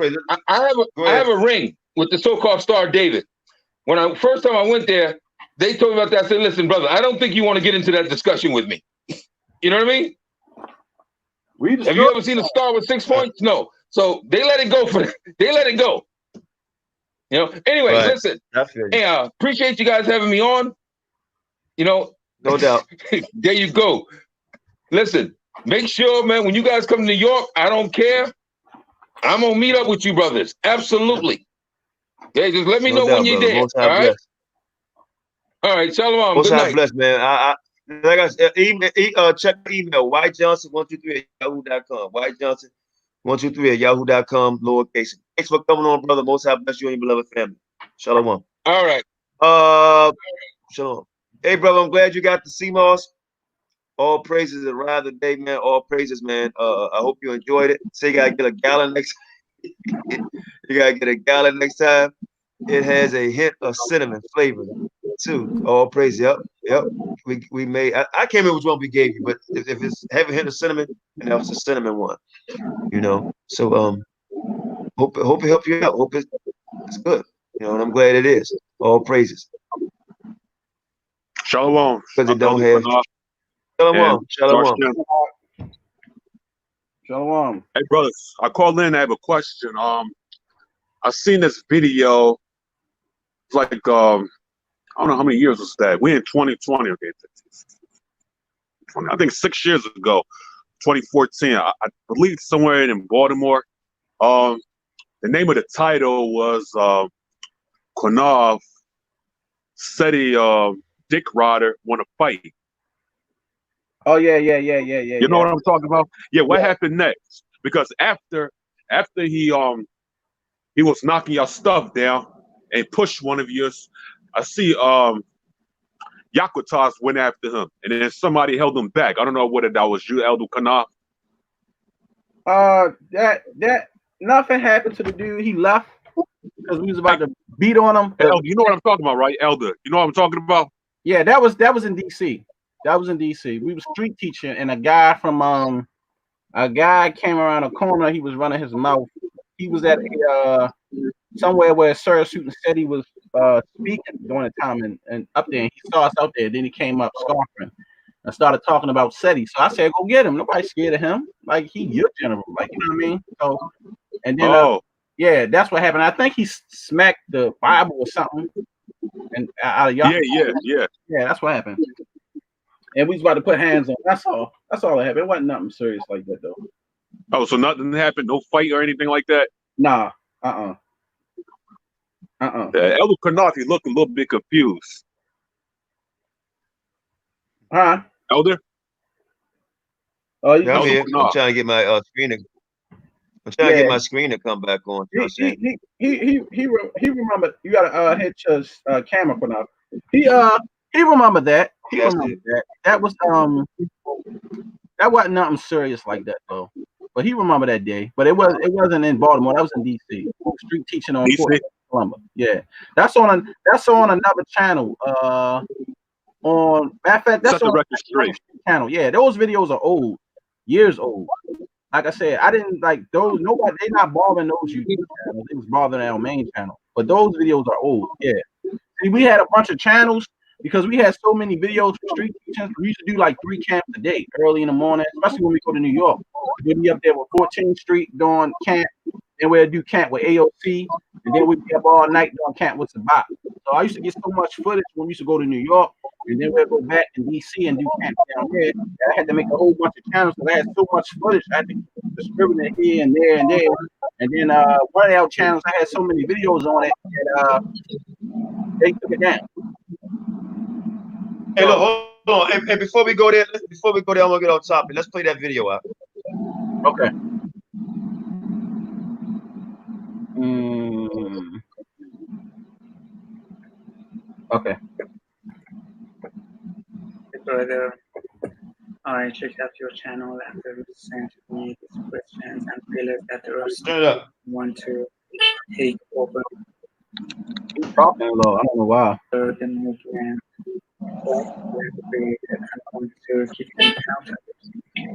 I have a ring with the so-called Star of David. When first time I went there, they told me about that. I said, listen, brother, I don't think you want to get into that discussion with me. You know what I mean? Have you ever seen a star with 6 points? No. So they let it go they let it go. You know, anyway, listen. Hey, appreciate you guys having me on. You know, no doubt. There you go. Listen, make sure, man, when you guys come to New York, I don't care. I'm gonna meet up with you, brothers. Absolutely. Yeah, just let me know when you're there. All right. All right, shalom. Most Good high night. bless, man. Like I said, check the email, whitejohnson123@yahoo.com. whitejohnson123@yahoo.com, lowercase. Thanks for coming on, brother. Most high bless you and your beloved family. Shalom. All right. Shalom. Hey, brother, I'm glad you got the CMOS. All praises are around the day, man. All praises, man. I hope you enjoyed it. Say you gotta get a gallon next. You gotta get a gallon next time. It has a hint of cinnamon flavor too. All praise. Yep. We made. I can't remember which one we gave you, but if it's have a hint of cinnamon, and that was a cinnamon one. You know. So hope it helped you out. Hope it's good. You know, and I'm glad it is. All praises. Shalom. Because it don't have. Shalom. Shalom. Hey, brothers, I called in. I have a question. I seen this video. It's like I don't know how many years was that. We're in 2020. Okay, I think 6 years ago, 2014. I believe somewhere in Baltimore. The name of the title was Qanath said Dick Rider want to fight. Oh yeah. You know what I'm talking about? Yeah. What happened next? Because after he was knocking your stuff down and pushed one of yours, I see Yakutas went after him, and then somebody held him back. I don't know whether that was you, Elder Qanath. That nothing happened to the dude. He left because we was about to beat on him. Hey, Elder, you know what I'm talking about, right, Elder? You know what I'm talking about? Yeah, that was in DC. That was in DC. We was street teaching, and a guy came around a corner. He was running his mouth. He was at somewhere where Sarah Suiton said he was speaking during the time, and up there, and he saw us out there. Then he came up scoffing and started talking about SETI. So I said, "Go get him. Nobody's scared of him. Like he your general. Like you know what I mean." So, and then yeah, that's what happened. I think he smacked the Bible or something, and out of y'all. Yeah. That's what happened. And we was about to put hands on. That's all. That's all that happened. It wasn't nothing serious like that though. Oh, so nothing happened? No fight or anything like that? Nah. Elder Qanath, he looked a little bit confused. Huh? Elder? Oh, I'm here. I'm trying to get my screen. I'm trying to get my screen to come back on. He remembered. You gotta hit your camera for now. He remembered that. He has remember to. that. That wasn't nothing serious like that though. But he remember that day. But it wasn't in Baltimore. That was in DC. Street teaching on Fort DC. Columbus. Yeah, that's on another channel. On matter of fact, that's Such a on record street. channel. Yeah, those videos are old, years old. Like I said, I didn't like those. Nobody, they not bothering those YouTube channels. It was bothering our main channel. But those videos are old. Yeah. See, we had a bunch of channels because we had so many videos for street teachings. We used to do like 3 camps a day, early in the morning, especially when we go to New York. We'd be up there with 14th Street doing camp. Then we'd do camp with AOC, and then we'd be up all night doing camp with Sabat. So I used to get so much footage when we used to go to New York, and then we'd go back to DC and do camp down there. And I had to make a whole bunch of channels because I had so much footage. I had to distribute it here and there and there. And then one of our channels, I had so many videos on it that they took it down. Hey, look, hold on. And before we go there, I want to get on topic. Let's play that video out. Okay. Okay. Brother, I checked out your channel after you sent me these questions and realized that there are some people who want to take over talking low. I don't know why. the movement and want to keep them accountable.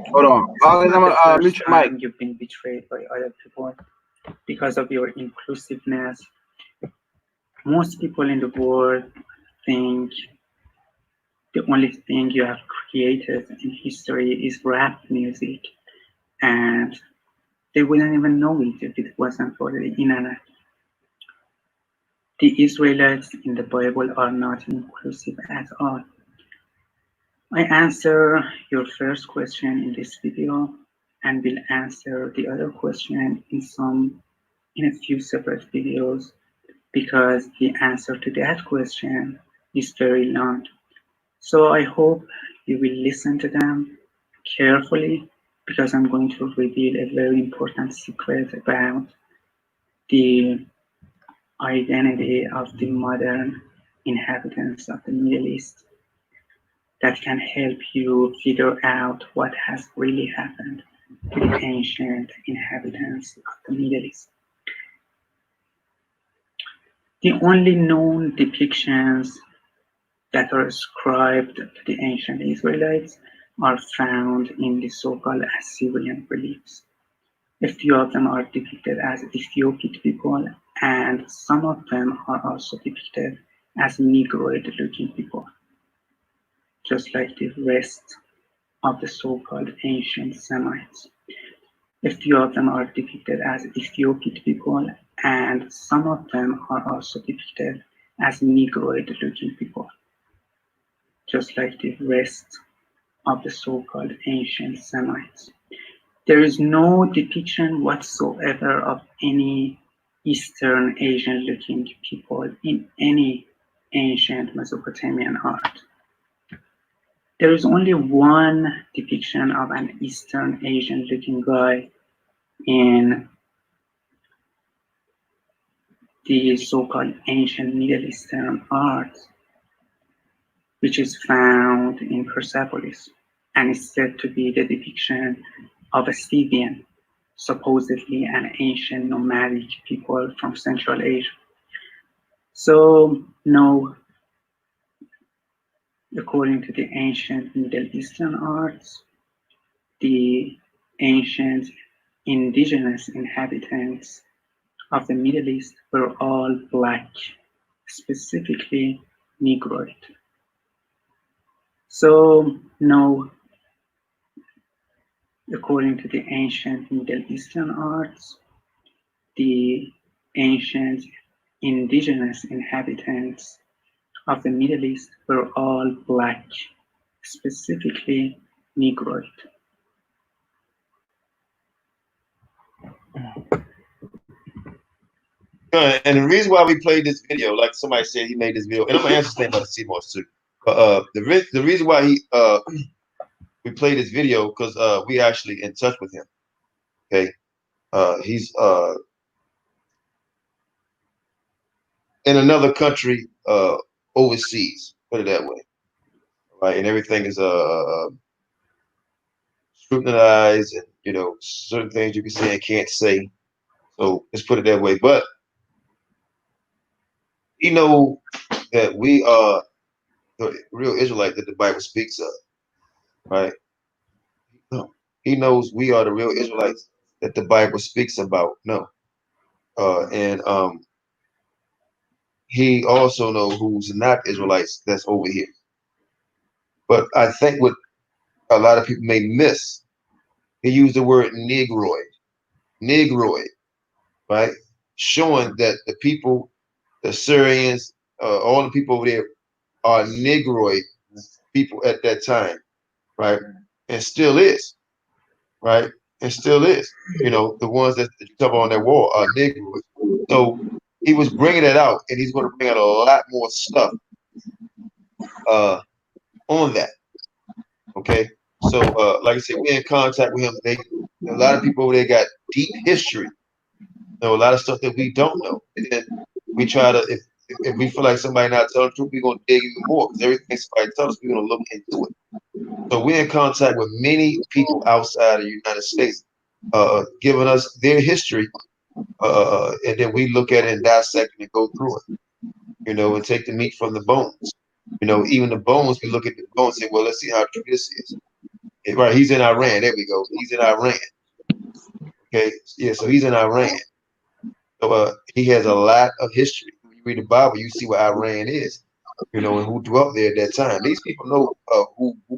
Hold on. I'm gonna mute your mic. You've been betrayed by other people because of your inclusiveness. Most people in the world think the only thing you have created in history is rap music, and they wouldn't even know it if it wasn't for the internet. The Israelites in the Bible are not inclusive at all. I answer your first question in this video and will answer the other question in a few separate videos because the answer to that question is very long. So I hope you will listen to them carefully because I'm going to reveal a very important secret about the identity of the modern inhabitants of the Middle East that can help you figure out what has really happened to the ancient inhabitants of the Middle East. The only known depictions that are ascribed to the ancient Israelites are found in the so-called Assyrian reliefs. A few of them are depicted as Ethiopic people, and some of them are also depicted as Negroid-looking people, just like the rest of the so-called ancient Semites. A few of them are depicted as Ethiopic people, and some of them are also depicted as Negroid-looking people, just like the rest of the so-called ancient Semites. There is no depiction whatsoever of any Eastern Asian-looking people in any ancient Mesopotamian art. There is only one depiction of an Eastern Asian-looking guy in the so-called ancient Middle Eastern art, which is found in Persepolis, and is said to be the depiction of a Scythian, supposedly an ancient nomadic people from Central Asia. So, no, according to the ancient Middle Eastern arts, the ancient indigenous inhabitants of the Middle East were all black, specifically Negroid. So, no, according to the ancient Middle Eastern arts, the ancient indigenous inhabitants of the Middle East were all black, specifically Negroid. And the reason why we played this video, like somebody said, he made this video, and I'm gonna answer something about the Seymours too. The reason why we played this video because we actually in touch with him. Okay, he's in another country overseas. Put it that way. right? And everything is scrutinized, and certain things you can say and can't say. So let's put it that way. But we know that we are the real Israelite that the Bible speaks of, right? No. He knows we are the real Israelites that the Bible speaks about. No. And he also knows who's not Israelites that's over here. But I think what a lot of people may miss, he used the word negroid, right? Showing that the people, the Syrians, all the people over there are negroid people at that time, right? And still is, right? And still is. The ones that you talk on that wall are negroid. So he was bringing it out, and he's going to bring out a lot more stuff on that. Okay. So like I said, we're in contact with him. A lot of people over there got deep history. A lot of stuff that we don't know. And then we try to, if we feel like somebody not telling the truth, we're going to dig even more, because everything somebody tells us, we're going to look into it. So we're in contact with many people outside of the United States, giving us their history, and then we look at it and dissect it and go through it, and take the meat from the bones. Even the bones, we look at the bones and say, well, let's see how true this is. Right, he's in Iran. There we go. He's in Iran. Okay, yeah, so he's in Iran. So he has a lot of history. When you read the Bible, you see what Iran is, and who dwelt there at that time. These people know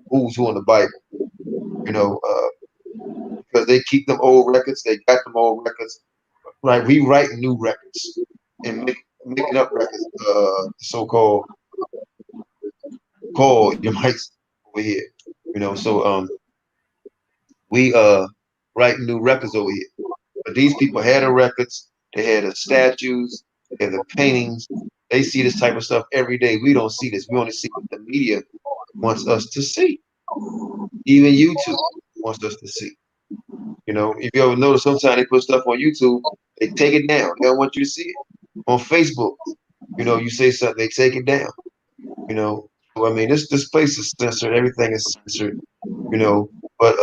who's who in the Bible, because they keep them old records. They got them old records, right? We write new records and making up records, so-called you might over here, So we write new records over here. But these people had the records, they had the statues, they had the paintings. They see this type of stuff every day. We don't see this. We only see what the media wants us to see. Even YouTube wants us to see. If you ever notice, sometimes they put stuff on YouTube, they take it down. They don't want you to see it. On Facebook, you say something, they take it down. I mean, this place is censored. Everything is censored. But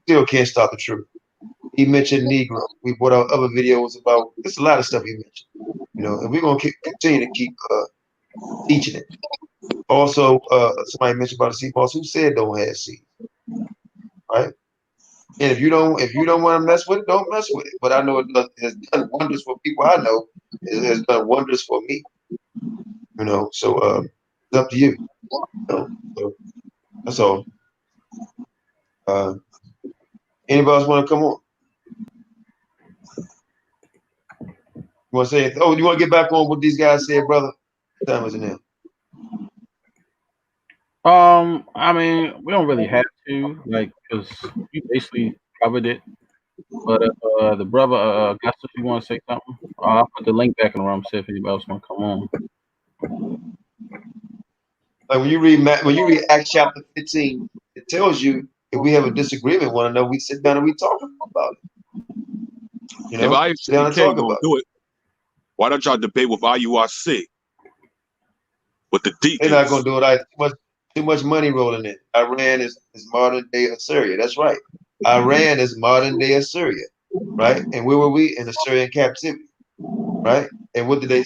still can't stop the truth. He mentioned Negro. We brought out other videos about. There's a lot of stuff he mentioned. And we're gonna continue to keep teaching it. Also, somebody mentioned about the sea moss. Who said don't have seeds? Right? And if you don't want to mess with it, don't mess with it. But I know it has done wonders for people I know. It has done wonders for me. So it's up to you. So that's all. Anybody else want to come on? You want to say it? Oh, you want to get back on what these guys said, brother? What time is it now? I mean, we don't really have to, because we basically covered it. But the brother, Augustus, if you want to say something, I'll put the link back in the room, see if anybody else want to come on. Like when you read Acts chapter 15, it tells you if we have a disagreement with one another, we sit down and we talk about it. If I can't go do it, why don't y'all debate with IURC? With the deacons? They're not gonna do it. Too much money rolling in. Iran is modern day Assyria. That's right. Iran is modern day Assyria, right? And where were we? In Assyrian captivity, right? And what did the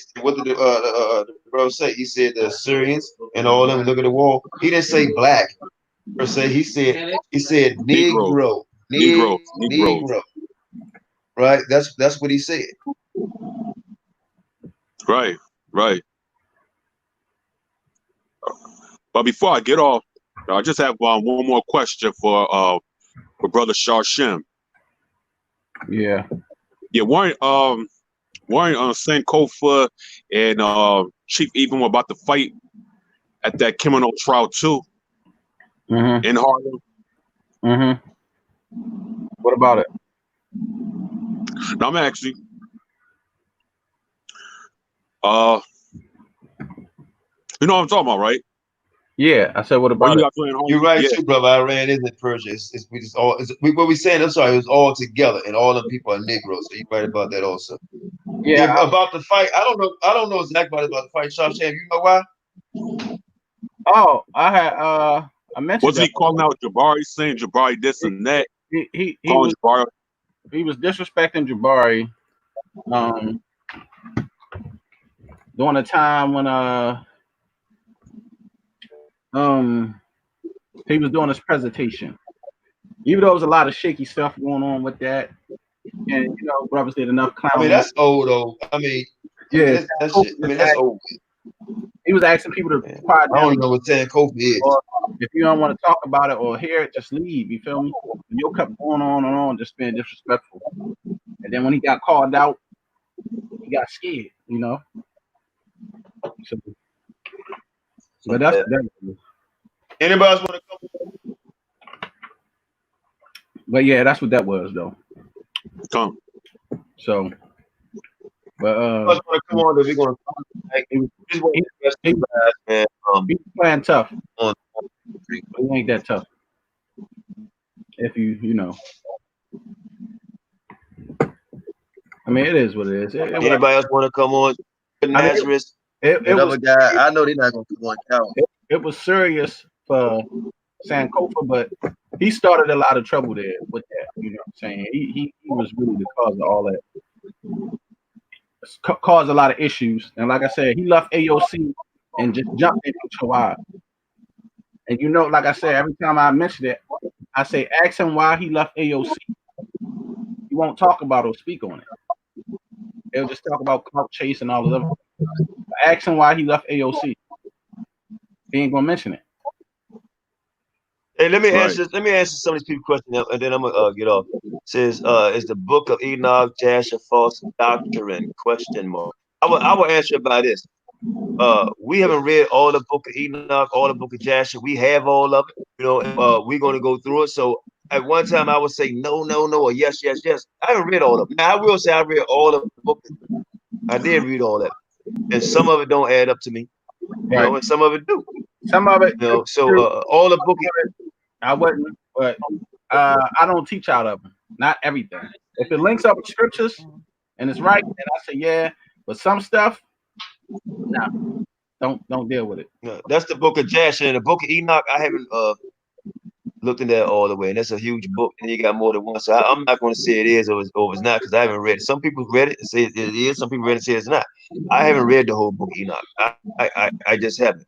brother say? He said the Assyrians and all of them. Look at the wall. He didn't say black per se. He said Negro. Right? That's what he said. Right. But before I get off, I just have one more question for Brother Sharshim. Yeah. Yeah, weren't Sankofa and Chief Eben were about to fight at that criminal trial too? Mm-hmm. In Harlem? Mm-hmm. What about it? No, I'm actually you know what I'm talking about, right? Yeah, I said, what about it? You're right, too, brother. Iran isn't Persia. What we saying, I'm sorry, it was all together, and all the people are Negroes. So you're right about that also. Yeah, about the fight. I don't know exactly about the fight, Sharsham. You know why? Oh, I mentioned Was that. he calling out Jabari, saying Jabari this and that? He Calling Jabari. He was disrespecting Jabari during a time when he was doing his presentation. Even though there was a lot of shaky stuff going on with that, and you know, brothers did enough clowning. I mean, that's old though. I mean, yeah, that's shit. I mean, that's old. He was asking people to quiet down. I don't know what saying Kofi is. Or if you don't want to talk about it or hear it, just leave. You feel me? And you kept going on and on, just being disrespectful. And then when he got called out, he got scared. You know. So, but that's anybody else want to come? But yeah, that's what that was though. Come. So, but want to come on? We're gonna he was playing tough. He ain't that tough. If you know, I mean, it is what it is. Anybody else want to come on? Nazareth, another guy. I know they're not gonna come on count. It was serious for Sankofa, but he started a lot of trouble there with that. You know what I'm saying? He was really the cause of all that. Caused a lot of issues. And like I said, he left AOC and just jumped into Chawad. And you know, like I said, every time I mention it, I say, ask him why he left AOC. He won't talk about or speak on it. He'll just talk about clout chase and all of them. Ask him why he left AOC. He ain't gonna mention it. Hey, let me answer some of these people's questions, and then I'm gonna get off. It says, is the book of Enoch, Jasher, false doctrine? Question mark. I will answer by this. We haven't read all the book of Enoch, all the book of Jasher. We have all of it. You know, we're gonna go through it. So at one time I would say no, or yes. I haven't read all of it. Now I will say I read all of the book. I did read all that, and some of it don't add up to me. You know, and some of it do. Some of it, you know. So all the book. I wouldn't, but I don't teach out of them. Not everything. If it links up with scriptures and it's right, then I say yeah. But some stuff, no, don't deal with it. No, that's the book of Jasher. And the book of Enoch, I haven't looked in there all the way. And that's a huge book, and you got more than one. So I'm not going to say it is or it's not because I haven't read it. Some people read it and say it is. Some people read it and say it's not. I haven't read the whole book of Enoch. I just haven't.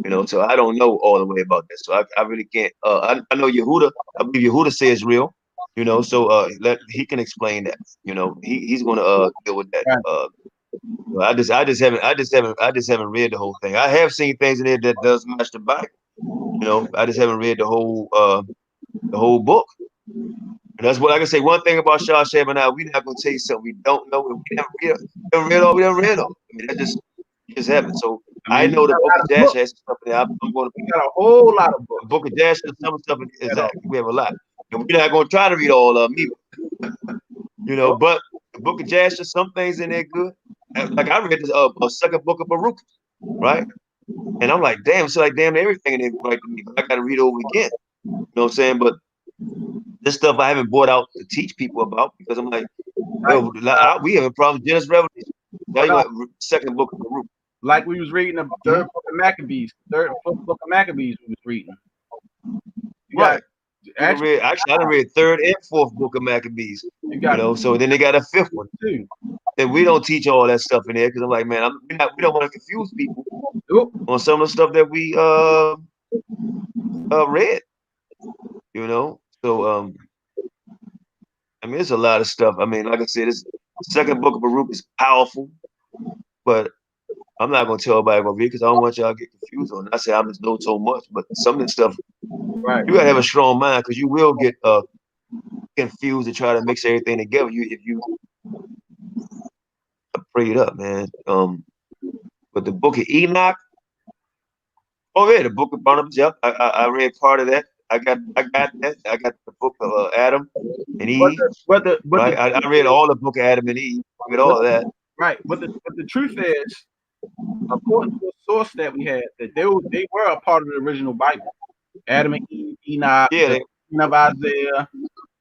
You know, so I don't know all the way about this. So I really can't. I know Yehuda. I believe Yehuda says it's real. You know, so he can explain that. You know, he's going to deal with that. I just haven't read the whole thing. I have seen things in there that does match the Bible. You know, I just haven't read the whole book. And that's what I can say. One thing about Shah Shab and I, we're not going to tell you something we don't know. We haven't read all. I mean, that just happened. So I know the book of Jasher has stuff in there. I'm going to got a whole lot of books. The book of Jasher, some stuff exactly. We have a lot, and we're not going to try to read all of them either. You know, but the book of Jasher, some things in there good. Like I read the second book of Baruch, right? And I'm like, damn, so like damn everything in there right to me. But I got to read over again. You know what I'm saying? But this stuff I haven't brought out to teach people about because I'm like, yo, we have a problem with Genesis Revelation. Now you got second book of Baruch. Like we was reading the third book of Maccabees, fourth book of Maccabees we was reading. Right. Actually, I done read third and fourth book of Maccabees. You know, so then they got a fifth one too. And we don't teach all that stuff in there because I'm like, man, we don't want to confuse people on some of the stuff that we read. You know, so I mean, it's a lot of stuff. I mean, like I said, this second book of Baruch is powerful, but I'm not gonna tell everybody gonna read because I don't want y'all to get confused on it. I say I just know so much, but some of this stuff, right? You gotta have a strong mind because you will get confused and try to mix everything together. If you pray it up, man. But the book of Enoch, the book of Barnabas. Yep, I read part of that. I got that. I got the book of Adam and Eve. I read all the book of Adam and Eve. I read all of that. Right, but the truth is, according to the source that we had, that they were a part of the original Bible. Adam and Eve, Enoch, of Isaiah,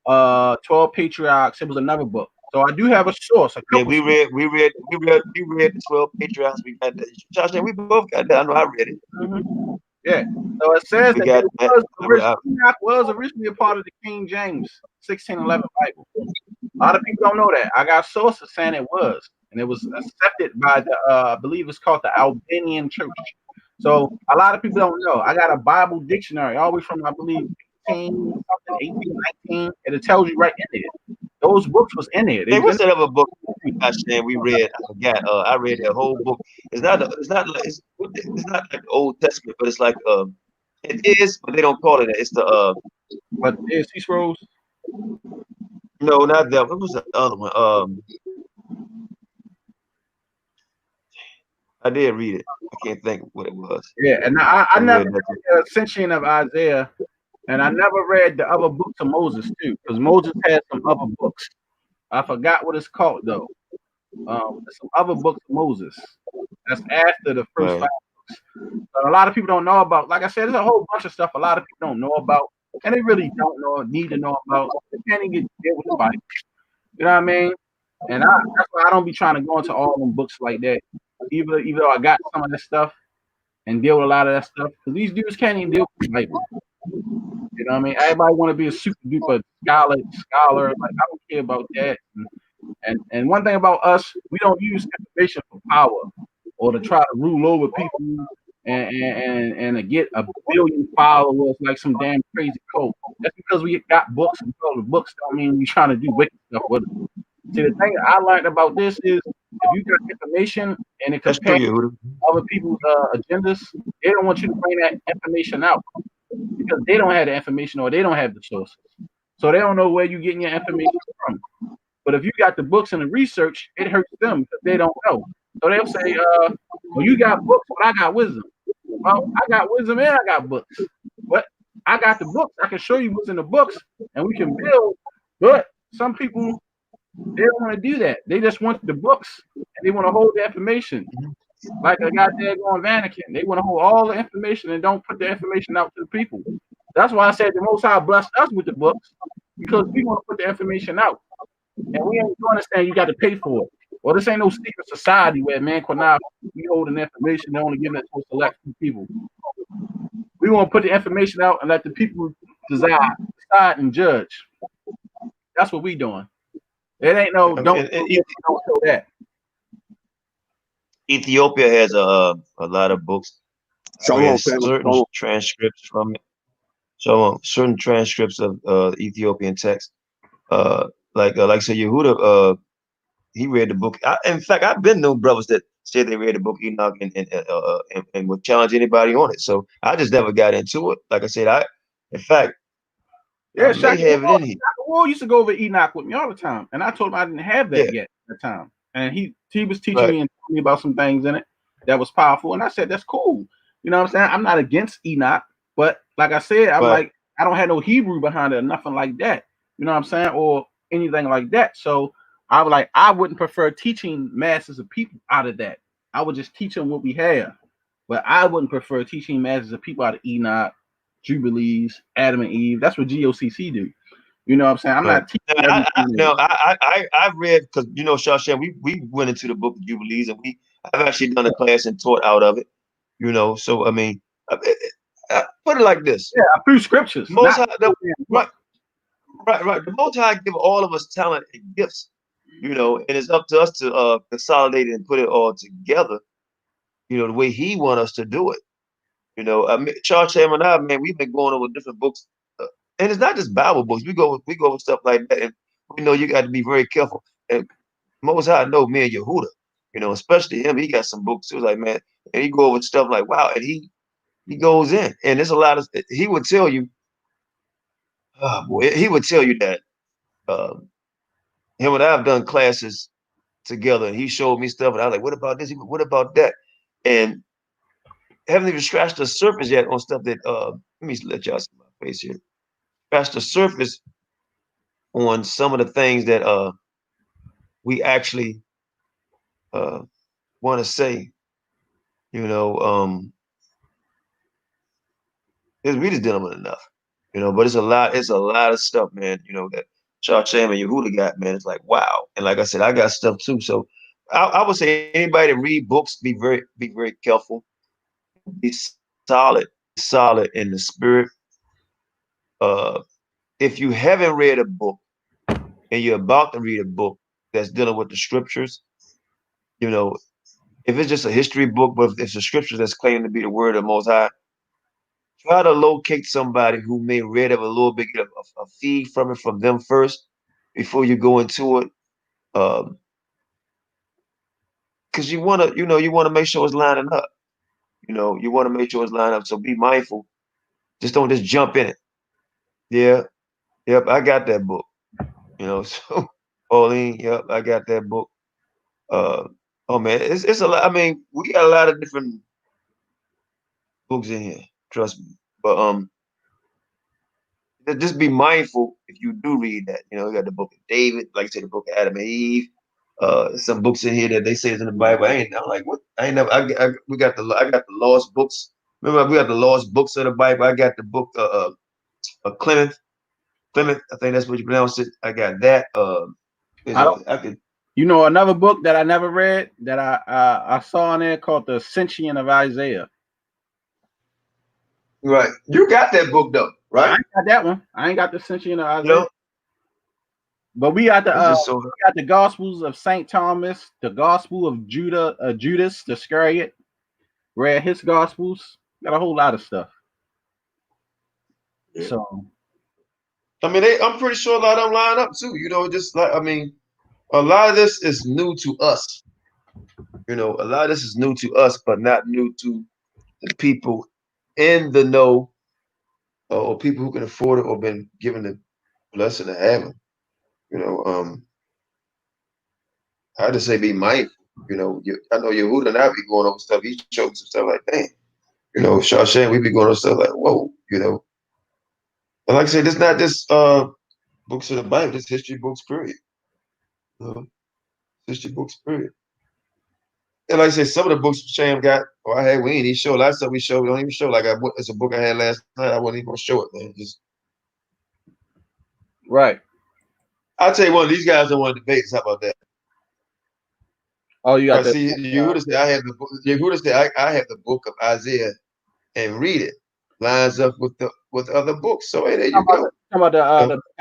12 Patriarchs. It was another book. So I do have a source. We read the 12 Patriarchs. We got that. Josh, we both got that. I know I read it. Yeah. So it says We that got that. Enoch was originally a part of the King James 1611 Bible. A lot of people don't know that. I got sources saying it was, and it was accepted by the I believe it's called the Albanian Church. So a lot of people don't know. I got a Bible dictionary, all the way from I believe 1819. And it tells you right in there. Those books was in there. Hey, what's that other book we read? I forgot. I read that whole book. It's not like the Old Testament, but it's like it is, but they don't call it that. It's the But is he scrolls? No, not that. What was the other one? I did read it. I can't think what it was. Yeah, and I never read the Ascension of Isaiah, and I never read the other books of Moses too, because Moses had some other books. I forgot what it's called though. Some other books of Moses. That's after the first 5 books. But a lot of people don't know about. Like I said, there's a whole bunch of stuff a lot of people don't know about, and they really don't know, need to know about. They can't even deal with the Bible. You know what I mean? And that's why I don't be trying to go into all them books like that. Even though I got some of that stuff and deal with a lot of that stuff, because these dudes can't even deal with the Bible. You know what I mean? Everybody want to be a super duper scholar. Like, I don't care about that. And one thing about us, we don't use information for power or to try to rule over people and to get a billion followers like some damn crazy cult. That's because we got books, and the books don't mean we trying to do wicked stuff with them. See, the thing I learned about this is if you got information and it compares other people's agendas, they don't want you to bring that information out because they don't have the information or they don't have the sources. So they don't know where you're getting your information from. But if you got the books and the research, it hurts them because they don't know. So they'll say, well, you got books, but I got wisdom. Well, I got wisdom and I got books. But I got the books. I can show you what's in the books and we can build. But some people, they don't want to do that. They just want the books and they want to hold the information. Like a goddamn going Vatican. They want to hold all the information and don't put the information out to the people. That's why I said the Most High blessed us with the books because we want to put the information out. And we ain't understand you got to pay for it. Well, this ain't no secret society where, man, Qanath, we holding information, they only giving it to a select few people. We want to put the information out and let the people decide and judge. That's what we doing. It ain't no don't show that. Ethiopia has a lot of books. Certain transcripts from it. So certain transcripts of Ethiopian text. Like say Yehuda, he read the book. In fact, I've been known brothers that said they read the book Enoch and would challenge anybody on it. So I just never got into it. Like I said, in fact, yeah, I may have it in here. Wall used to go over Enoch with me all the time, and I told him I didn't have that yet at the time. And he was teaching me and telling me about some things in it that was powerful, and I said that's cool. You know what I'm saying? I'm not against Enoch, but like I said, I'm like I don't have no Hebrew behind it or nothing like that. You know what I'm saying? Or anything like that. So I was like, I wouldn't prefer teaching masses of people out of that. I would just teach them what we have. But I wouldn't prefer teaching masses of people out of Enoch, Jubilees, Adam and Eve. That's what GOCC do. You know what I'm saying? I'm not teaching. I've read, because you know, Shashan, we went into the book of Jubilees and I've actually done a class and taught out of it. You know, so I mean, I put it like this. Yeah, through scriptures. Most Right. The Most High give all of us talent and gifts, you know, and it's up to us to consolidate it and put it all together, you know, the way He want us to do it. You know, Charles Sam and I, man, we've been going over different books, and it's not just Bible books. We go over stuff like that, and we know you got to be very careful. And Most High know me and Yehuda, you know, especially him. He got some books too, like man, and he go over stuff like wow, and he goes in, and there's a lot of. He would tell you. Oh boy, he would tell you that him and I have done classes together, and he showed me stuff, and I was like, "What about this? What about that?" And haven't even scratched the surface yet on stuff that. Let me let y'all see my face here. Scratched the surface on some of the things that we actually want to say. You know, we just dealing with enough. You know, but it's a lot of stuff, man, you know, that Charles Sam and Yehuda got, man. It's like, wow. And like I said, I got stuff too. So I would say anybody that read books, be very careful, be solid, solid in the spirit. If you haven't read a book and you're about to read a book that's dealing with the scriptures, you know, if it's just a history book, but if it's a scripture that's claiming to be the word of the Most High, try to locate somebody who may read it a little bit, get a feed from it from them first before you go into it. Because you want to, you want to make sure it's lining up. You want to make sure it's lining up. So be mindful. Just don't just jump in it. Yeah. Yep. I got that book. So Pauline, yep, I got that book. Oh man, it's a lot. I mean, we got a lot of different books in here. Trust me. But just be mindful if you do read that. You got the book of David, like I said, the book of Adam and Eve. Some books in here that they say is in the Bible. I'm like, what? I ain't never. I got the lost books. Remember, we got the lost books of the Bible. I got the book of Qanath. I think that's what you pronounce it. I got that. Another book that I never read that I saw in there called The Ascension of Isaiah. Right. You got that book though, right? I ain't got that one. I ain't got The Ascension of Isaiah. But we got the Gospels of St. Thomas, the Gospel of Judas the Iscariot. Read his Gospels. Got a whole lot of stuff. Yeah. So, I mean, I'm pretty sure a lot of them line up too. Just like, I mean, a lot of this is new to us. A lot of this is new to us, but not new to the people in the know, or people who can afford it or been given the blessing to have them. I just say be mindful. I know Yehuda and I be going over stuff. He showed some stuff like, dang. Shawshank, we be going over stuff like, whoa. And like I said, it's not just books of the Bible. It's history books, period. History books, period. And like I said, some of the books Sham got, or I had, we ain't even show. A lot of stuff we showed, we don't even show. Like it's a book I had last night. I wasn't even gonna show it, man. Just right. I'll tell you one. These guys don't want to debate. How about that? Oh, you got that. See, Yehuda said I have the book. Yehuda said I have the book of Isaiah and read it. Lines up with other books. So hey, there you go. I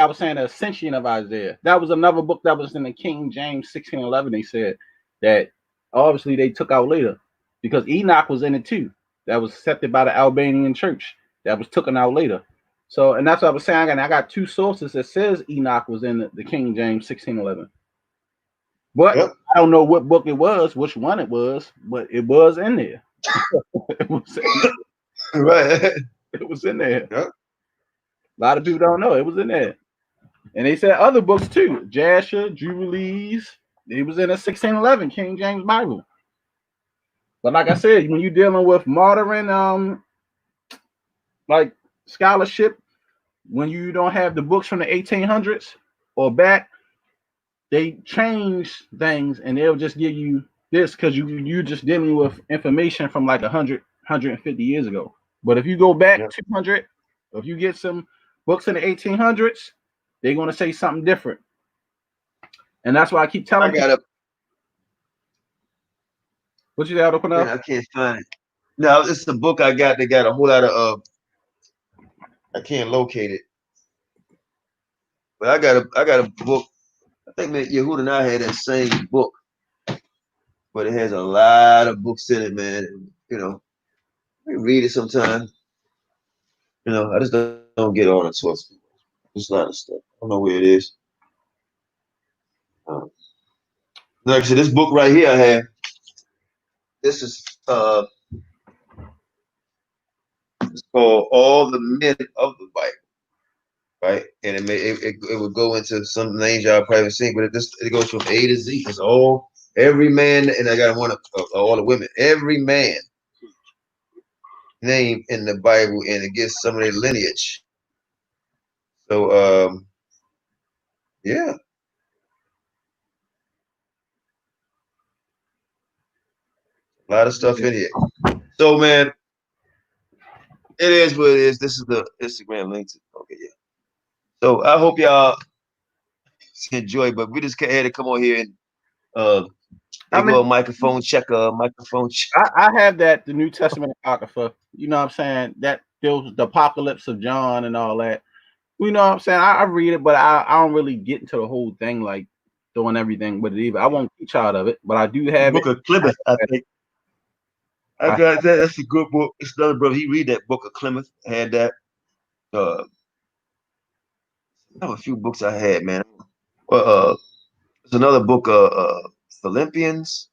was saying the Ascension of Isaiah. That was another book that was in the King James 1611. They said that obviously they took out later because Enoch was in it too. That was accepted by the Albanian church. That was taken out later. So, and that's what I was saying. And I got two sources that says Enoch was in the King James 1611. But I don't know what book it was, which one it was, but it was in there. It was in there. Right. It was in there. Yep. A lot of people don't know it was in there. And they said other books too. Jasher, Jubilees. It was in a 1611 King James Bible. But like I said, when you're dealing with modern like scholarship, when you don't have the books from the 1800s or back, they change things and they'll just give you this because you're just dealing with information from like 150 years ago. But if you go back 200, or if you get some books in the 1800s, they're going to say something different. And that's why I keep telling people. What you got open up? I can't find it. No, it's the book I got. They got a whole lot of I can't locate it. But I got a book. I think that Yehuda and I had that same book. But it has a lot of books in it, man. And, we read it sometimes. I just don't get all the sources. There's a lot of stuff. I don't know where it is. Like I said, this book right here I have. This is it's called All the Men of the Bible. Right, and it would go into some names y'all probably seen, but it goes from A to Z. It's every man, and I got one of all the women. Every man name in the Bible, and it gives some of their lineage. So, yeah, a lot of stuff in here. So, man, it is what it is. This is the Instagram link. Okay, yeah. So I hope y'all enjoy, but we just had to come on here and They go microphone checker, microphone checker. I have that, the New Testament Apocrypha. You know what I'm saying? That deals with the apocalypse of John and all that. You know what I'm saying? I read it, but I don't really get into the whole thing, like doing everything with it either. I won't teach out of it, but I do have Book of Qanath, I think. I got that. That's a good book. It's another brother. He read that book of Qanath. Had that. I have a few books I had, man. There's another book, Philippians.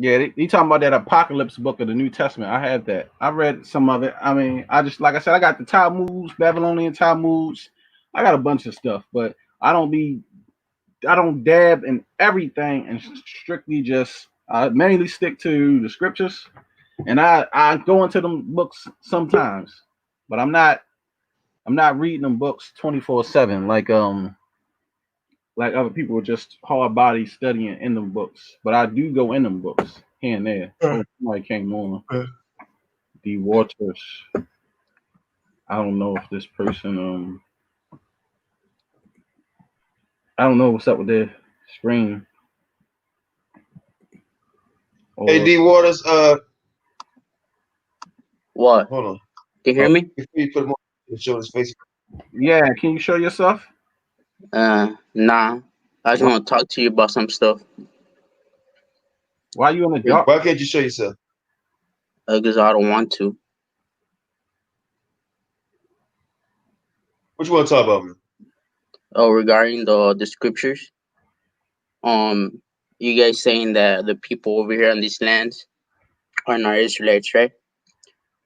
Yeah, they talking about that apocalypse book of the New Testament. I have that. I read some of it. I mean, I just, like I said, I got the Talmuds, Babylonian Talmuds. I got a bunch of stuff, but I don't dab in everything and strictly just mainly stick to the scriptures. And I go into them books sometimes, but I'm not reading them books 24/7 like other people are just hard body studying in them books. But I do go in them books here and there. Oh, somebody came on. D Waters. I don't know if this person I don't know what's up with their screen. Hey, D Waters, what? Hold on. Can you hear me? Can you put him on, show his face? Yeah, can you show yourself? Nah. I just want to talk to you about some stuff. Why are you in the dark? Why can't you show yourself? Because I don't want to. What you want to talk about, man? Oh, regarding the scriptures. You guys saying that the people over here on these lands are not Israelites, right?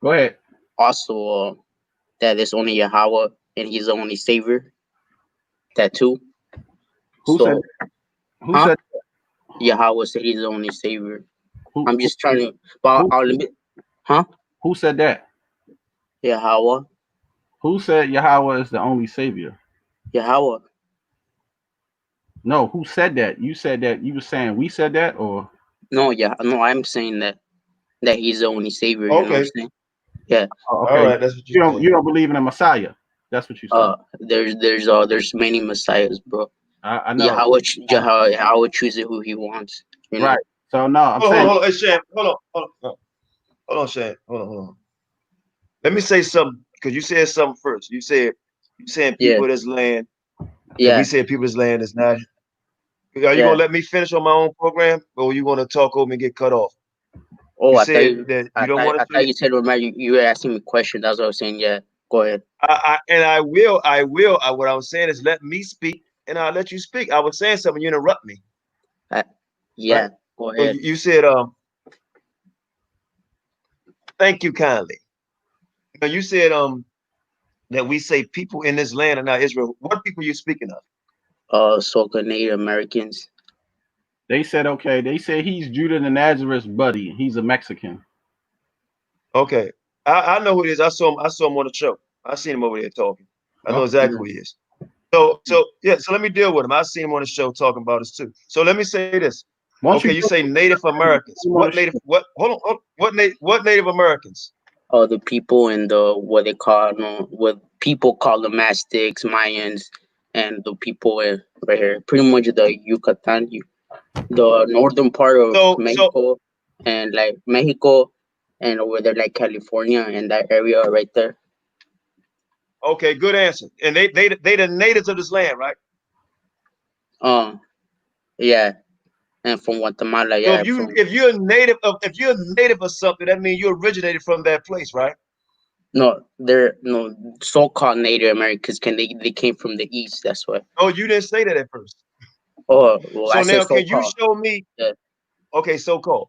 Go ahead. Also, that there's only Yahweh and He's the only Savior. That too. Who said that? Who said that? Yahweh said He's the only Savior. I'm just trying to. But I'll limit. Huh? Who said that? Yahweh. Who said Yahweh is the only Savior? Yahweh. No, who said that? You said that. You were saying we said that, or no? Yeah, no. I'm saying that He's the only Savior. You know what I'm saying? Yeah. Oh, okay. All right, that's what you don't believe in a Messiah. That's what you said. There's many Messiahs, bro. I know. Yahweh chooses who He wants. You know? Right. So no, I'm saying. Hold on, hey, Shane. Hold on, Shane. Hold on. Let me say something, because you said something first. You saying people of this land. Yeah. We said people of this land is not. Are you gonna let me finish on my own program, or are you gonna talk over me and get cut off? Oh, I thought you said, remember, you were asking me questions. That's what I was saying. Yeah, go ahead. I will. What I was saying is let me speak, and I'll let you speak. I was saying something, you interrupt me. Yeah, right? Go ahead. So you said, thank you kindly. Now you said that we say people in this land are not Israel. What people are you speaking of? So-called Native Americans. They said, okay, they said he's Judah the Nazareth's buddy. He's a Mexican. Okay. I know who it is. I saw him on the show. I seen him over there talking. I know exactly who he is. So let me deal with him. I seen him on the show talking about us too. So let me say this. Okay, you say Native Americans. What Native Americans? Oh, the people in what people call the Aztecs, Mayans, and the people right here, pretty much the Yucatan, the northern part of Mexico, and like Mexico, and over there like California and that area right there. Okay, good answer. And they the natives of this land, right? Yeah. And from Guatemala, yeah. So if you're a native of something, that means you originated from that place, right? No, they're so-called Native Americans. They came from the east? That's why. Oh, you didn't say that at first. Oh, well, so now can you show me? Yeah. Okay, so-called.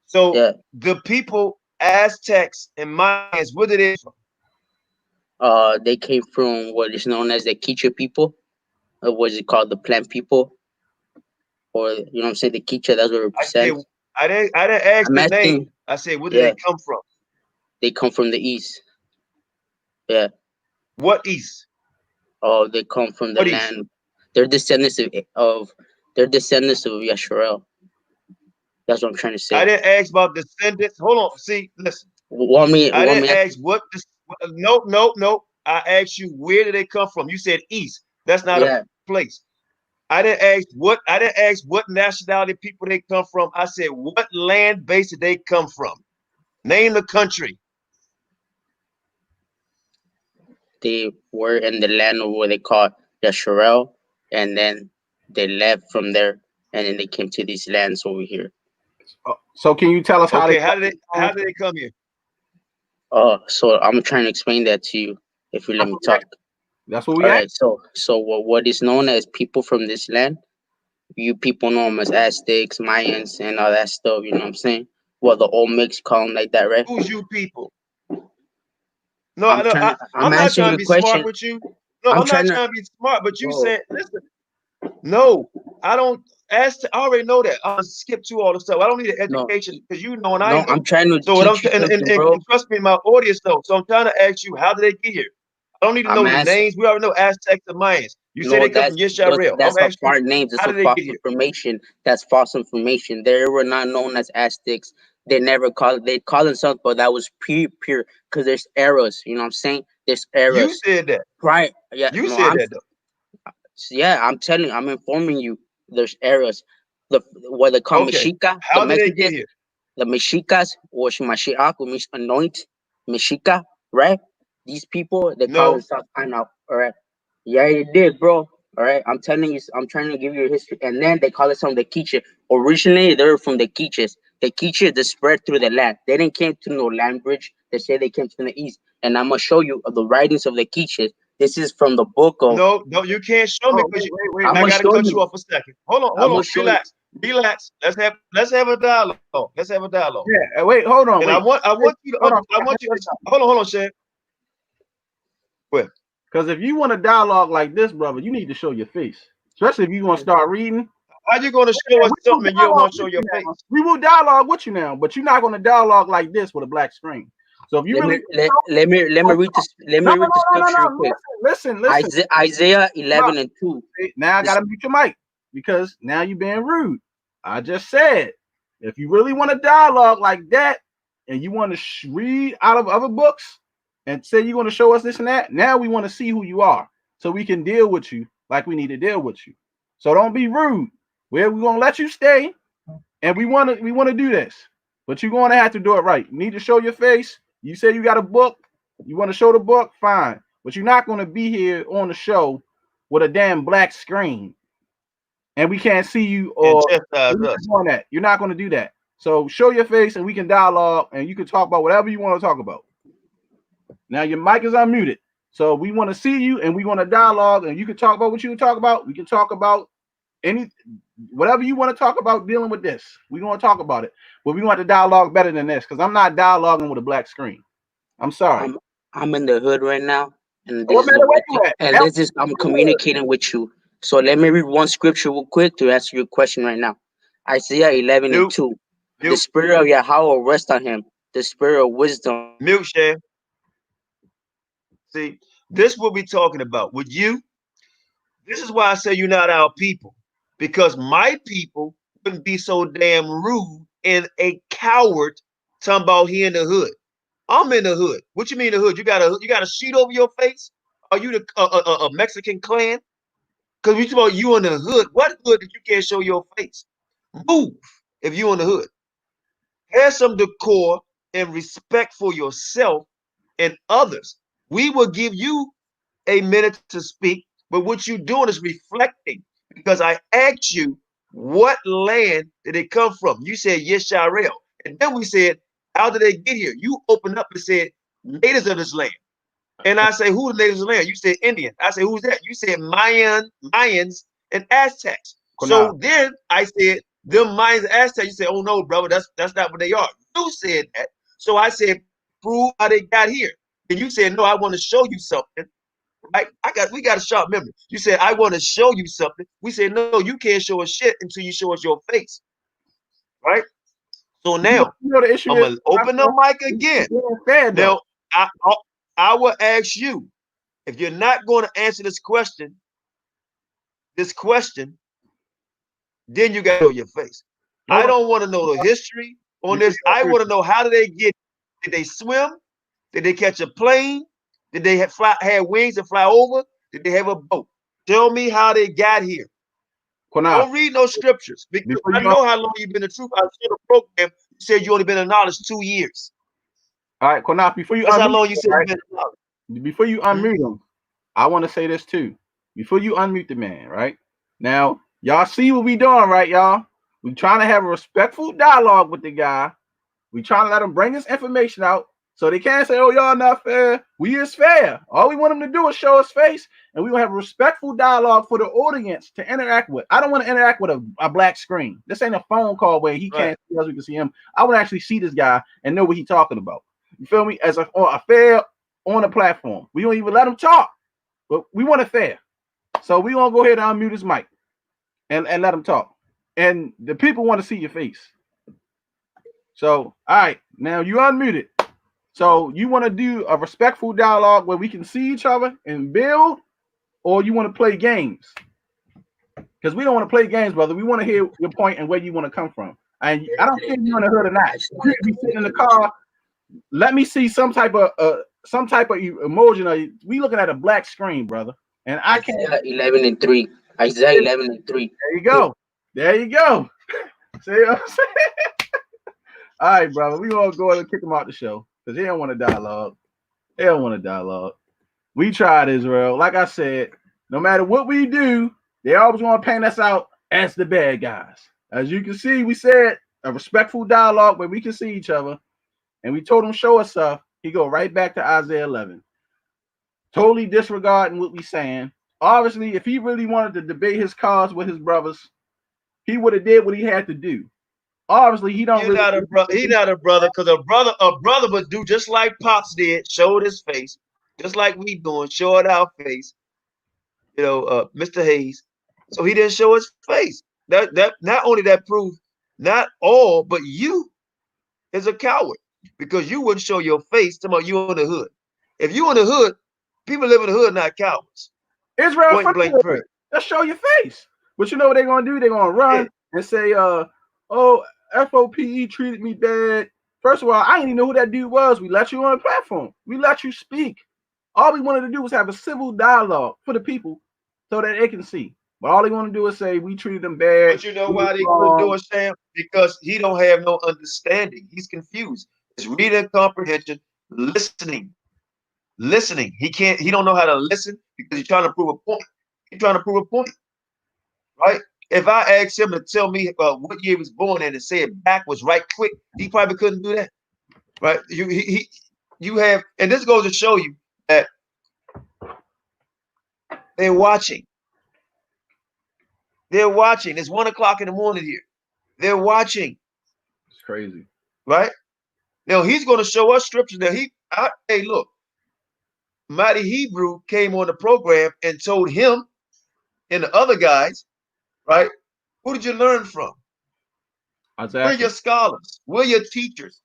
So the people Aztecs and Mayans, where did they from? They came from what is known as the Quichua people. What is it called? The plant people. Or you know what I'm saying, the Quichua, that's what it represents. I didn't ask the name. I said, where did they come from? They come from the east. Yeah. What east? Oh, they come from the land. East? They're descendants of Yasharel. That's what I'm trying to say. I didn't ask about descendants. Hold on. See, listen. I didn't ask what. No. I asked you, where did they come from? You said east. That's not a place. I didn't ask what nationality people they come from. I said, what land base did they come from? Name the country. They were in the land of what they call the Sherelle, and then they left from there, and then they came to these lands over here. So can you tell us how Okay, they how did they come here? So I'm trying to explain that to you if you let me talk. That's what we All right, so what is known as people from this land, you people know them as Aztecs, Mayans, and all that stuff, you know what I'm saying? Well, the old mix call them like that, right? Who's you people? No, I'm not trying to be question. smart with you. No, I'm not trying to be smart, but you said, listen, no, I don't ask. I already know that. I'll skip through all the stuff. I don't need an education because you know and I know. I'm trying to so teach you something, and bro. trust me, my audience knows. So I'm trying to ask you, how did they get here? I don't need to know the names. We already know Aztecs and Mayans. You say they come from Yisrael. That's I'm a asking foreign you, names. It's how a did they false get here? information. That's false information. They were not known as Aztecs. They never called. They call themselves, but that was pure because there's eras. You know what I'm saying? There's eras. You said that. Right? Yeah. You said that though. Yeah, I'm informing you. There's eras. What they call Mexica. How did they get here? The Mexicas, or Mashiach, which means anoint, Mexica, right? These people, they call themselves Qanath, all right? Yeah, you did, bro. All right, I'm telling you, I'm trying to give you a history. And then they call it some the Quiche. Originally, they were from the Quiches. The Quiches, they spread through the land. They didn't came to no land bridge. They say they came from the east. And I'm going to show you the writings of the Quiches. This is from the book of... No, you can't show me because I'm I going to gotta show cut you. you off a second. Hold on, relax. Let's have a dialogue. Yeah, wait, hold on. And wait. I want you to hold on, Shay. Because if you want a dialogue like this, brother, you need to show your face. Especially if you want to start reading. How you gonna show us something and you don't want to show your face? We will dialogue with you now, but you're not gonna dialogue like this with a black screen. So if you let me read this. Let me read the scripture real quick. Listen. Isaiah 11:2. Now I gotta mute your mic because now you're being rude. I just said if you really want a dialogue like that and you want to read out of other books and say you're going to show us this and that, now we want to see who you are so we can deal with you like we need to deal with you. So don't be rude. We're going to let you stay and we want to do this, but you're going to have to do it right. You need to show your face. You say you got a book. You want to show the book, fine, but you're not going to be here on the show with a damn black screen and we can't see you or doing that. You're not going to do that. So show your face and we can dialogue and you can talk about whatever you want to talk about. Now your mic is unmuted. So we want to see you and we want to dialogue and you can talk about what you can talk about. We can talk about whatever you want to talk about dealing with this. We're going to talk about it. But we want to dialogue better than this because I'm not dialoguing with a black screen. I'm sorry. I'm in the hood right now. And I'm communicating with you. So let me read one scripture real quick to answer your question right now. Isaiah 11:2. The spirit of Yahweh rest on him. The spirit of wisdom. Mute, Shay. See, this is what we're talking about. With you, this is why I say you're not our people. Because my people wouldn't be so damn rude and a coward talking about he in the hood. I'm in the hood. What you mean the hood? You got a sheet over your face? Are you a Mexican clan? Because we talk about you in the hood. What hood that you can't show your face? Move if you in the hood. Have some decor and respect for yourself and others. We will give you a minute to speak, but what you're doing is reflecting because I asked you what land did it come from? You said Yisrael. And then we said, how did they get here? You opened up and said natives of this land. And I say, who are the natives of the land? You said Indian. I say, who's that? You said Mayans and Aztecs. Qanath. So then I said, them Mayans and Aztecs. You said, oh no, brother, that's not what they are. You said that. So I said, prove how they got here. And you said, no, I want to show you something. Right? We got a sharp memory. You said, I want to show you something. We said, no, you can't show us shit until you show us your face. Right? So now the issue I'm gonna open the mic again. Now I will ask you, if you're not going to answer this question, then you got to show your face. I don't want to know the history on this. I want to know, how did they get? Did they swim? Did they catch a plane? Did they have wings and fly over? Did they have a boat? Tell me how they got here. Don't read no scriptures because I know how long you've been in the truth. I saw the program. You said you only been in knowledge 2 years. All right, Qanath, before you That's how long you said you've been in knowledge. Before you unmute him, I want to say this too. Before you unmute the man, right? Now, y'all see what we doing, right, y'all? We trying to have a respectful dialogue with the guy. We trying to let him bring his information out so they can't say, oh, y'all not fair. We is fair. All we want him to do is show his face, and we will have a respectful dialogue for the audience to interact with. I don't want to interact with a black screen. This ain't a phone call where he can't see us, we can see him. I want to actually see this guy and know what he's talking about. You feel me? As a fair on the platform. We don't even let him talk, but we want it fair. So we gonna go ahead and unmute his mic and let him talk. And the people want to see your face. So, all right, now you unmuted. So you want to do a respectful dialogue where we can see each other and build, or you want to play games? Because we don't want to play games, brother. We want to hear your point and where you want to come from. And I don't care if you're in the hood or not. You be sitting in the car. Let me see some type of emotion. We looking at a black screen, brother. And I can't. 11:3. Isaiah 11:3. There you go. There you go. See what I'm saying? All right, brother. We gonna go ahead and kick him out the show because they don't want to dialogue. They don't want to dialogue. We tried, Israel. Like I said, no matter what we do, they always want to paint us out as the bad guys. As you can see, we said a respectful dialogue where we can see each other, and we told him show us stuff. He go right back to Isaiah 11. Totally disregarding what we saying. Obviously, if he really wanted to debate his cause with his brothers, he would have did what he had to do. Obviously, he don't. He's not a brother. He's not a brother because a brother would do just like Pops did, showed his face, just like we doing, showed our face. You know, Mr. Hayes. So he didn't show his face. That not only that proves not all, but you is a coward because you wouldn't show your face. Talking about you in the hood. If you in the hood, people live in the hood, not cowards. Israel, point blank period. Just show your face. But you know what they're gonna do? They're gonna run and say, oh, F.O.P.E. treated me bad. First of all, I didn't even know who that dude was. We let you on the platform. We let you speak. All we wanted to do was have a civil dialogue for the people so that they can see. But all they want to do is say we treated them bad. But you know why they couldn't do it, Sam? Because he don't have no understanding. He's confused. It's reading comprehension, listening. He don't know how to listen because he's trying to prove a point. He's trying to prove a point. Right? If I asked him to tell me what year he was born in and say it backwards right quick, he probably couldn't do that. Right? You have, and this goes to show you that they're watching. They're watching. It's 1 o'clock in the morning here. They're watching. It's crazy. Right? Now he's going to show us scriptures that hey, look, Mighty Hebrew came on the program and told him and the other guys, right? Who did you learn from? Exactly. Where are your scholars? Where are your teachers?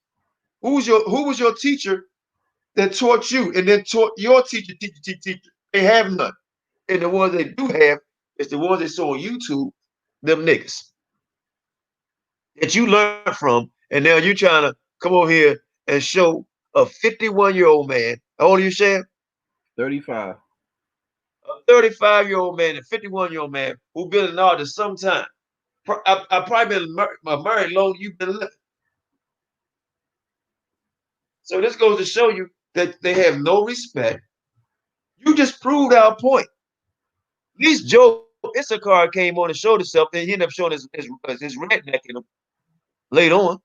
Who was your teacher that taught you and then taught your teacher? They have none. And the ones they do have is the ones they saw on YouTube, them niggas that you learned from. And now you're trying to come over here and show a 51-year-old man. How old are you, Sham? 35. A 35-year-old man and 51-year-old man who been an artist sometime. I probably been married long you've been living. So this goes to show you that they have no respect. You just proved our point. At least Joe Issachar came on and showed himself, and he ended up showing his redneck in him later on.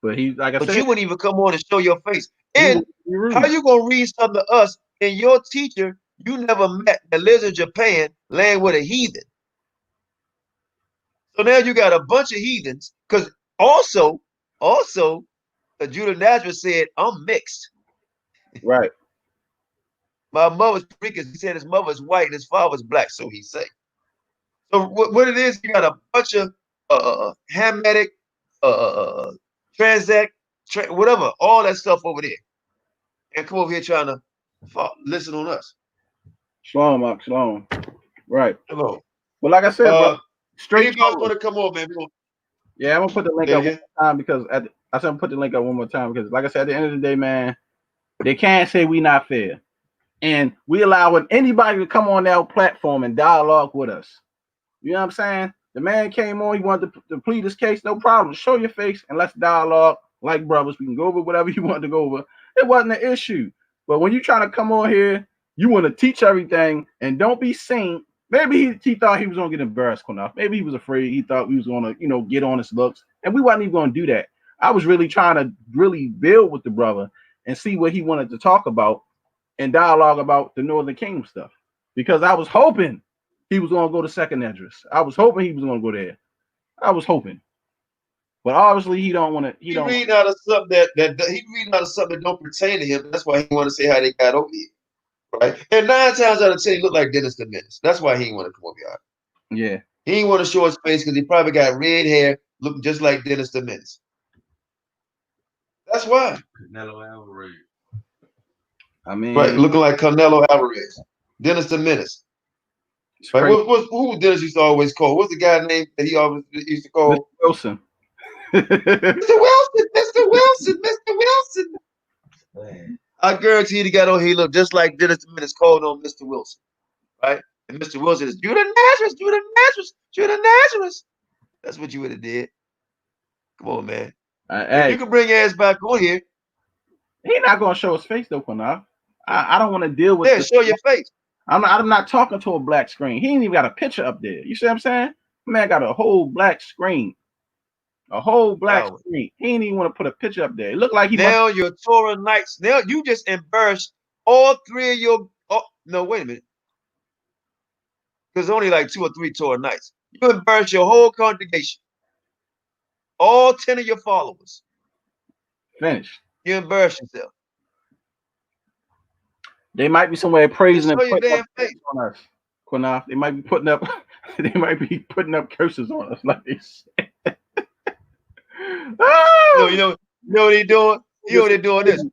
But he, like I said, you wouldn't even come on and show your face. And how you gonna read something to us and your teacher you never met that lives in Japan, laying with a heathen? So now you got a bunch of heathens, because also, Judah Nazareth said, I'm mixed. Right. My mother's Rican. He said his mother's white and his father's black, so he say. So what it is, you got a bunch of Hamitic, Transact, whatever, all that stuff over there. And come over here trying to listen on us. Shalom, Shalom. Right. Hello. Well, like I said, bro, straight. Anybody's going to come on, man. Yeah, I'm gonna put the link up one more time because I said put the link up one more time because, like I said, at the end of the day, man, they can't say we not fair, and we allowing anybody to come on our platform and dialogue with us. You know what I'm saying? The man came on. He wanted to plead his case. No problem. Show your face and let's dialogue like brothers. We can go over whatever you want to go over. It wasn't an issue. But when you trying to come on here, you want to teach everything and don't be seen. Maybe he thought he was gonna get embarrassed, Qanath. Maybe he was afraid. He thought we was gonna, get on his looks, and we wasn't even gonna do that. I was really trying to build with the brother and see what he wanted to talk about and dialogue about the Northern Kingdom stuff, because I was hoping he was gonna go to second address. I was hoping he was gonna go there. I was hoping, but obviously he don't want to. He don't. Reading out of something he reading out of something that don't pertain to him. That's why he want to say how they got over here. Right, and 9 times out of 10, he looked like Dennis the Menace. That's why he didn't want to come over here. Yeah, he didn't want to show his face because he probably got red hair, looking just like Dennis the Menace. That's why. Canelo Alvarez. I mean, right, looking like Canelo Alvarez, Dennis the Menace. Right, who Dennis used to always call? What's the guy name that he always used to call? Mr. Wilson. Mr. Wilson. Man. I guarantee he got on. He looked just like Dennis the Menace calling on Mr. Wilson, right? And Mr. Wilson is Judah Nazareth. That's what you would have did. Come on, man. Hey, you can bring your ass back on here. He's not gonna show his face though, Qanath. I don't want to deal with. Yeah, show your face. I'm not talking to a black screen. He ain't even got a picture up there. You see what I'm saying? Man got a whole black screen. A whole black screen. He ain't even want to put a picture up there. It looked like he now your Torah nights. Now you just embarrassed all 3 of your. Oh no, wait a minute. There's only like 2 or 3 Torah nights. You embarrassed your whole congregation. All 10 of your followers. Finished. You embarrass yourself. They might be somewhere praising and putting up on us, Qanath. They might be putting up. They might be putting up curses on us, like they said. You know what he doing? You know they're doing this.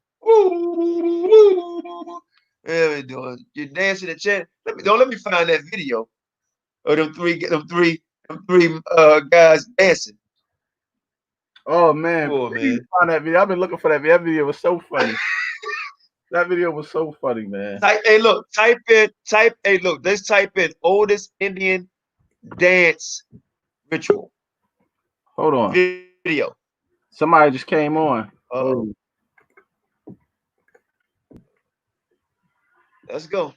Yeah, they doing. You're dancing and chanting. Let me find that video of them three guys dancing. Oh man, find that video. I've been looking for that video. That video was so funny. That video was so funny, man. Type in. Let's type in oldest Indian dance ritual. Hold on. Video. Somebody just came on. Oh. Let's go.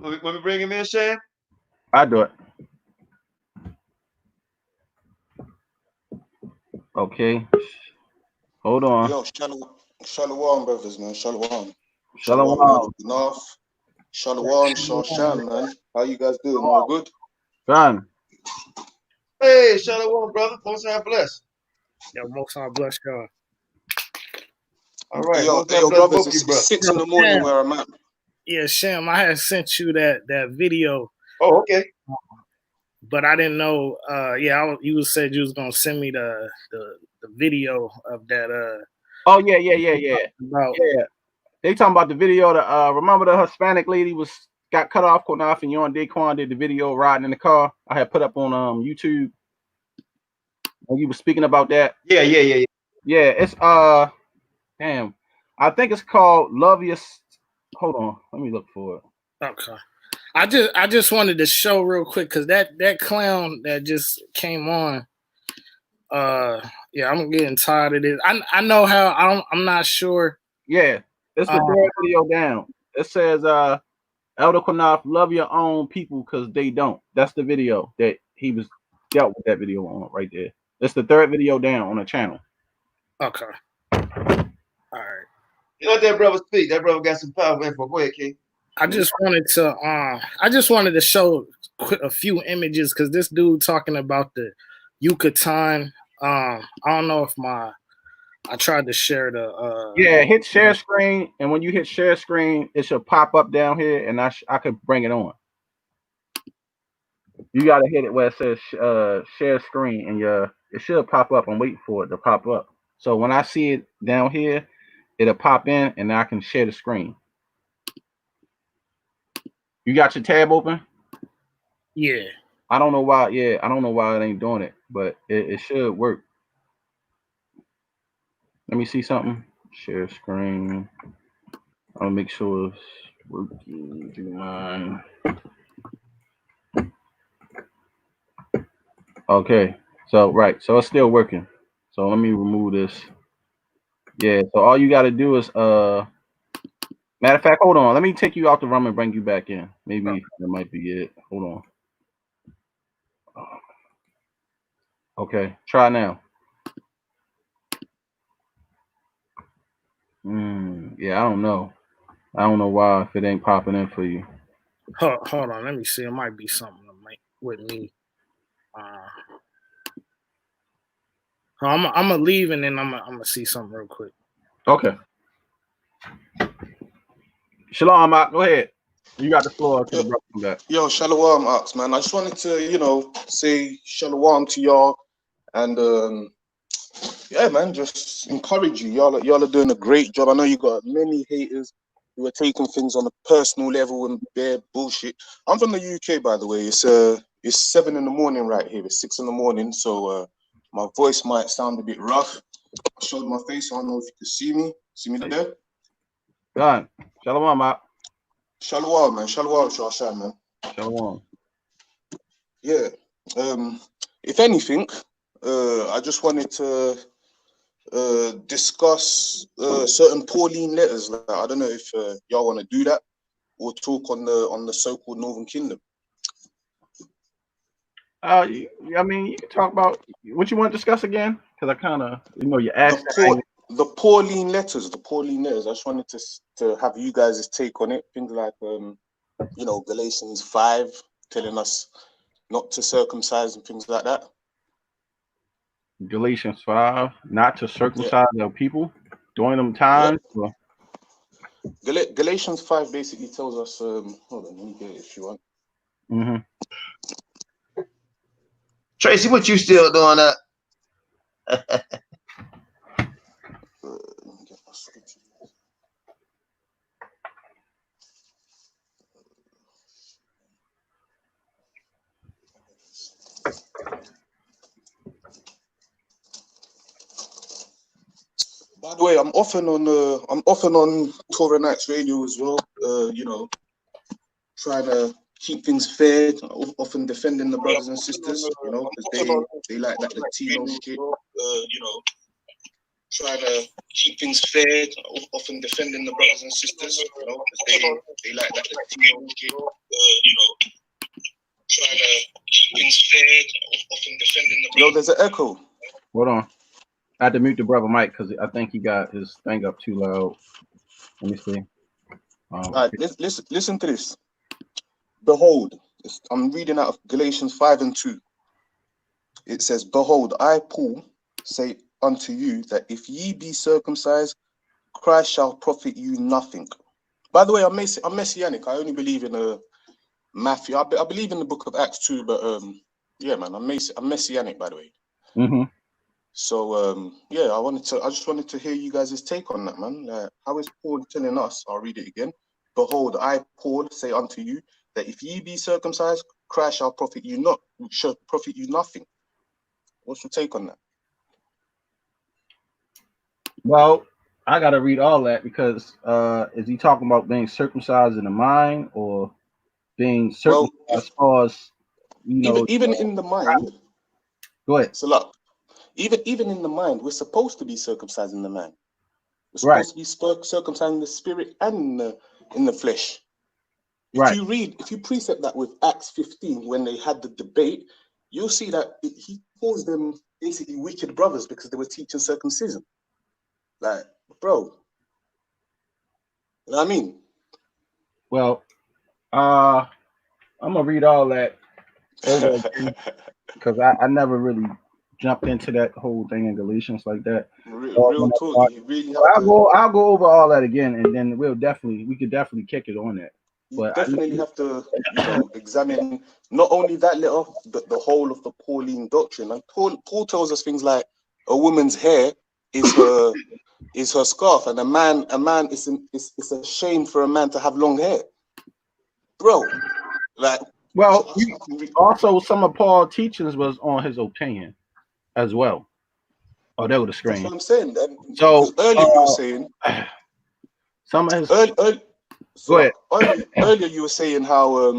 Want me bring him in, Shan? I do it. Okay. Hold on. Yo, Shalom, brothers, man. Shalom. Shalom. Enough. Shalom, Shoshan, man. How you guys doing? All good? Done. Hey, Shalom, brother. Most High bless. Yo, Most High bless God. All right. Yo, brothers, it's 6 in the morning where I'm at. Yeah, Shem, I had sent you that video. Oh, okay. But I didn't know. You said you was gonna send me the video of that. Oh yeah. They talking about the video. Remember the Hispanic lady got cut off, Qanath, and Yon Daquan did the video riding in the car. I had put up on YouTube. And you were speaking about that. Yeah. Yeah, it's damn. I think it's called Love Your. Hold on, let me look for it. Okay. I just wanted to show real quick because that clown that just came on. I'm getting tired of this. I know how. I'm not sure. Yeah, it's the third video down. It says, "Elder Qanath, love your own people because they don't." That's the video that he was dealt with. That video on right there. It's the third video down on the channel. Okay. All right. You let that brother speak. That brother got some power info. Go ahead, King. I just wanted to show a few images because this dude talking about the Yucatan. I don't know if I tried to share the. Hit share screen, and when you hit share screen, it should pop up down here, and I could bring it on. You gotta hit it where it says share screen, and it should pop up. I'm waiting for it to pop up. So when I see it down here, it'll pop in, and I can share the screen. You got your tab open? Yeah. I don't know why. Yeah, I don't know why it ain't doing it, but it should work. Let me see something. Share screen. I'll make sure it's working. Do you mind? Okay. So so it's still working. So let me remove this. Yeah. So all you got to do is matter of fact, hold on. Let me take you out the room and bring you back in. Maybe that might be it. Hold on. Okay. Try now. Yeah, I don't know. I don't know why if it ain't popping in for you. Hold on, let me see. It might be something with me. I'm gonna leave and then I'm gonna see something real quick. Okay. Shalom, go ahead. You got the floor to the brother. Yo, shalom, Ox, man. I just wanted to, say shalom to y'all, and yeah, man, just encourage you. Y'all are doing a great job. I know you got many haters who are taking things on a personal level and bare bullshit. I'm from the UK, by the way. It's 7 in the morning right here. It's 6 in the morning, so my voice might sound a bit rough. I showed my face. I don't know if you can see me. See me there? Done. Shalom, Mark. Shalom, man. Shalom, Shashan, man. Shalom. Yeah. If anything, I just wanted to discuss certain Pauline letters. Like, I don't know if y'all want to do that or talk on the so-called Northern Kingdom. I mean, you can talk about what you want to discuss again, because I kind of, you asked the Pauline letters. I just wanted to have you guys' take on it. Things like, Galatians 5 telling us not to circumcise and things like that. Galatians 5, not to circumcise their people during them times. Yeah. Galatians 5 basically tells us. Hold on, let me get it if you want. Mm-hmm. Tracy, what you still doing up? By the way, I'm often on Torah Nights Radio as well. Trying to keep things fair, often defending the brothers and sisters, because they like that Latino shit. Trying to keep things fair, often defending the brothers and sisters, because they like that Latino shit. Trying to keep things fair, often defending the. Yo, there's an echo. Hold on. I had to mute the brother Mike because I think he got his thing up too loud. Let me see. All right, listen to this. Behold, I'm reading out of Galatians 5:2. It says, "Behold, I, Paul, say unto you that if ye be circumcised, Christ shall profit you nothing." By the way, I'm messianic. I only believe in Matthew. I believe in the book of Acts too, but yeah, man, I'm messianic, by the way. Mm-hmm. So yeah, I just wanted to hear you guys' take on that, man. How is Paul telling us? I'll read it again. Behold, I, Paul, say unto you that if ye be circumcised, Christ shall profit you nothing. What's your take on that? Well, I gotta read all that because is he talking about being circumcised in the mind or being circumcised as far as even in the mind? Go ahead. So look, even in the mind, we're supposed to be circumcised in the mind. We're supposed to be circumcised in the spirit and in the flesh. If you precept that with Acts 15, when they had the debate, you'll see that he calls them basically wicked brothers because they were teaching circumcision. Like, bro, you know what I mean? Well, I'm gonna read all that over because I never really jumped into that whole thing in Galatians like that. Real talk. You really have I'll go over all that again, and then we could definitely kick it on that. But definitely have to, examine not only that letter, but the whole of the Pauline doctrine. And Paul tells us things like a woman's hair is her scarf, and a man it's a shame for a man to have long hair, bro. Like, well, also some of Paul's teachings was on his opinion as well. Oh, that was the That's screen. what I'm saying. So Because earlier you were saying, some of his. Go ahead. Earlier you were saying how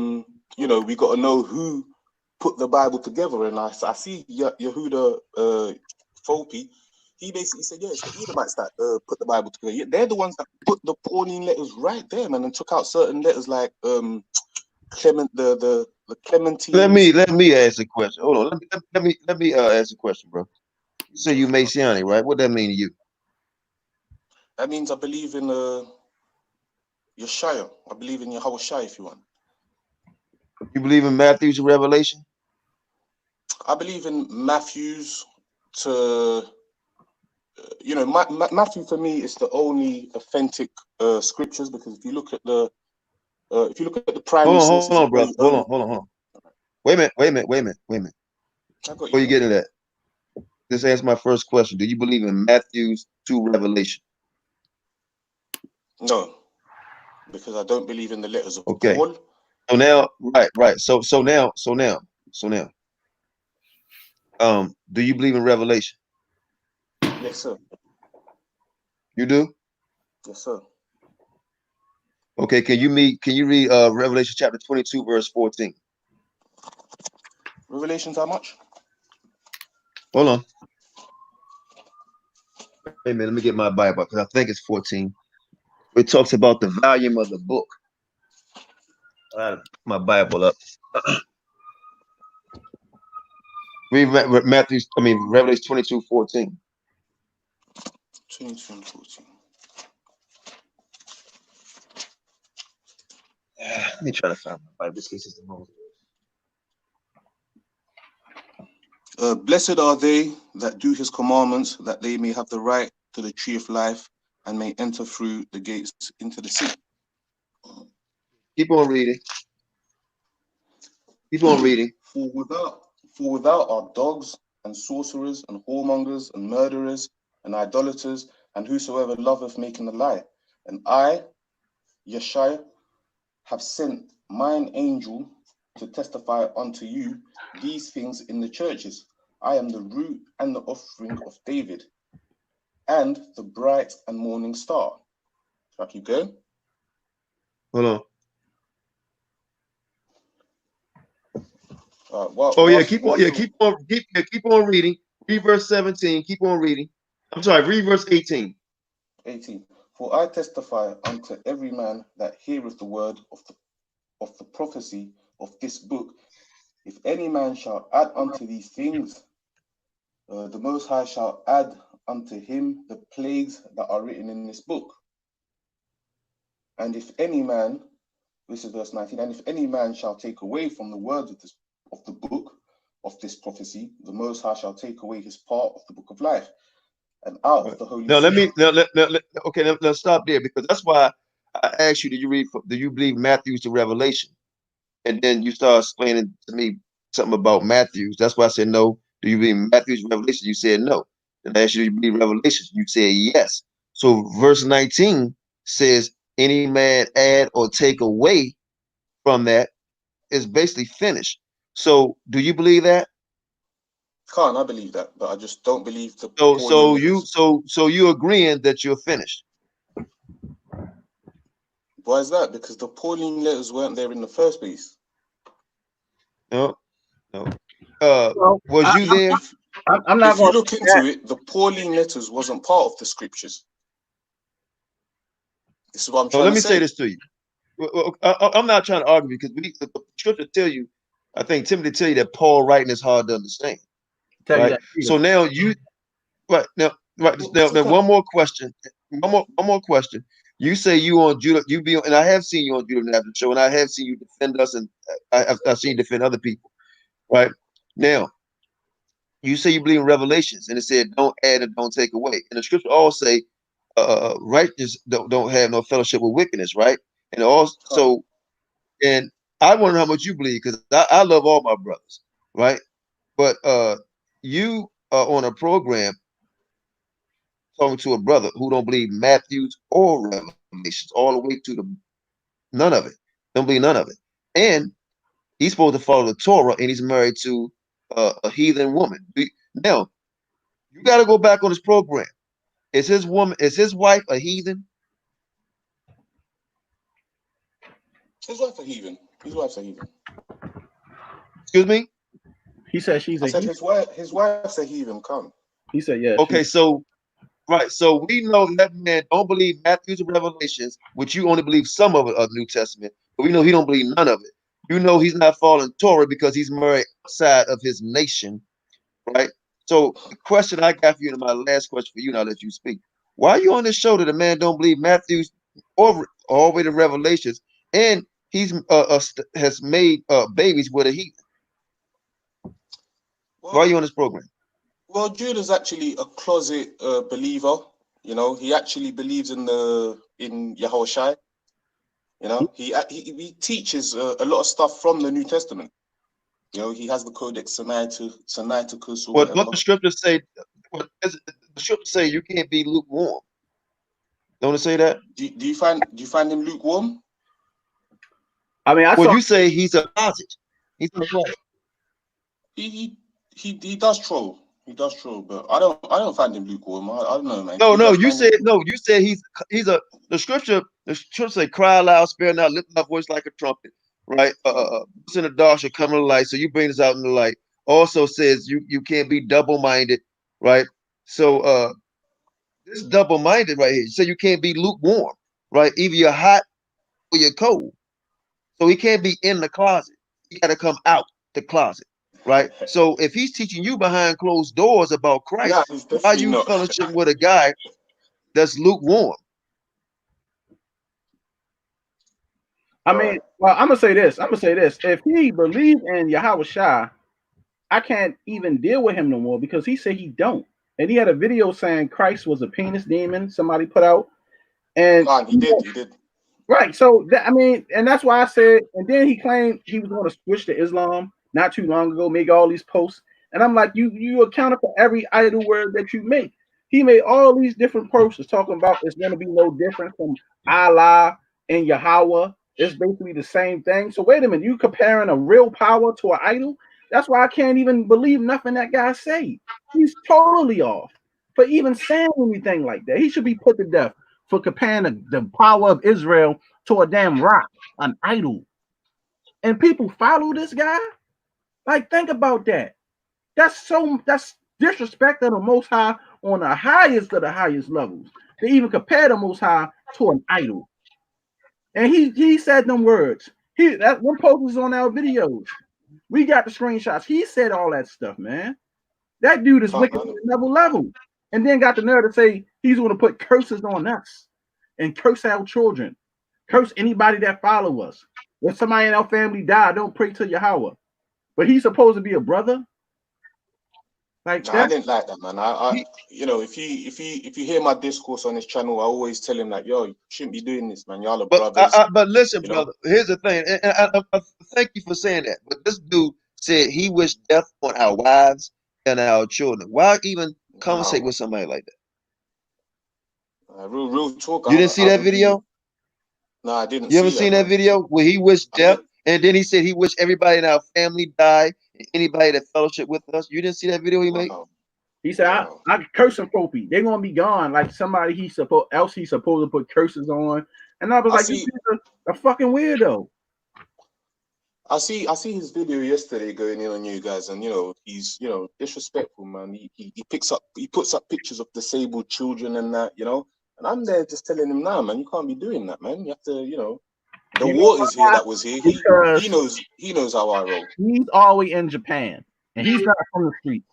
you know, we got to know who put the Bible together, and I see Yehuda F.O.P.E. He basically said, yeah, it's the Edomites that put the Bible together. Yeah, they're the ones that put the Pauline letters right there, man, and took out certain letters like Clement, the Clementine. Let me ask a question. Hold on. Let me ask a question, bro. You say you Messianic, right? What that mean to you? That means I believe in Yeshaya. I believe in Yahawashi, if you want. You believe in Matthew's Revelation? I believe in Matthew's to, you know, Matthew for me is the only authentic scriptures, because if you look at the primary sources, hold on, brother. Hold on. Wait a minute. Before you get into that, just answer my first question. Do you believe in Matthew's 2 Revelation? No, because I don't believe in the letters of Okay. Paul. So now, right. So now, do you believe in Revelation? Yes, sir. You do? Yes, sir. Okay. Can you read Revelation chapter 22, verse 14? Revelations how much? Hold on. Wait a minute, let me get my Bible because I think it's 14. It talks about the volume of the book. My Bible up. Read Revelation 22, 14. 22 and 14. Let me try to find my Bible. This case is the most. Blessed are they that do his commandments, that they may have the right to the tree of life and may enter through the gates into the city. Keep on reading. Keep on reading. For without are dogs and sorcerers and whoremongers and murderers and idolaters and whosoever loveth making a lie. And I, Yeshua, have sent mine angel to testify unto you these things in the churches. I am the root and the offspring of David, and the bright and morning star. Shall I keep going? Hold on. Keep on reading. Read verse 17. Keep on reading. I'm sorry, read verse 18. 18. For I testify unto every man that heareth the word of the prophecy of this book. If any man shall add unto these things, the Most High shall add unto him the plagues that are written in this book. And if any man, this is verse 19, and if any man shall take away from the words of the book of this prophecy, the Most High shall take away his part of the book of life, and out of the holy city. Let's stop there, because that's why I asked you, do you believe Matthew's the Revelation? And then you start explaining to me something about Matthew's. That's why I said no. Do you believe Matthew's Revelation? You said no. And I asked you, do you believe Revelation? You said yes. So verse 19 says, any man add or take away from that is basically finished. So do you believe that? I believe that, but I just don't believe the So you agreeing that you're finished? Why is that? Because the Pauline letters weren't there in the first place. No. Was you there? I'm not. If you look into it, the Pauline letters wasn't part of the scriptures. This is what I'm trying to say. Let me say this to you. I'm not trying to argue, because the scripture tell you, I think Timothy tell you that Paul writing is hard to understand. Right. So now now one more question. One more question. You say you on Judah, and I have seen you on Judah National Show, and I have seen you defend us, and I've seen you defend other people. Right now, you say you believe in Revelations, and it said don't add and don't take away. And the scripture all say righteous don't have no fellowship with wickedness, right? And also, and I wonder how much you believe, because I love all my brothers, right? But you are on a program talking to a brother who don't believe Matthew's or Revelations all the way to none of it. Don't believe none of it. And he's supposed to follow the Torah, and he's married to a heathen woman. Now, You got to go back on his program. Is his wife a heathen? His wife's a heathen. His wife's a heathen. Excuse me? He said she's I a said heathen. his wife's a heathen. Come. He said, yeah. Okay, so right. So we know that man don't believe Matthew's and Revelations, which you only believe some of it of New Testament, but we know he don't believe none of it. You know he's not following Torah because he's married outside of his nation, right? So the question I got for you, and my last question for you, now that you speak, why are you on this show that a man don't believe Matthew's or all the way to Revelations, and he's has made babies with a heathen? Why are you on this program? Well, Judah's actually a closet believer. You know, he actually believes in Yahawashi. You know, he teaches a lot of stuff from the New Testament. You know, he has the Codex Sinaiticus or whatever. What the scriptures say? What the scriptures say? You can't be lukewarm. Don't it say that? Do you find him lukewarm? I mean, you say he's a closet. He's a closet. He does troll. He does troll, but I don't find him lukewarm. I don't know, man. No. You said he's a. The scripture say, "Cry aloud, spare not, lift my voice like a trumpet." Right? What's in the dark shall come to the light. So you bring this out in the light. Also says you can't be double-minded, right? So this double-minded right here. So you can't be lukewarm, right? Either you're hot or you're cold. So he can't be in the closet. He got to come out the closet. Right. So if he's teaching you behind closed doors about Christ, why are you fellowship with a guy that's lukewarm? I mean, well, I'm gonna say this. If he believes in Yahawashi, I can't even deal with him no more because he said he don't. And he had a video saying Christ was a penis demon. Somebody put out, and he did. Right. So and that's why I said. And then he claimed he was going to switch to Islam not too long ago, make all these posts. And I'm like, you accounted for every idle word that you make. He made all these different posts talking about it's going to be no different from Allah and Yahweh. It's basically the same thing. So wait a minute, you comparing a real power to an idol? That's why I can't even believe nothing that guy say. He's totally off for even saying anything like that. He should be put to death for comparing the power of Israel to a damn rock, an idol. And people follow this guy? Like, think about that. That's disrespect of the Most High on the highest of the highest levels. They even compare the Most High to an idol. And he said them words. That one post is on our videos. We got the screenshots. He said all that stuff, man. That dude is wicked at another level. And then got the nerve to say he's going to put curses on us and curse our children. Curse anybody that follow us. If somebody in our family died, don't pray to Yahweh. But he's supposed to be a brother. Like I didn't like that, man. I you know, if you hear my discourse on this channel, I always tell him like, yo, you shouldn't be doing this, man. Y'all are brothers. But listen, brother. Here's the thing, and I thank you for saying that. But this dude said he wished death on our wives and our children. Why even conversate with somebody like that? Real talk. You didn't see that video? No, I didn't. You ever seen that video where he wished death, and then he said he wished everybody in our family died, and anybody that fellowship with us? You didn't see that video he made? He said, I curse some FOPE. They're gonna be gone. Like somebody he's supposed to put curses on. And I was like, this is a fucking weirdo. I see his video yesterday going in on you guys, and he's disrespectful, man. He puts up pictures of disabled children and that, and I'm there just telling him, nah, man, you can't be doing that, man. You have to, the waters here that was here. He knows how I roll. He's always in Japan, and he's not from the streets.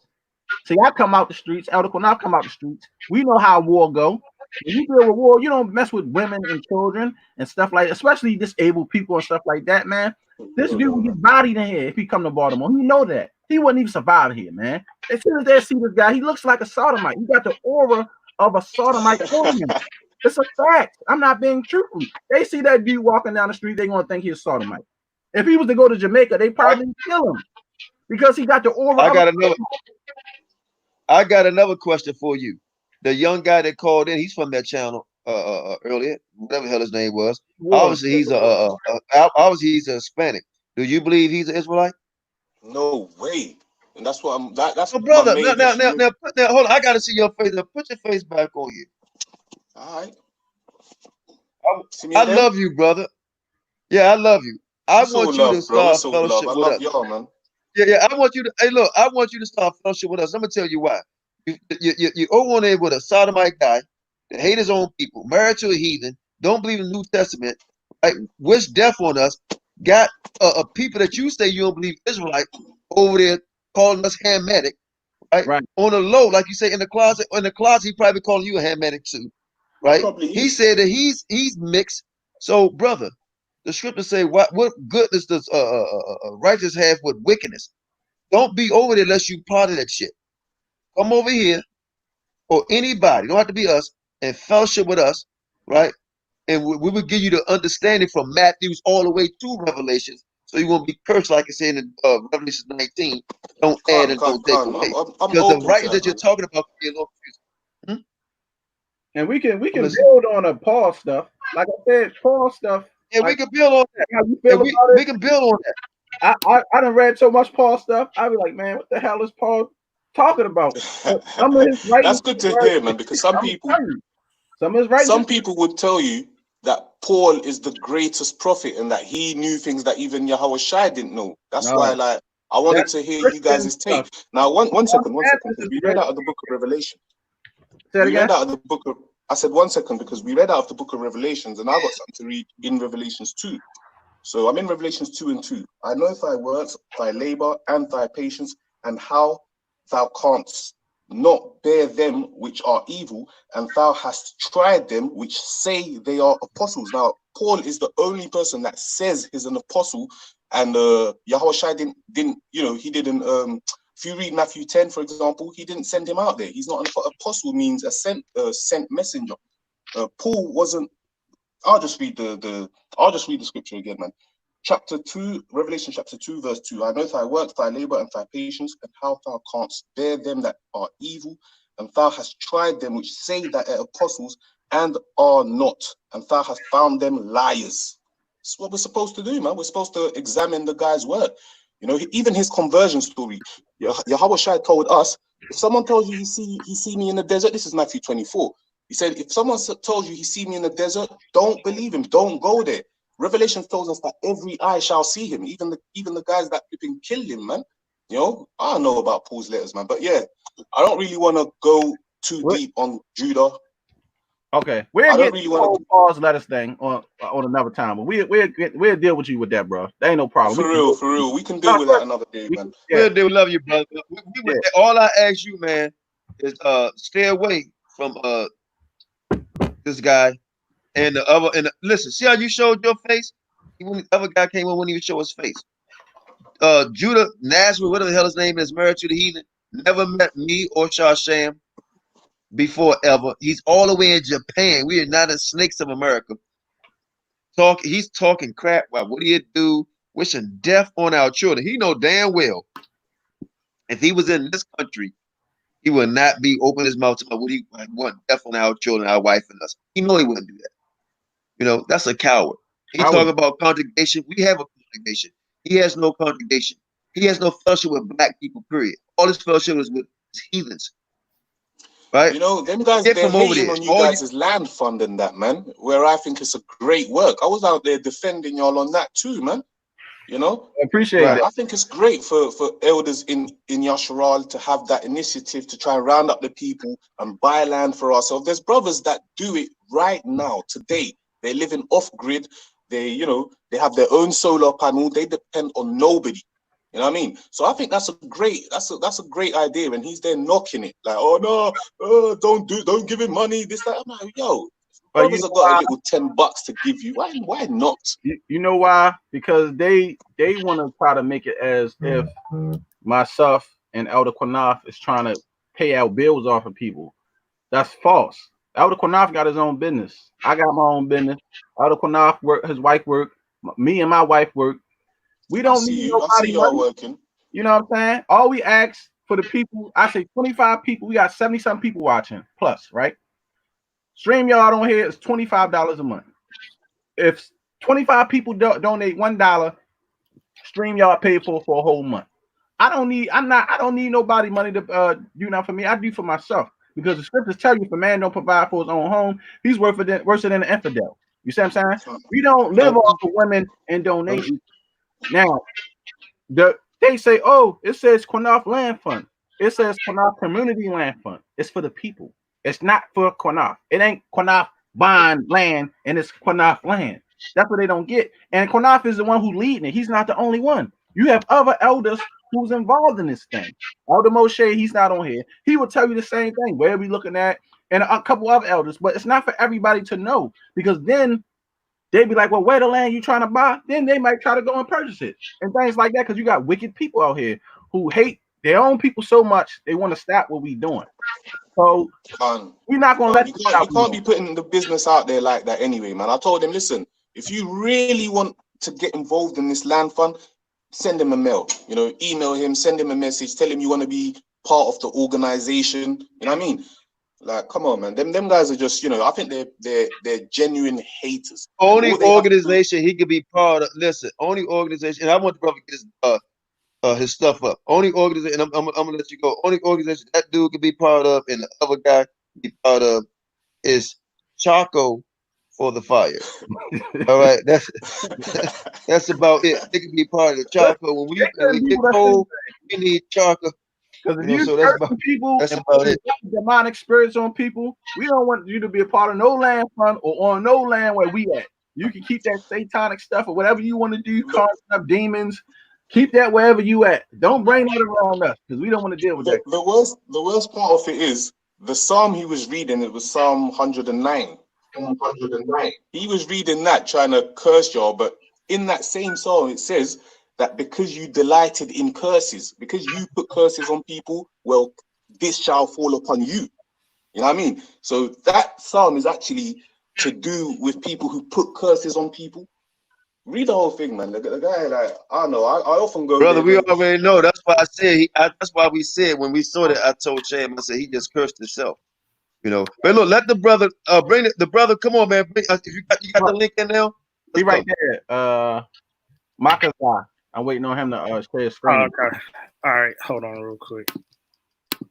See, I come out the streets. Elder Qanath come out the streets. We know how war go. When you deal with war, you don't mess with women and children and stuff like that, especially disabled people and stuff like that, man. This dude would get bodied in here if he come to Baltimore. You know that. He wouldn't even survive here, man. As soon as they see this guy, he looks like a sodomite. He got the aura of a sodomite on him. It's a fact. I'm not being truthful. They see that dude walking down the street, they're going to think he's a sodomite. If he was to go to Jamaica, they probably kill him because he got the aura. I got another question for you. The young guy that called in, he's from that channel earlier, whatever the hell his name was. Obviously, he's a Hispanic. Do you believe he's an Israelite? No way. and that's what I'm. That's So, brother, my main issue. now, hold on. I gotta see your face. Now, put your face back on you. All right. I love you, brother. Yeah, I love you. I want you to start fellowship with us. Y'all, man. Yeah. I want you to. Hey, look, I want you to start fellowship with us. I'm gonna tell you why. You all want to with a sodomite guy that hate his own people, married to a heathen, don't believe in the New Testament, right? Wish death on us. Got people that you say you don't believe Israelite over there calling us Hamitic, right? On the low, like you say in the closet. In the closet, he probably calling you a Hamitic too, right? He said that he's mixed. So, brother, the scriptures say what goodness does righteous have with wickedness? Don't be over there unless you part of that shit. Come over here, or anybody, don't have to be us, and fellowship with us, right? And we will give you the understanding from Matthews all the way to Revelations, so you won't be cursed like it's in Revelation 19. Don't add and don't take away. Because the righteous that you're talking about can be a little confusing. And we can build on a Paul stuff. Like I said, Paul stuff. Yeah, like, we can build on that. How you feel about we can build on that. I done read so much Paul stuff. I be like, man, what the hell is Paul talking about? Some of his That's good to hear, man, because some people would tell you that Paul is the greatest prophet and that he knew things that even Yahawashi didn't know. That's why, like, I wanted to hear you guys' take. Now, one second, because we read out of the book of Revelation. I said 1 second because we read out of the book of Revelations, and I got something to read in Revelations 2. So I'm in Revelations 2:2. I know thy works, thy labor, and thy patience, and how thou canst not bear them which are evil, and thou hast tried them which say they are apostles. Now, Paul is the only person that says he's an apostle, and Yahawashi didn't, he didn't. If you read Matthew 10, for example, he didn't send him out there. He's not an apostle. Means a sent messenger. Paul wasn't. I'll just read the scripture again, man. Chapter 2, Revelation chapter 2, verse 2. I know thy works, thy labor, and thy patience, and how thou canst bear them that are evil, and thou hast tried them which say that they are apostles and are not, and thou hast found them liars. That's what we're supposed to do, man. We're supposed to examine the guy's work. Even his conversion story. Yahawashi told us, if someone tells you he see me in the desert, this is Matthew 24. He said, if someone tells you he see me in the desert, don't believe him. Don't go there. Revelation tells us that every eye shall see him, even the guys that flipping killed him, man. I don't know about Paul's letters, man. But yeah, I don't really want to go too deep on Judah. Okay, we'll get really Paul's letters thing on another time, but we'll deal with you with that, bro. That ain't no problem. For real, we can deal with that another day, man. We'll deal. Love you, brother. All I ask you, man, is stay away from this guy. And the other, listen, see how you showed your face? When the other guy came on, wouldn't even show his face. Judah Nazareth, whatever the hell his name is, married to the heathen, never met me or Shasham before ever. He's all the way in Japan. We are not the snakes of America. He's talking crap about what he'd do, wishing death on our children. He know damn well if he was in this country, he would not be opening his mouth about what he want death on our children, our wife, and us. He know he wouldn't do that. That's a coward. He talking about congregation. We have a congregation. He has no congregation. He has no fellowship with black people, period. All his fellowship is with heathens. Right? Them guys, they're hating on you guys' land fund and that, man, where I think it's a great work. I was out there defending y'all on that too, man. I appreciate it. I think it's great for elders in Yasharal to have that initiative to try and round up the people and buy land for ourselves. There's brothers that do it right now, today. They're living off grid. They have their own solar panel. They depend on nobody. You know what I mean? So I think that's a great idea. And he's there knocking it like, oh no, don't give him money. This, that. I'm like, yo, brothers have got a little $10 to give you. Why not? You know why? Because they want to try to make it as if myself and Elder Qanath is trying to pay out bills off of people. That's false. Elder Qanath got his own business. I got my own business. Elder Qanath work, his wife work. Me and my wife work. We don't need nobody working. You know what I'm saying? All we ask for the people, I say 25 people. We got 70-some people watching plus, right? Stream y'all on here is $25 a month. If 25 people donate $1, stream y'all pay for a whole month. I don't need nobody money to do nothing for me. I do for myself. Because the scriptures tell you if a man don't provide for his own home, he's worse than an infidel. You see what I'm saying? We don't live off of women and donations. Now, they say, oh, it says Qanath Land Fund. It says Qanath Community Land Fund. It's for the people. It's not for Qanath. It ain't Qanath buying land and it's Qanath land. That's what they don't get. And Qanath is the one who's leading it. He's not the only one. You have other elders who's involved in this thing. Elder Moshe, he's not on here. He will tell you the same thing. Where are we looking at? And a couple other elders, but it's not for everybody to know because then they'd be like, well, where the land you trying to buy? Then they might try to go and purchase it and things like that because you got wicked people out here who hate their own people so much they want to stop what we doing. So we're not going to let you can't be putting the business out there like that anyway, man. I told him, listen, if you really want to get involved in this land fund, send him a mail, email him, send him a message, tell him you want to be part of the organization. You know what I mean? Like, come on, man. Them guys are just, I think they're genuine haters. Only organization he could be part of. Listen, only organization, and I want the brother to get his stuff up. Only organization, and I'm gonna let you go. Only organization that dude could be part of, and the other guy could be part of, is Chaco for the fire. All right, that's about it. They could be part of the Chaco. When we get cold, we need Chaco. Because if you hurting people and put demonic spirits on people, we don't want you to be a part of no land fund or on no land where we at. You can keep that satanic stuff or whatever you want to do, calling up demons. Keep that wherever you at. Don't bring that around us because we don't want to deal with that. The worst part of it is the psalm he was reading. It was Psalm 109. He was reading that trying to curse y'all, but in that same psalm it says that because you delighted in curses, because you put curses on people, well, this shall fall upon you. You know what I mean? So that psalm is actually to do with people who put curses on people. Read the whole thing, man. The guy, like, I don't know. I often go. Brother, we already know. That's why I said. That's why we said when we saw that. I told Sham, I said he just cursed himself. But look, let the brother bring it. The brother, come on, man. If you got the link in now. He right there. Makazah. I'm waiting on him to share his screen. Okay. All right. Hold on real quick.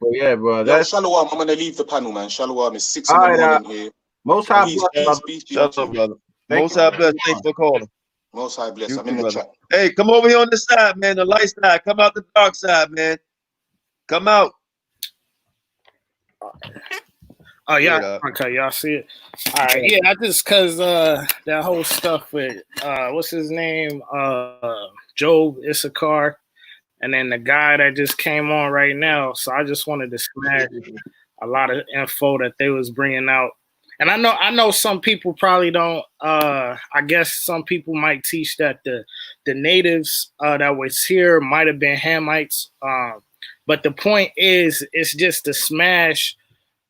But yeah, bro. That's Shalom. I'm gonna leave the panel, man. Shalom. It's 6 in the morning here. Most high bless. Shut up, brother. Most high bless. Thanks for calling. Most high bless. I'm in the chat. Hey, come over here on the side, man. The light side. Come out the dark side, man. Come out. Oh yeah, okay, y'all see it. All right, yeah, I just cause that whole stuff with what's his name, Job Issachar, and then the guy that just came on right now. So I just wanted to smash a lot of info that they was bringing out. And I know some people probably don't. I guess some people might teach that the natives that was here might have been Hamites. But the point is, it's just to smash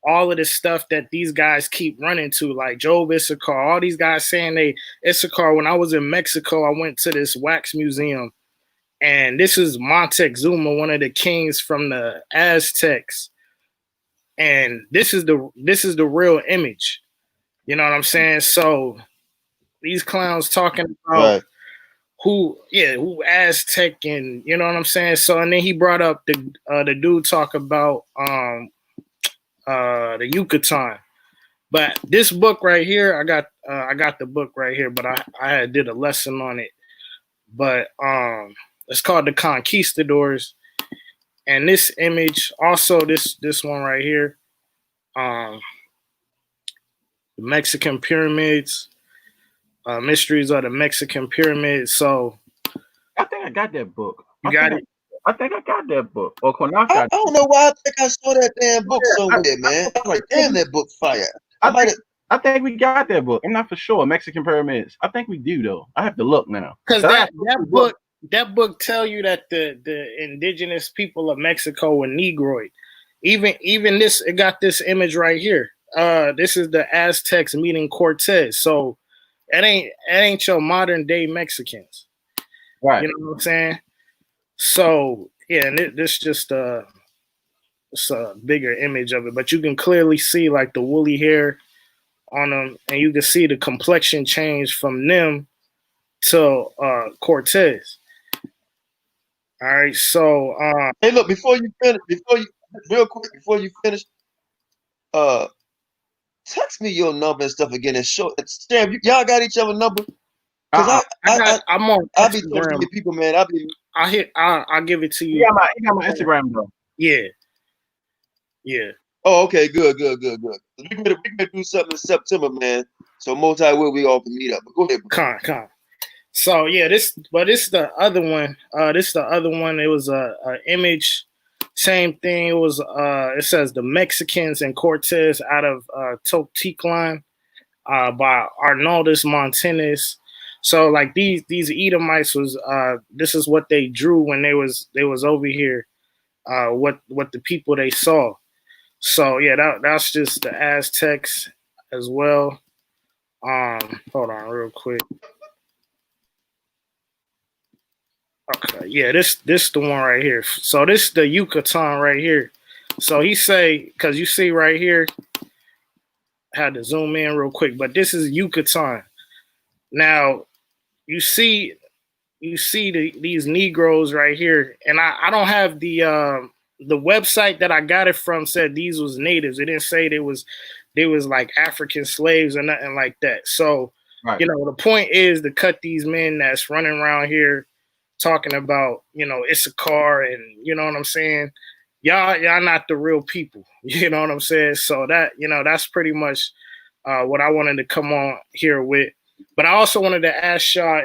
all of the stuff that these guys keep running to, like Job Issachar. All these guys saying they Issachar. When I was in Mexico, I went to this wax museum, and this is Montezuma, one of the kings from the Aztecs. And this is the real image. You know what I'm saying? So these clowns talking about who Aztec, and you know what I'm saying? So and then he brought up the dude talk about the Yucatan. But this book right here, I got the book right here, but I did a lesson on it. But it's called The Conquistadors. And this image, also this one right here, the Mexican pyramids, mysteries of the Mexican pyramids. So I think I got that book. You got it? I think I got that book. Or Qanath got I don't know why I think I saw that damn book somewhere, man. I'm like, damn, that book fire. I think we got that book. I'm not for sure. Mexican pyramids. I think we do though. I have to look now. Because that book tell you that the indigenous people of Mexico were Negroid. Even this, it got this image right here. This is the Aztecs meeting Cortez. So it ain't your modern day Mexicans. Right. You know what I'm saying? So yeah, and this just it's a bigger image of it, but you can clearly see like the woolly hair on them, and you can see the complexion change from them to Cortez. All right, so hey, look, real quick, before you finish, text me your number and stuff again and show. Sam, y'all got each other number? Cause I'm on I be Instagram. texting people, man. I'll give it to you. He got my Instagram though. Yeah. Oh, okay, good. We can do something in September, man. So multi-will we all can meet up. But go ahead. Con. So yeah, this the other one. This the other one. It was a image. Same thing. It was it says the Mexicans and Cortez out of Toctitlan by Arnaldus Montanus. So like these Edomites was this is what they drew when they was over here. What the people they saw. So yeah, that's just the Aztecs as well. Hold on real quick. Okay, yeah, this the one right here. So this the Yucatan right here. So he say, because you see right here, had to zoom in real quick, but this is Yucatan. Now you see these Negroes right here, and I don't have the website that I got it from said these was natives. It didn't say they was like African slaves or nothing like that. So right. You know, the point is to cut these men that's running around here talking about, you know, Issachar and you know what I'm saying. Y'all not the real people. You know what I'm saying. So that, you know, that's pretty much what I wanted to come on here with. But I also wanted to ask y'all.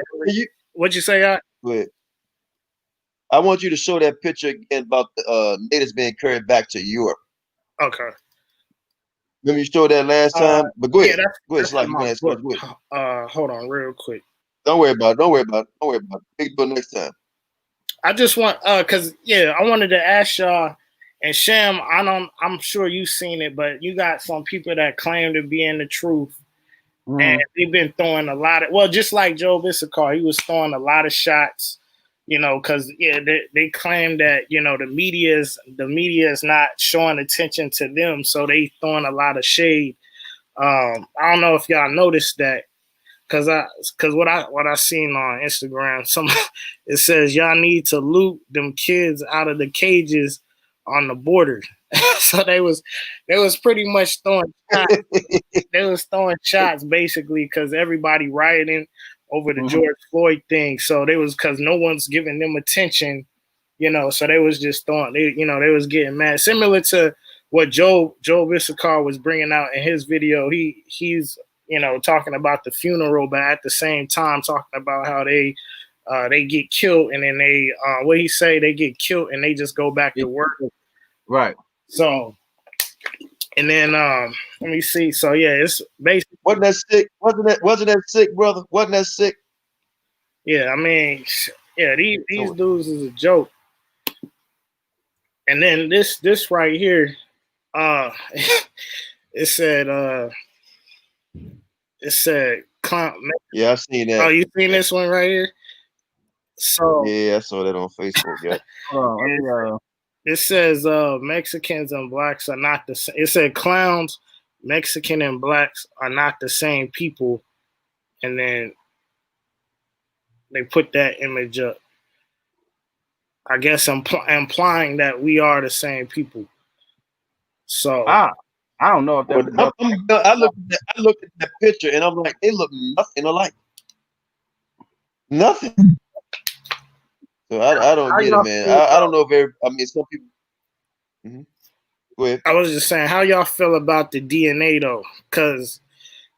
What'd you say? Go ahead. I want you to show that picture again about the natives being carried back to Europe. Okay. Let me show that last time. But go ahead. Go ahead, Slide. Hold on real quick. Don't worry about it. Big deal next time. I just want cause I wanted to ask y'all, and Sham, I'm sure you've seen it, but you got some people that claim to be in the truth. And they've been throwing a lot of, just like Job Issachar, he was throwing a lot of shots, you know, because they claim that, you know, the media is not showing attention to them, so they throwing a lot of shade. I don't know if y'all noticed that, because what I seen on Instagram, it says y'all need to loot them kids out of the cages on the border. So they was pretty much throwing shots. They was throwing shots basically because everybody rioting over the George Floyd thing. So they was, because no one's giving them attention, you know. So they was just throwing. They was getting mad, similar to what Job Issachar was bringing out in his video. He's you know, talking about the funeral, but at the same time talking about how they get killed, and then they what he say, they get killed and they just go back to work. Right. So, and then let me see. So yeah, it's basically wasn't that sick? Wasn't that sick, brother? Wasn't that sick? Yeah, I mean, yeah, these dudes is a joke. And then this right here, it said yeah, I seen that. Oh, you seen this one right here? So yeah, I saw that on Facebook. Yeah. It says Mexicans and blacks are not the same. It said clowns, Mexican and blacks are not the same people. And then they put that image up. I guess implying that we are the same people. So I don't know if that. I looked at that picture and I'm like, they look nothing alike. Nothing. So I don't get it, man. I don't know if some people. Go ahead. I was just saying, how y'all feel about the DNA though? Because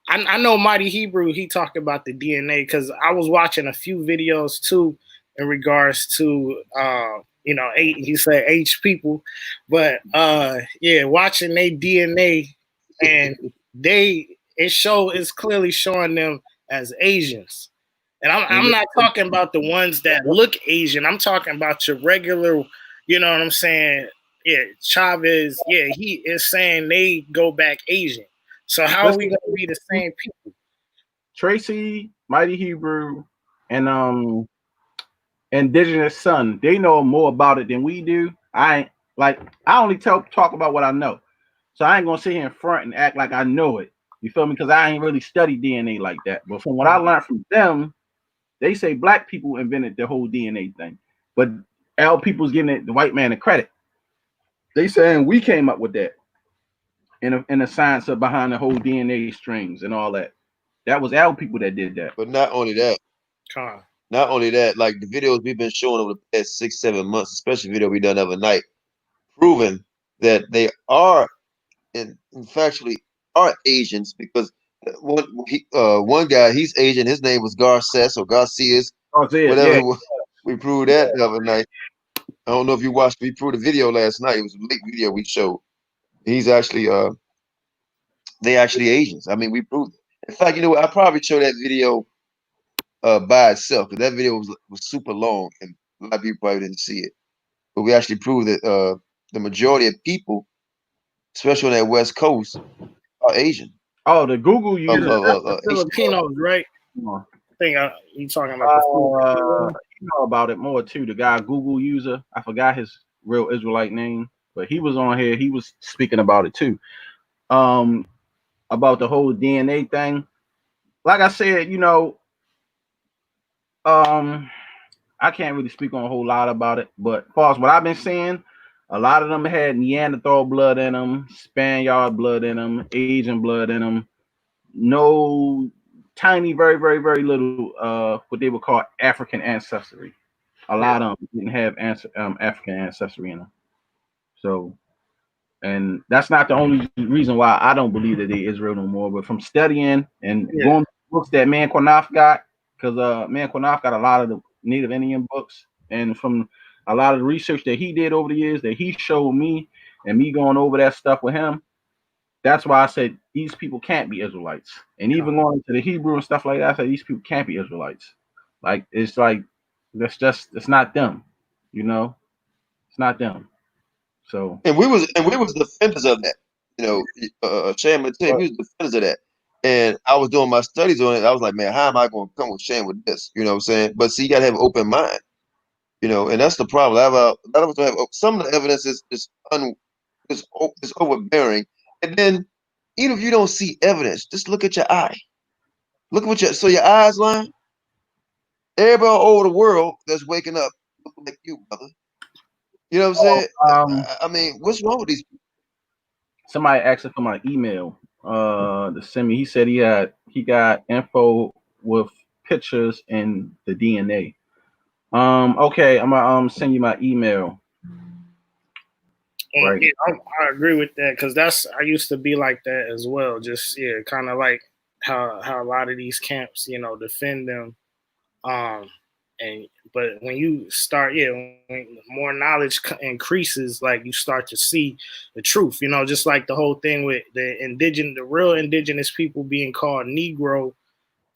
I know Mighty Hebrew, he talked about the DNA, because I was watching a few videos too in regards to you know, he said H people, but watching their DNA, and it's clearly showing them as Asians. And I'm not talking about the ones that look Asian. I'm talking about your regular, you know what I'm saying? Yeah, Chavez, he is saying they go back Asian. So how are we going to be the same people? Tracy, Mighty Hebrew, and Indigenous Son, they know more about it than we do. I only talk about what I know. So I ain't gonna sit here in front and act like I know it. You feel me? Because I ain't really studied DNA like that. But from what I learned from them, they say black people invented the whole DNA thing. But Our people's giving the white man the credit. They saying we came up with that in the science of behind the whole DNA strings and all that. That was our people that did that. But not only that, not only that, like the videos we've been showing over the past 6-7 months, especially video we done the other night, proving that they are factually are Asians, because one guy, he's Asian, his name was Garces or Garcias, whatever. Yeah. We proved that the other night. I don't know if you watched, we proved the video last night. It was a late video we showed. He's actually they actually Asians. I mean, we proved it. In fact, you know what, I probably show that video by itself, because that video was super long and a lot of people probably didn't see it. But we actually proved that the majority of people, especially on that West Coast, are Asian. Oh, the Google user. Filipinos, right? I think you talking about you know about it more too. The guy Google user, I forgot his real Israelite name, but he was on here. He was speaking about it too. About the whole DNA thing. Like I said, you know, I can't really speak on a whole lot about it, but as far as what I've been seeing, a lot of them had Neanderthal blood in them, Spaniard blood in them, Asian blood in them. No tiny, very, very, very little what they would call African ancestry. A lot of them didn't have African ancestry in them. So, and that's not the only reason why I don't believe that they Israel no more. But from studying and going to books that man Qanath got, because man Qanath got a lot of the Native Indian books, and from a lot of the research that he did over the years that he showed me, and me going over that stuff with him, that's why I said these people can't be Israelites. And even going to the Hebrew and stuff like that, I said these people can't be Israelites. Like it's it's not them, you know, it's not them. So and we was defenders of that, you know. Shane would tell you, we was defenders of that. And I was doing my studies on it. I was like, man, how am I going to come with Shane with this? You know what I'm saying? But see, you got to have an open mind, you know, and that's the problem. A lot of us don't have, some of the evidence is overbearing. And then, even if you don't see evidence, just look at your eye. Look at so your eyes lying. Everybody all over the world that's waking up looking like you, brother. You know what I'm saying? I mean, what's wrong with these people? Somebody asked for my email to send me. He said he got info with pictures and the DNA. Okay, I'm gonna send you my email. Right. Yeah, I agree with that, because I used to be like that as well. Just kind of like how a lot of these camps, you know, defend them. But when you start, when more knowledge increases, like you start to see the truth, you know, just like the whole thing with the real indigenous people being called Negro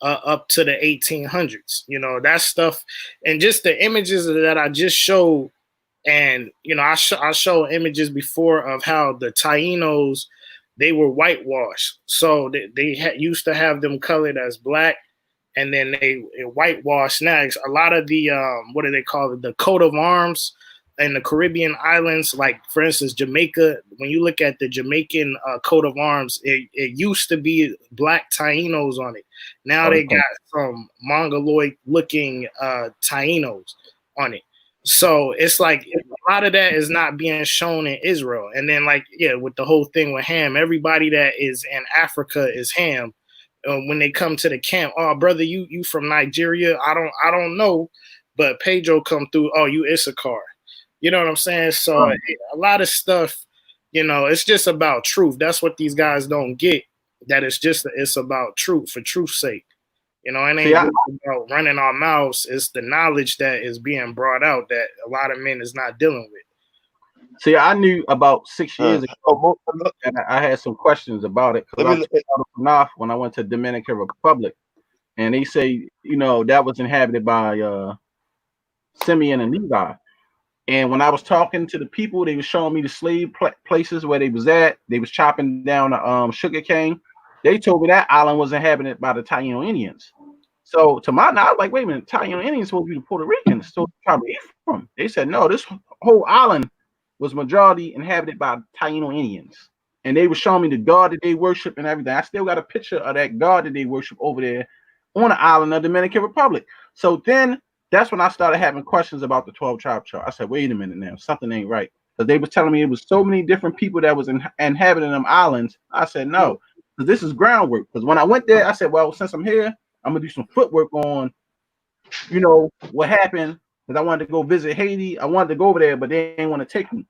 up to the 1800s, you know, that stuff, and just the images that I just showed. And, you know, I show images before of how the Tainos, they were whitewashed. So they used to have them colored as black, and then they whitewashed. Now, a lot of the, what do they call it? The coat of arms in the Caribbean islands, like, for instance, Jamaica, when you look at the Jamaican coat of arms, it used to be black Tainos on it. Now they got some Mongoloid-looking Tainos on it. So it's like a lot of that is not being shown in Israel. And then, like, with the whole thing with Ham, everybody that is in Africa is Ham. When they come to the camp, oh, brother, you from Nigeria? I don't know, but Pedro come through. Oh, you Issachar. You know what I'm saying? So a lot of stuff, you know, it's just about truth. That's what these guys don't get. That it's about truth for truth's sake. You know, it ain't about running our mouths. It's the knowledge that is being brought out that a lot of men is not dealing with. See, I knew about 6 years ago, and I had some questions about it because I was out of Qanath when I went to Dominican Republic, and they say, you know, that was inhabited by Simeon and Levi. And when I was talking to the people, they were showing me the slave places where they was at. They was chopping down the sugar cane. They told me that island was inhabited by the Taino Indians. So to my knowledge, I was like, wait a minute, Taino Indians supposed to be the Puerto Ricans. So probably from. They said no, this whole island was majority inhabited by Taino Indians. And they were showing me the God that they worship and everything. I still got a picture of that God that they worship over there on the island of Dominican Republic. So then that's when I started having questions about the 12 tribe chart. I said, wait a minute now, something ain't right. Because they was telling me it was so many different people that was inhabiting them islands. I said, no, because this is groundwork. Because when I went there, I said, well, since I'm here, I'm going to do some footwork on, you know, what happened. Because I wanted to go visit Haiti. I wanted to go over there, but they didn't want to take me.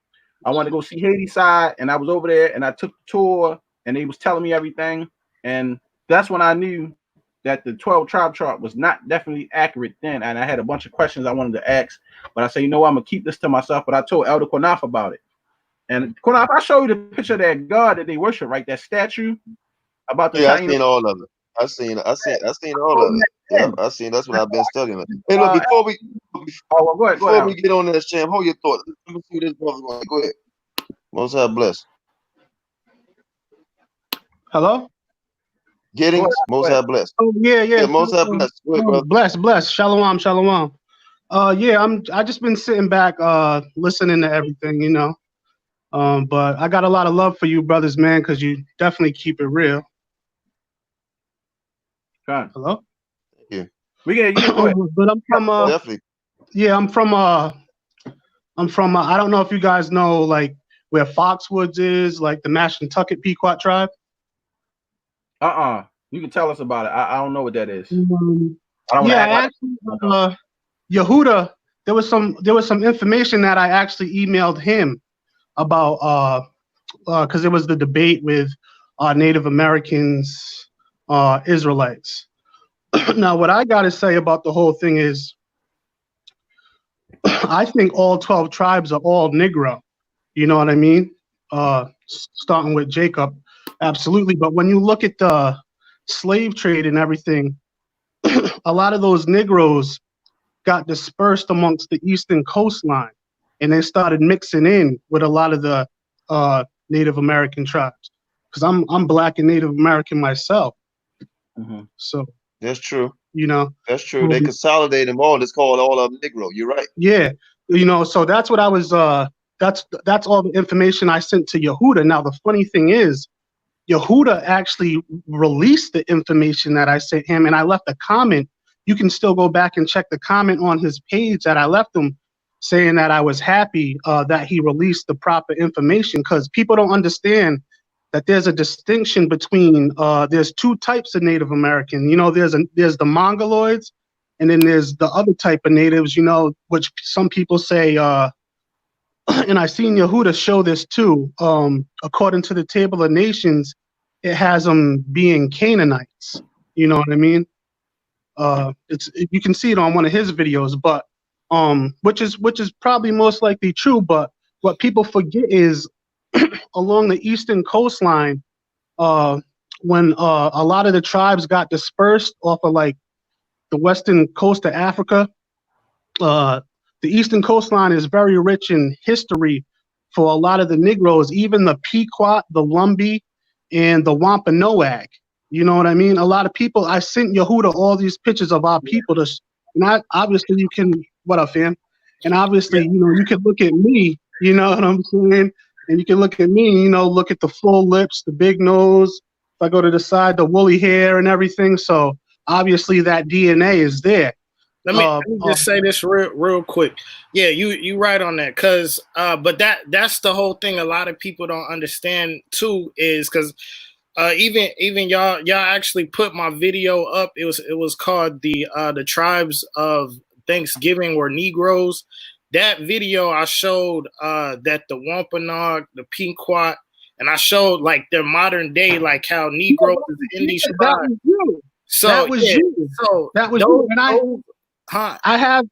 I wanted to go see Haiti side, and I was over there, and I took the tour, and they was telling me everything. And that's when I knew that the 12 tribe chart was not definitely accurate then. And I had a bunch of questions I wanted to ask, but I said, you know what, I'm going to keep this to myself. But I told Elder Qanath about it. And Qanath, I show you the picture of that God that they worship, right? That statue about the I've seen all of it. I've seen all of it. Yeah, I've seen. That's what I've been studying. Hey, look, before we get on this, Cham, hold your thought. Let me see this brother. Go ahead. Most High bless. Hello? Giddings, Most High bless. Oh, yeah. Most High bless. Go ahead, brother. Bless. Shalom. I just been sitting back, listening to everything, you know. But I got a lot of love for you brothers, man, because you definitely keep it real. Hello? Yeah. We get you. Go ahead. But I'm from definitely. Yeah, I'm from I don't know if you guys know like where Foxwoods is, like the Mashantucket Pequot tribe. You can tell us about it. I don't know what that is. Yehuda, there was some information that I actually emailed him about because there was the debate with Native Americans, Israelites. Now, what I got to say about the whole thing is, I think all 12 tribes are all Negro. You know what I mean? Starting with Jacob, absolutely. But when you look at the slave trade and everything, a lot of those Negroes got dispersed amongst the eastern coastline, and they started mixing in with a lot of the Native American tribes. Because I'm Black and Native American myself. So that's true. You know, that's true. They consolidate them all. It's called all of Negro. You're right. Yeah, you know. So that's what I was. That's all the information I sent to Yehuda. Now the funny thing is, Yehuda actually released the information that I sent him, and I left a comment. You can still go back and check the comment on his page that I left him, saying that I was happy that he released the proper information, because people don't understand that there's a distinction between there's two types of Native American. You know, there's the Mongoloids, and then there's the other type of natives, you know, which some people say, and I seen Yehuda show this too. According to the Table of Nations, it has them being Canaanites. You know what I mean? You can see it on one of his videos, but which is probably most likely true. But what people forget is, along the eastern coastline, when a lot of the tribes got dispersed off of like the western coast of Africa, the eastern coastline is very rich in history for a lot of the Negroes, even the Pequot, the Lumbee, and the Wampanoag. You know what I mean? A lot of people, I sent Yehuda all these pictures of our people and obviously you can, what up, fam? And obviously, you know, you can look at me, you know what I'm saying? And you can look at me, you know, look at the full lips, the big nose. If I go to the side, the woolly hair and everything. So obviously that DNA is there. Let me just say this real quick. Yeah, you right on that, cause but that's the whole thing. A lot of people don't understand too, is because even y'all actually put my video up. It was called the tribes of Thanksgiving were Negroes. That video I showed that the Wampanoag, the Pequot, and I showed like their modern day, like how Negroes is in these tribes. So that was you. So that was you. And I have.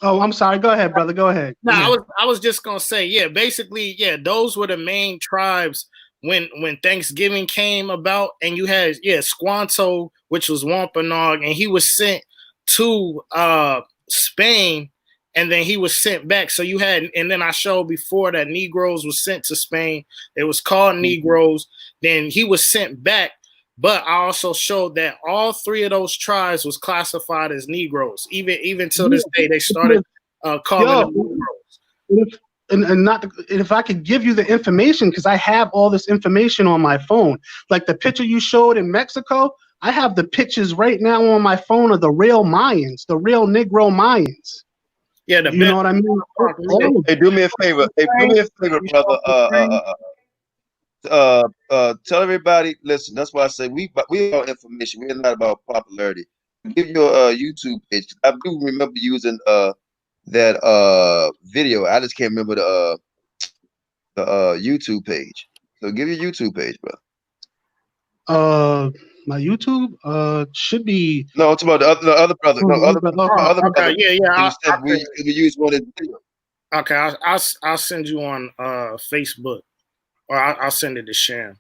Oh, I'm sorry. Go ahead, brother. Go ahead. No, I was just gonna say, yeah. Basically, yeah, those were the main tribes when Thanksgiving came about, and you had Squanto, which was Wampanoag, and he was sent to Spain. And then he was sent back. So you had, and then I showed before that Negroes was sent to Spain. It was called Negroes. Then he was sent back. But I also showed that all three of those tribes was classified as Negroes. Even to this day, they started calling them Negroes. And if I could give you the information, because I have all this information on my phone. Like the picture you showed in Mexico, I have the pictures right now on my phone of the real Mayans, the real Negro Mayans. Yeah, you know what I mean? Hey, do me a favor. Hey, do me a favor, brother. Tell everybody. Listen, that's why I say we about information. We're not about popularity. Give your YouTube page. I do remember using that video. I just can't remember the YouTube page. So give your YouTube page, bro. My YouTube should be. No, it's about the other brother. No, other brother. Yeah. We use one of the video. Okay, I'll send you on Facebook, or I'll send it to Sham.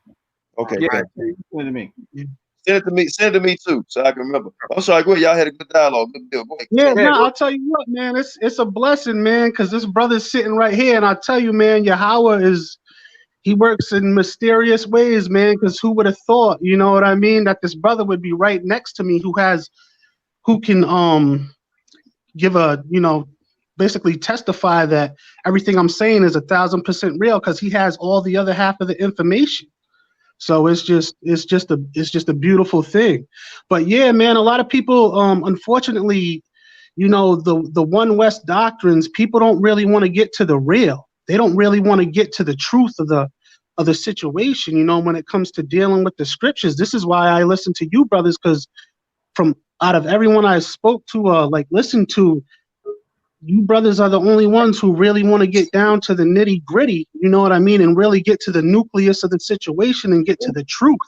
Okay, yeah, thank send it to me. Send it to me. Send it to me too, so I can remember. I'm sorry. Go ahead. Y'all had a good dialogue. Good deal. Go ahead. Yeah, no, I'll tell you what, man. It's a blessing, man, because this brother's sitting right here, and I tell you, man, Yahweh he works in mysterious ways, man. Because who would have thought, you know what I mean, that this brother would be right next to me, who can give a, basically testify that everything I'm saying is 1,000% real, because he has all the other half of the information. So it's just a beautiful thing. But yeah, man, a lot of people, unfortunately, the One West doctrines, people don't really want to get to the real. They don't really want to get to the truth of the situation, when it comes to dealing with the scriptures. This is why I listen to you, brothers, because from out of everyone I spoke to, listened to, you brothers are the only ones who really want to get down to the nitty gritty, you know what I mean, and really get to the nucleus of the situation and get to the truth.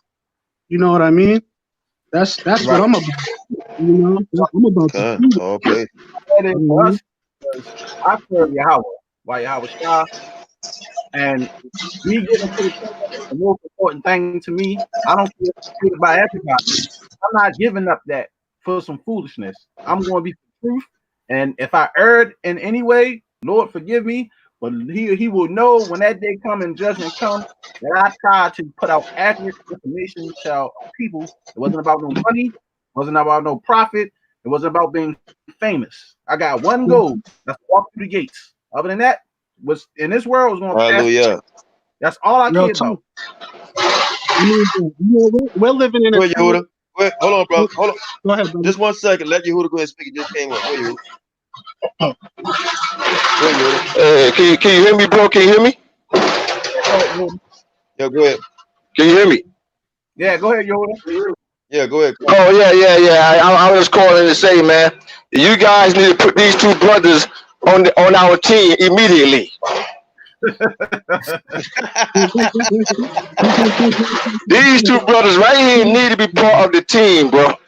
You know what I mean? That's right. What I'm about. I'm about the truth. Okay. I serve Yahweh, why Yahweh Shah, and me getting to the most important thing to me. I don't feel treated by everybody. I'm not giving up that for some foolishness. I'm going to be the truth. And if I erred in any way, Lord forgive me, but he will know when that day comes and judgment comes that I tried to put out accurate information to people. It wasn't about no money, it wasn't about no profit, it wasn't about being famous. I got one goal, that's to walk through the gates. Other than that, what's in this world is going to pass. Hallelujah. That's all I care about. We're living in a Yehuda. Wait, hold on, bro. Hold on. Go ahead, brother. Just 1 second. Let Yehuda go ahead and speak. It just came up. Go ahead, Yehuda. Go ahead, Yehuda. Can you hear me, bro? Can you hear me? Yeah, go ahead. Can you hear me? Yeah, go ahead, Yehuda. Yeah, go ahead. Oh, yeah. I was calling to say, man, you guys need to put these two brothers on our team immediately. These two brothers right here need to be part of the team, bro.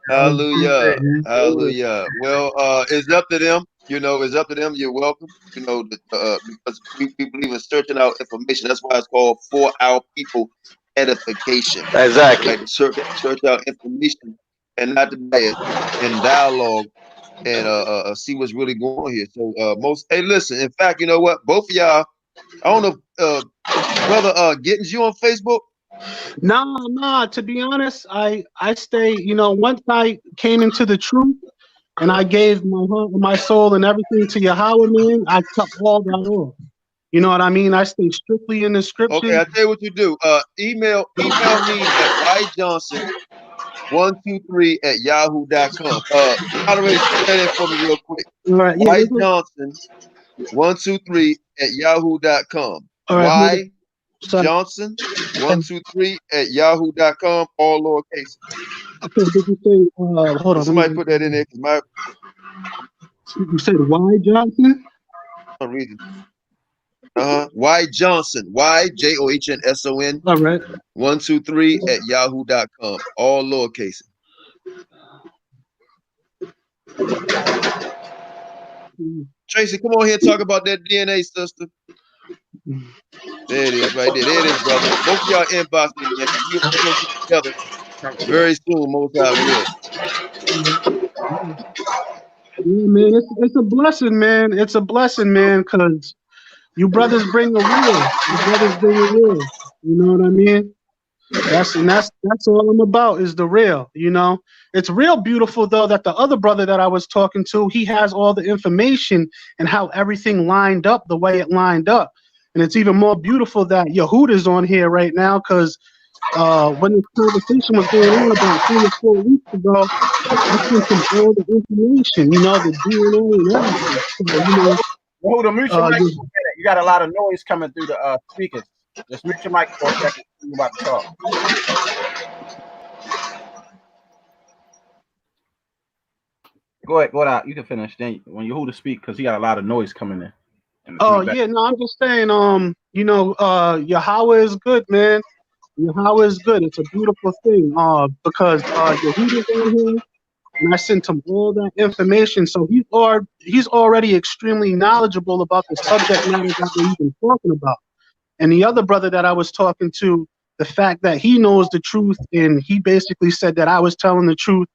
Hallelujah. Hallelujah. Well, it's up to them. It's up to them. You're welcome. Because we believe in searching out information. That's why it's called For Our People Edification. Exactly. Like search out information and not to be in dialogue and see what's really going on here. So hey, listen, in fact, you know what? Both of y'all, I don't know, brother Gittins, you on Facebook? Nah, to be honest, I stay, once I came into the truth and I gave my heart, my soul and everything to Yahweh, man, I cut all that off. You know what I mean? I stay strictly in the scripture. Okay, I'll tell you what you do. Email me at yjohnson123@yahoo.com. Moderate, put that in for me real quick. All right, yjohnson123@yahoo.com. Right, yjohnson123@yahoo.com, all lowercase. Okay, did you say, hold on. Somebody put that in there because you said Y Johnson? I'm reading. Y Johnson, YJOHNSON. All right. 123@yahoo.com, all lowercase. Tracy, come on here and talk about that DNA, sister. There it is, right there. There it is, brother. Both of y'all inbox me, man. We'll get together very soon, most I will. Yeah, man, it's a blessing, man. It's a blessing, man, because you brothers bring the real. You brothers bring the real. You know what I mean? That's all I'm about is the real, It's real beautiful, though, that the other brother that I was talking to, he has all the information and how everything lined up the way it lined up. And it's even more beautiful that Yehuda's on here right now because when this conversation was going on about 3 or 4 weeks ago, I sent him all the information, you know, the DNA and everything. So, you know, Hold on, mute your mic. you, You got a lot of noise coming through the speakers. Just mute your mic for a second. You're about to talk. Go ahead, go out. You can finish. Then when Yehuda speak, because he got a lot of noise coming in. oh yeah, no, I'm just saying, you know, Yahweh is good, man. Yahweh is good. It's a beautiful thing. Because Yehuda's on here, and I sent him all that information, so he's already extremely knowledgeable about the subject matter that we're even talking about. And the other brother that I was talking to, the fact that he knows the truth and he basically said that I was telling the truth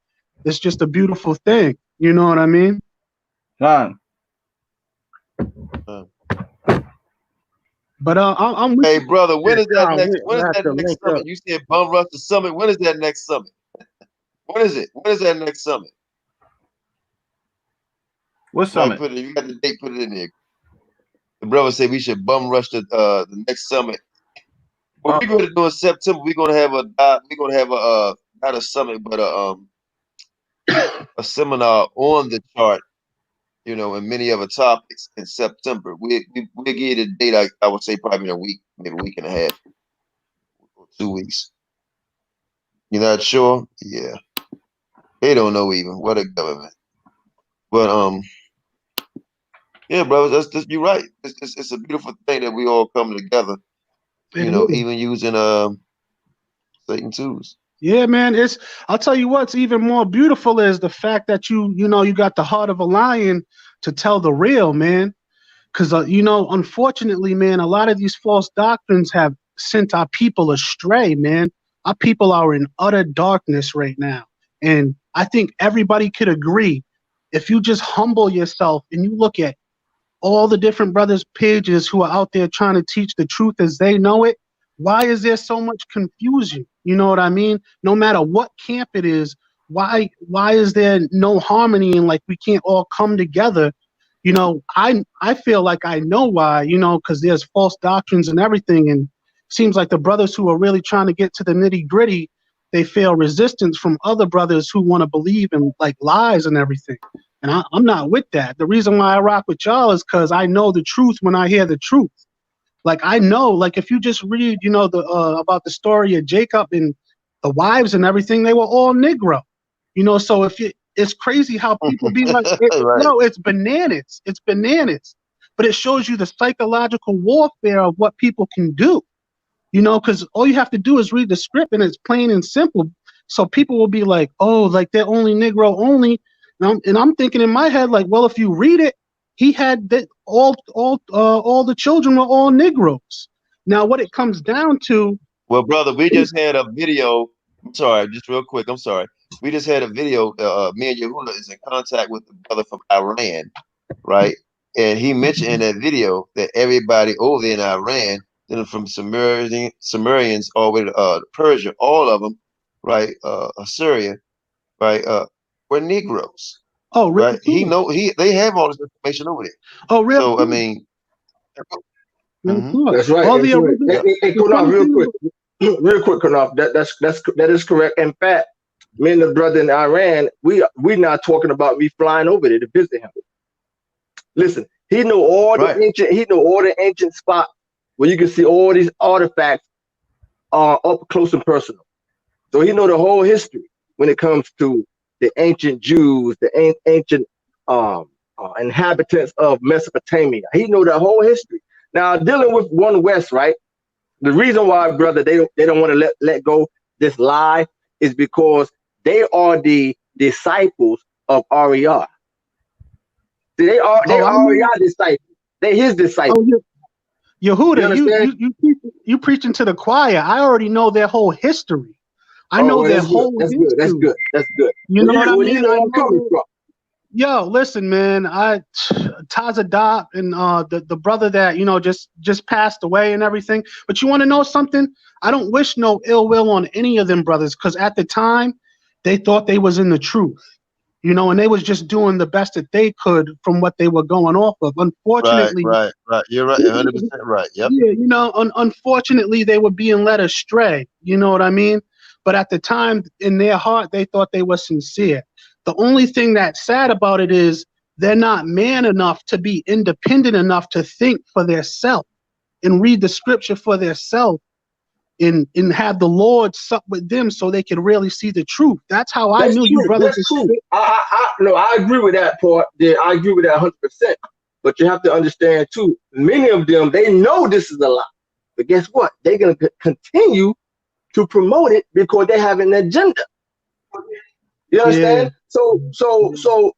is just a beautiful thing. You know what I mean? John. But I'm with Hey, you. brother, when is that next? When is have that to next link summit? up. You said bum rush the summit. When is that next summit? When is it? When is that next summit? What summit? Put it. You got the date. Put it in there. The brother said we should bum rush the next summit. Well, we're going to do in September. We're going to have a not a summit, but a seminar on the chart. You know, and many other topics in September. We'll give you the date. I would say probably in a week, maybe a week and a half, or 2 weeks. You're not sure? Yeah, they don't know even what a government. But yeah, brothers, that's you're right. It's a beautiful thing that we all come together. You know, even using Satan tools. Yeah, man. I'll tell you what's even more beautiful is the fact that you got the heart of a lion to tell the real, man. Because you know, unfortunately, man, a lot of these false doctrines have sent our people astray, man. Our people are in utter darkness right now, and I think everybody could agree. If you just humble yourself and you look at all the different brothers' pages who are out there trying to teach the truth as they know it, why is there so much confusion? You know what I mean? No matter what camp it is, why is there no harmony and like we can't all come together? You know, I feel like I know why, you know, because there's false doctrines and everything, and seems like the brothers who are really trying to get to the nitty-gritty, they feel resistance from other brothers who want to believe in like lies and everything. And I'm not with that. The reason why I rock with y'all is because I know the truth when I hear the truth. Like I know, like if you just read, you know, the about the story of Jacob and the wives and everything, they were all Negro. You know, so it's crazy how people be like, Right. no, it's bananas. It's bananas. But it shows you the psychological warfare of what people can do. You know, because all you have to do is read the script and it's plain and simple. So people will be like, oh, like they're only Negro only. And I'm thinking in my head, like, well, if you read it, he had that all the children were all Negroes. Now, what it comes down to. Well, brother, we just had a video. I'm sorry, just real quick. I'm sorry. We just had a video. Me and Yehuda is in contact with the brother from Iran, right? And he mentioned in that video that everybody over there in Iran, you know, from Sumerians all the way to Persia, all of them, right? Assyria, right? Were Negroes. Oh, really? Right? They have all this information over there. Oh, really? So I mean, that's right. All That's the right. Hey, Qanath, real quick, Qanath. That is correct. In fact, me and the brother in Iran, we not talking about me flying over there to visit him. Listen, he know all the ancient spots where you can see all these artifacts up close and personal. So he know the whole history when it comes to the ancient Jews, the ancient inhabitants of Mesopotamia. He know the whole history. Now dealing with One West, right? The reason why, brother, they don't want to let go this lie is because they are the disciples of AREA. They are AREA disciples. They his disciples. Oh, Yehuda, you preaching to the choir. I already know their whole history. I know their whole history. That's good. You know what I mean? You know where I'm coming from. Yo, listen, man. Tazadop and the brother that just passed away and everything. But you want to know something? I don't wish no ill will on any of them brothers because at the time they thought they was in the truth. you know, and they was just doing the best that they could from what they were going off of. Unfortunately, Right. You're right. 100% right. Yep. yeah, you know, unfortunately, they were being led astray. You know what I mean? But at the time, in their heart, they thought they were sincere. The only thing that's sad about it is they're not man enough to be independent enough to think for theirself and read the scripture for theirself and have the Lord sup with them so they can really see the truth. That's how I knew you brothers. That's true. I agree with that part. Yeah, I agree with that 100%. But you have to understand too, many of them, they know this is a lie. But guess what? They're going to continue to promote it because they have an agenda. You understand? Yeah. So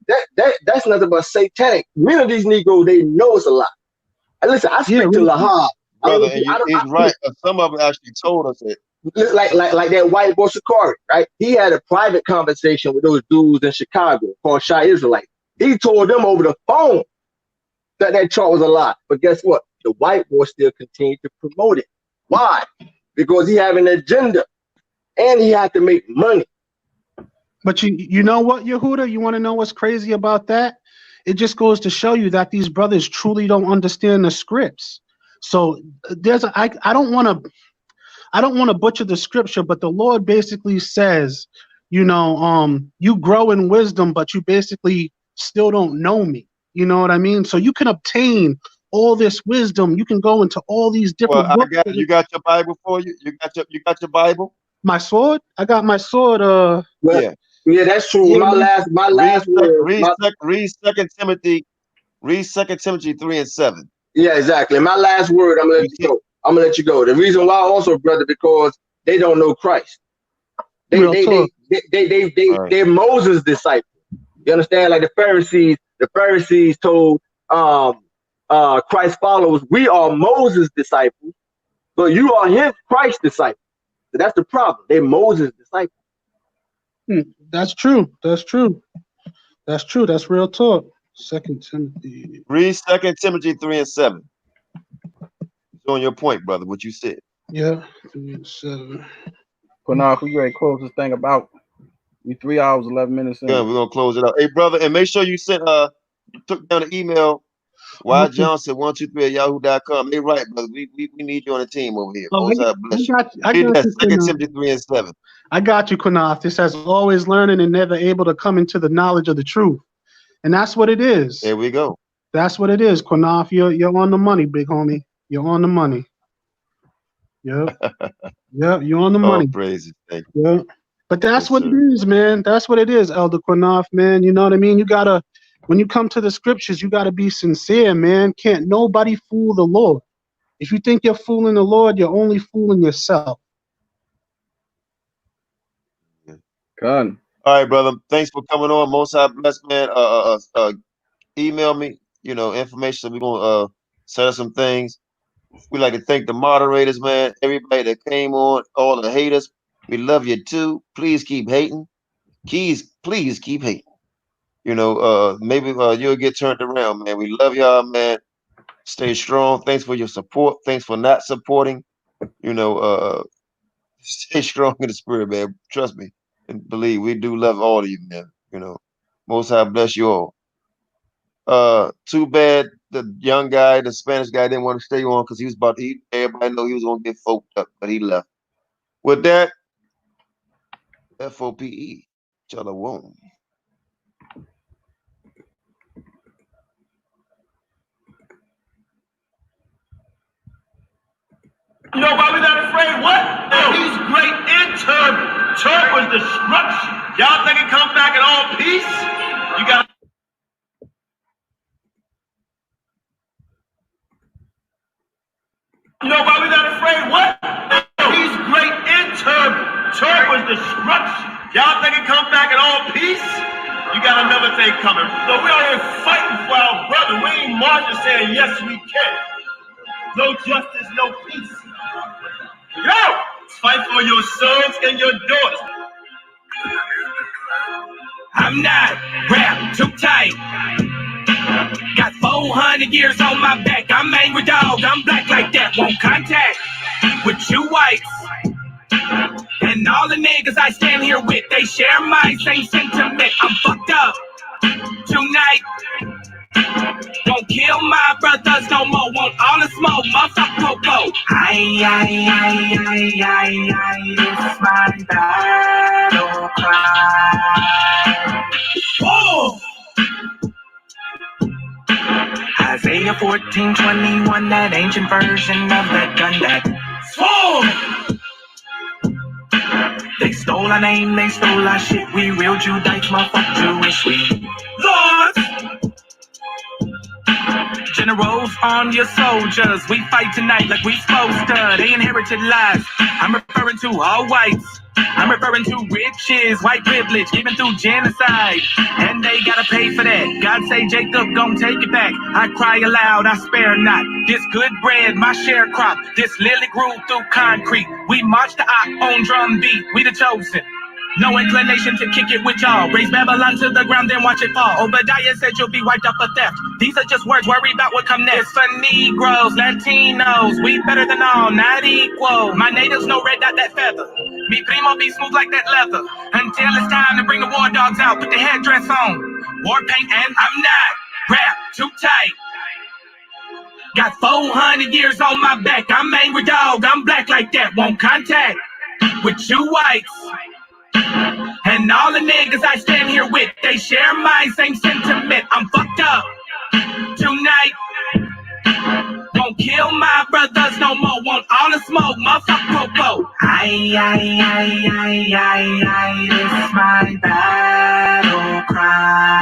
that's nothing but satanic. Many of these Negroes, they know it's a lie. And listen, I speak to Lahab. Brother, he's right. Some of them actually told us it. Like that white boy Sakari, right? He had a private conversation with those dudes in Chicago called Shy Israelite. He told them over the phone that chart was a lie. But guess what? The white boy still continued to promote it. Why? Because he had an agenda and he had to make money. But you know what, Yehuda? You want to know what's crazy about that? It just goes to show you that these brothers truly don't understand the scripts. So I don't want to butcher the scripture, but the Lord basically says, you know, you grow in wisdom, but you basically still don't know me. You know what I mean? So you can obtain all this wisdom. You can go into all these different books. You got your Bible for you? You got your Bible? My sword? I got my sword. Yeah, that's true. Yeah, my last word. Read 2 Timothy 3:7. Yeah, exactly. My last word, I'm gonna let you go. The reason why also, brother, because they don't know Christ. They're Moses' disciples. You understand? Like the Pharisees told Christ followers, we are Moses' disciples, but you are his Christ disciples. So that's the problem. They're Moses' disciples. That's true. That's real talk. 2 Timothy. Read 2 Timothy 3:7. On your point, brother, what you said. Yeah, 3:7. Qanath, we ready to close this thing about 3 hours, 11 minutes in. Yeah, we're gonna close it out. Hey, brother, and make sure you took down the email yjohnson123@yahoo.com. Hey, right, brother. We need you on the team over here. I got you, 2 Timothy 3:7. I got you, Qanath. This has always learning and never able to come into the knowledge of the truth. And that's what it is. There we go. That's what it is, Qanath. You're on the money, big homie. You're on the money. Yep. Yep, you're on the money. Praises. Thank you. Yeah. But that's what it is, man. That's what it is, Elder Qanath, man. You know what I mean? You gotta, when you come to the scriptures, you gotta be sincere, man. Can't nobody fool the Lord. If you think you're fooling the Lord, you're only fooling yourself. God. All right, brother. Thanks for coming on. Most High bless, man. Email me, information. We're gonna set up some things. We like to thank the moderators, man. Everybody that came on, all the haters. We love you too. Please keep hating. Please keep hating. Maybe you'll get turned around, man. We love y'all, man. Stay strong. Thanks for your support. Thanks for not supporting. Stay strong in the spirit, man. Trust me and believe. We do love all of you, man. Most High bless you all. Too bad the young guy, the Spanish guy, didn't want to stay on because he was about to eat. Everybody know he was gonna get FOPE up, but he left. With that, F.O.P.E. Shalom. You know why we not afraid? What? Oh, he's great and terrible. Terrible is destruction. Y'all think he come back in all peace? You got. You know why we not afraid? What? Oh, he's great and terrible. Terrible is destruction. Y'all think he come back in all peace? You got another thing coming. So we are here fighting for our brother. We ain't marching saying yes we can. No justice, no peace. Go! Fight for your sons and your daughters. I'm not wrapped too tight. Got 400 years on my back. I'm angry dog. I'm black like that. Won't contact with you whites. And And all the niggas I stand here with, they share my same sentiment. I'm fucked up tonight. Won't kill my brothers no more. Won't all the smoke, motherfucker, popo. It's my battle cry. Whoa! Isaiah 14:21, that ancient version of that gun that swore. They stole our name, they stole our shit. We real Judites, motherfucker, Jewish. We Lords, generals, arm your soldiers. We fight tonight like we supposed to. They inherited lies. I'm referring to all whites. I'm referring to riches, white privilege, given through genocide. And they gotta pay for that. God say, Jacob, gon' take it back. I cry aloud, I spare not. This good bread, my sharecrop. This lily grew through concrete. We march the ox on drum beat. We the chosen. No inclination to kick it with y'all. Raise Babylon to the ground, then watch it fall. Obadiah said you'll be wiped up for theft. These are just words, worry about what come next. For Negroes, Latinos, we better than all, not equal. My natives no red dot that feather. Me primo be smooth like that leather. Until it's time to bring the war dogs out, put the headdress on. War paint and I'm not wrapped too tight. Got 400 years on my back. I'm angry dog, I'm black like that. Won't contact with you whites. And all the niggas I stand here with, they share my same sentiment. I'm fucked up tonight. Won't kill my brothers no more. Want all the smoke, motherfucker, popo. It's my battle cry.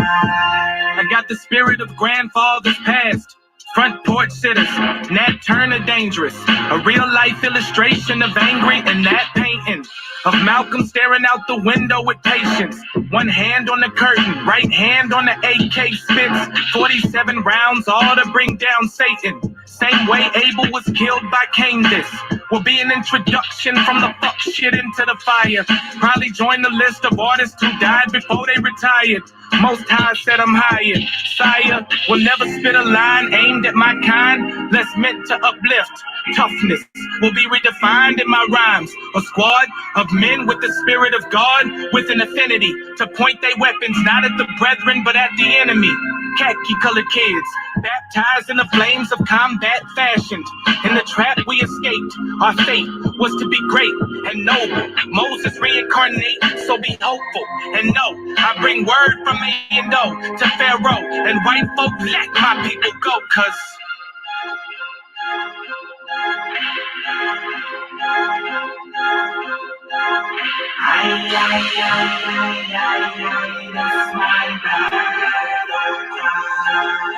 I got the spirit of grandfathers past. Front porch sitters, Nat Turner dangerous. A real life illustration of angry and that painting. Of Malcolm staring out the window with patience. One hand on the curtain, right hand on the AK spits. 47 rounds, all to bring down Satan. Same way Abel was killed by Cain. This will be an introduction from the fuck shit into the fire. Probably join the list of artists who died before they retired. Most High said I'm hired. Sire will never spit a line aimed at my kind, less meant to uplift. Toughness will be redefined in my rhymes. A squad of men with the spirit of God, with an affinity to point their weapons not at the brethren but at the enemy. Khaki colored kids, baptized in the flames of combat fashioned. In the trap we escaped, our fate was to be great and noble. Moses reincarnate, so be hopeful and know I bring word from A&O to Pharaoh, and white folk let my people go, cause it's my battle cry.